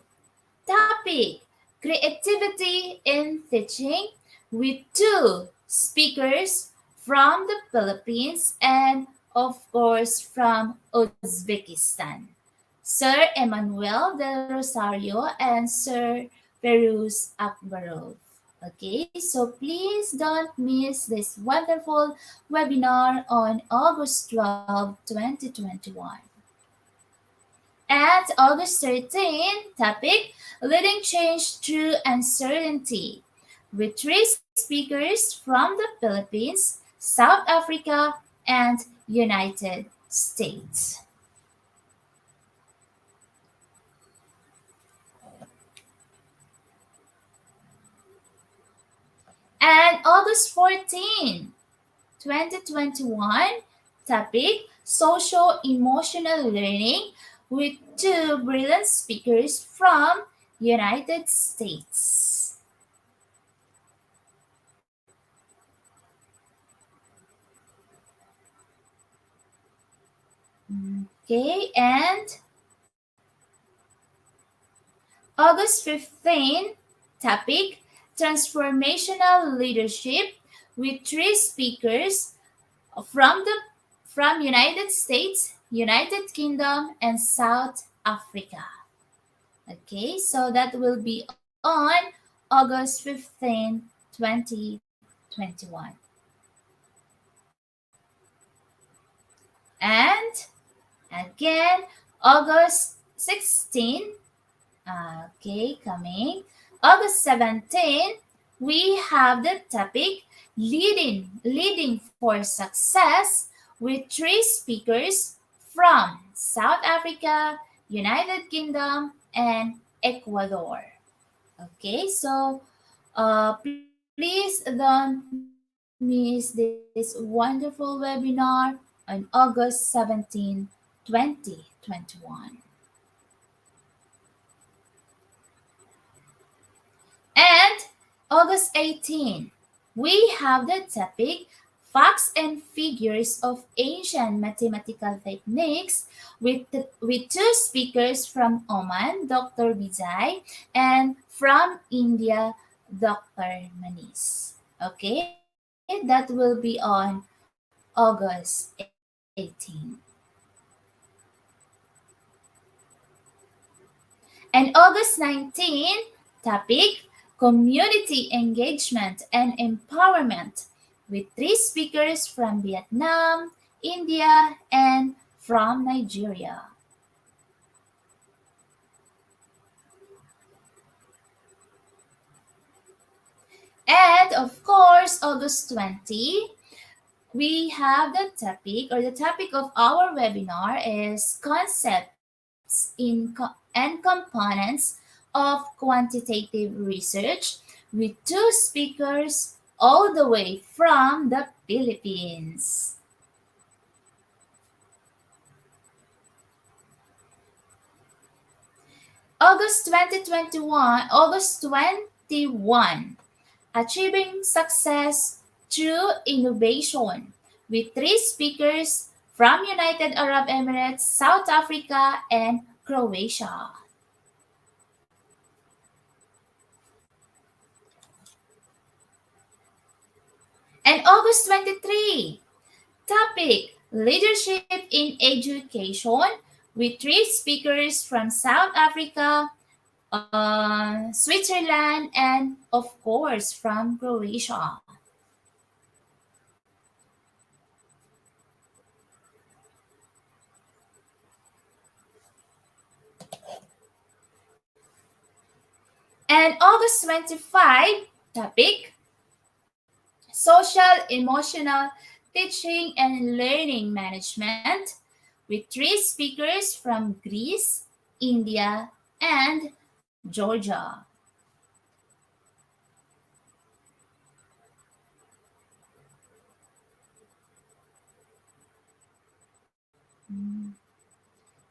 topic creativity in teaching with two speakers from the Philippines and, of course, from Uzbekistan. Sir Emmanuel Del Rosario and Sir Peruz Akbarov. Okay, so please don't miss this wonderful webinar on August 12, 2021. At August 13, topic Leading Change Through Uncertainty with three speakers from the Philippines, South Africa, and United States. And August 14, 2021, topic Social Emotional Learning with two brilliant speakers from United States. Okay, and August 15, topic Transformational Leadership with three speakers from the from United States, United Kingdom, and South Africa. Okay, so that will be on August 15, 2021. And again, August 16, okay, coming. August 17, we have the topic Leading for Success with three speakers from South Africa, United Kingdom, and Ecuador. Okay, so please don't miss this wonderful webinar on August 17, 2021. And August 18, we have the topic Facts and Figures of Asian Mathematical Techniques with two speakers from Oman, Dr. Vijay, and from India, Dr. Manis. Okay, that will be on August 18. And August 19, topic Community Engagement and Empowerment with three speakers from Vietnam, India, and from Nigeria. And of course, August 20, we have the topic of our webinar is Concepts and Components of Quantitative Research with two speakers all the way from the Philippines. August 21, Achieving Success Through Innovation with three speakers from United Arab Emirates, South Africa, and Croatia. And August 23, topic Leadership in Education with three speakers from South Africa, Switzerland, and of course from Croatia. And August 25, topic Social Emotional Teaching and Learning Management with three speakers from Greece, India, and Georgia.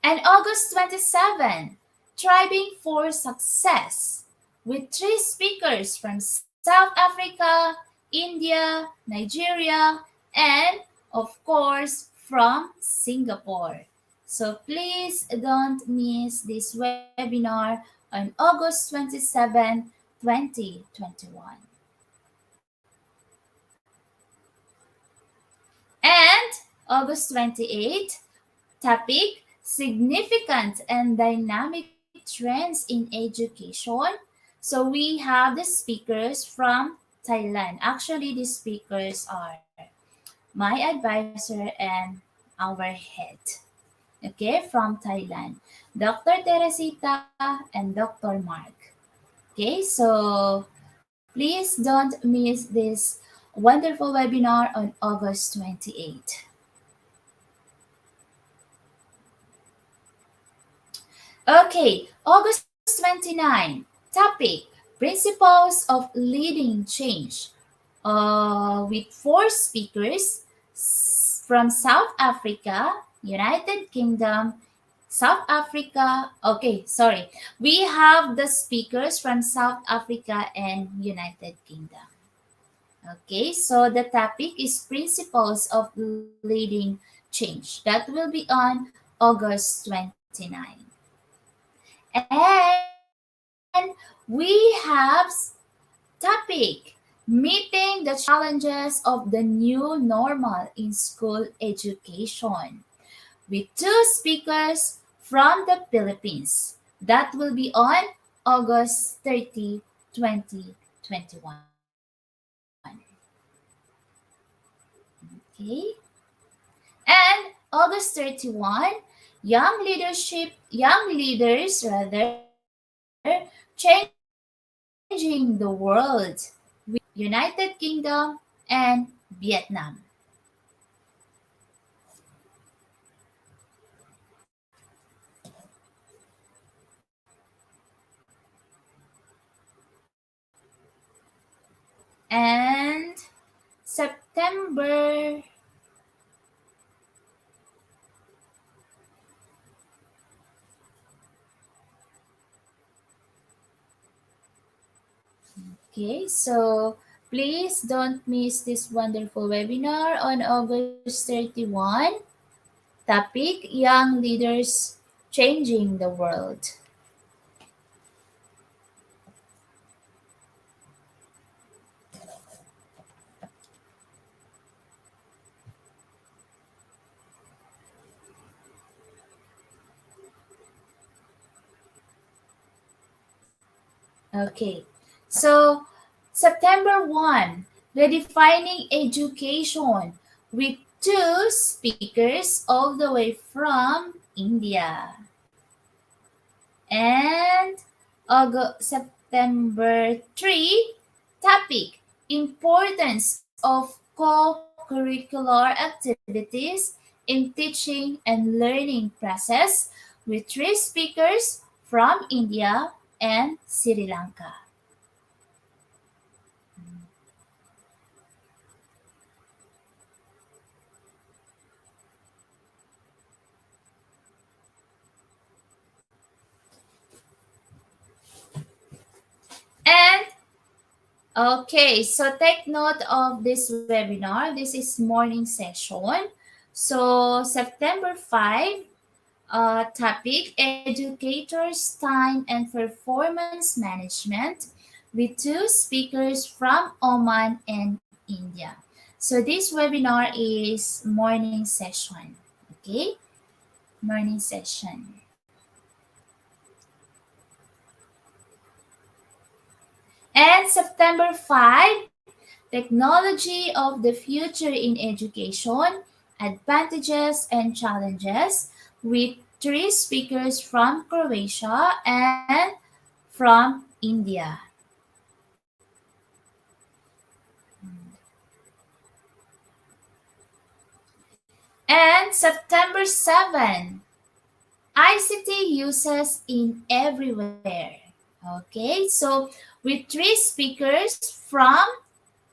And August 27, Thriving for Success with three speakers from South Africa, India, Nigeria, and of course from Singapore. So please don't miss this webinar on August 27, 2021. And August 28th, topic significant and dynamic trends in education. So we have the speakers from Thailand. Actually, the speakers are my advisor and our head. Okay, from Thailand. Dr. Teresita and Dr. Mark. Okay, so please don't miss this wonderful webinar on August 28th. Okay, August 29. Topic Principles of Leading Change. With four speakers from South Africa, United Kingdom, South Africa. Okay, sorry. We have the speakers from South Africa and United Kingdom. Okay, so the topic is Principles of Leading Change. That will be on August 29. And we have topic meeting the challenges of the new normal in school education with two speakers from the Philippines. That will be on August 30, 2021. Okay. And August 31, young leaders rather, changing the world with United Kingdom and Vietnam. And September Okay, so please don't miss this wonderful webinar on August 31. Topic Young Leaders Changing the World. Okay, so September 1, Redefining Education with two speakers all the way from India. And September 3, topic Importance of co-curricular activities in teaching and learning process with three speakers from India and Sri Lanka. And okay, so take note of this webinar. This is morning session. So September 5, topic Educators' Time and Performance Management with two speakers from Oman and India. So this webinar is morning session. Okay, morning session. And September 5, Technology of the Future in Education, Advantages and Challenges with three speakers from Croatia and from India. And September 7, ICT uses in everywhere. Okay, so with three speakers from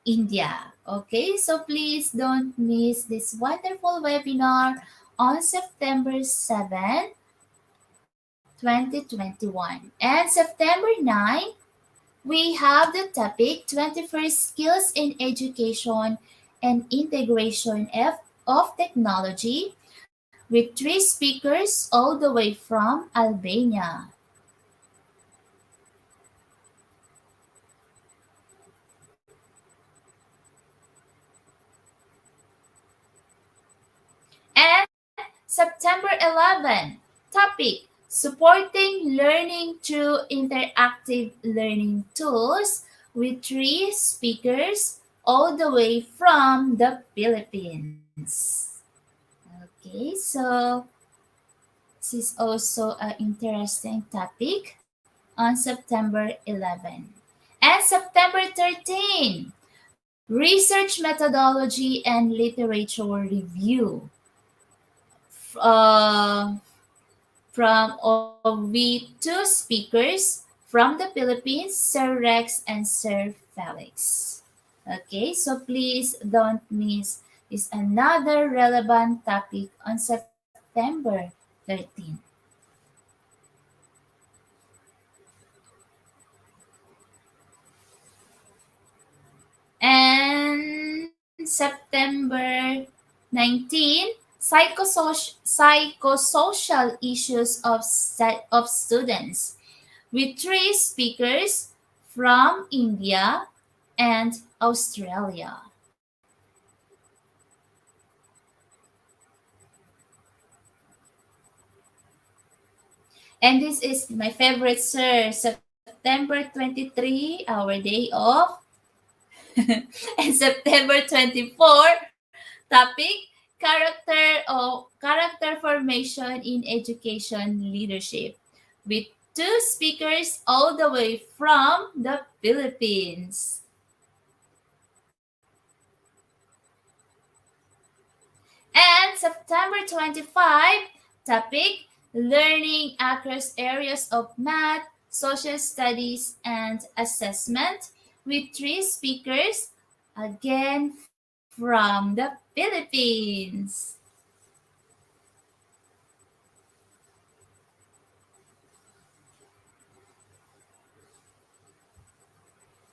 India. Okay, so please don't miss this wonderful webinar on September 7, 2021. And September 9, we have the topic 21st Skills in Education and Integration of Technology with with 3 speakers all the way from Albania. And September 11, topic supporting learning through interactive learning tools with 3 speakers all the way from the Philippines. Okay, so this is also an interesting topic on September 11. And September 13, research methodology and literature review. From we 2 speakers from the Philippines, Sir Rex and Sir Felix. Okay, so please don't miss is another relevant topic on September 13. And September 19, psychosocial issues of students with 3 speakers from India and Australia. And this is my favorite, sir. September 23, our day off. And September 24, topic character formation in education leadership with 2 speakers all the way from the Philippines. And September 25, topic learning across areas of math, social studies, and assessment with 3 speakers, again from the Philippines.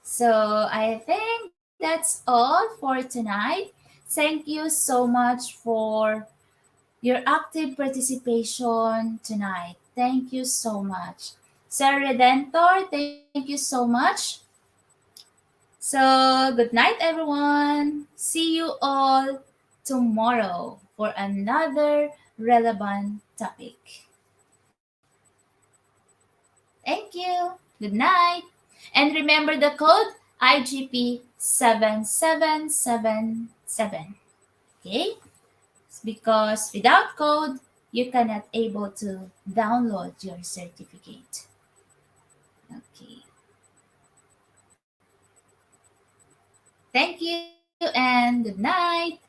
So I think that's all for tonight. Thank you so much for your active participation tonight. Thank you so much. Sir Redentor, thank you so much. So, good night, everyone. See you all tomorrow for another relevant topic. Thank you. Good night. And remember the code IGP 7777. Okay? Because without code, you cannot able to download your certificate. Okay. Thank you and good night.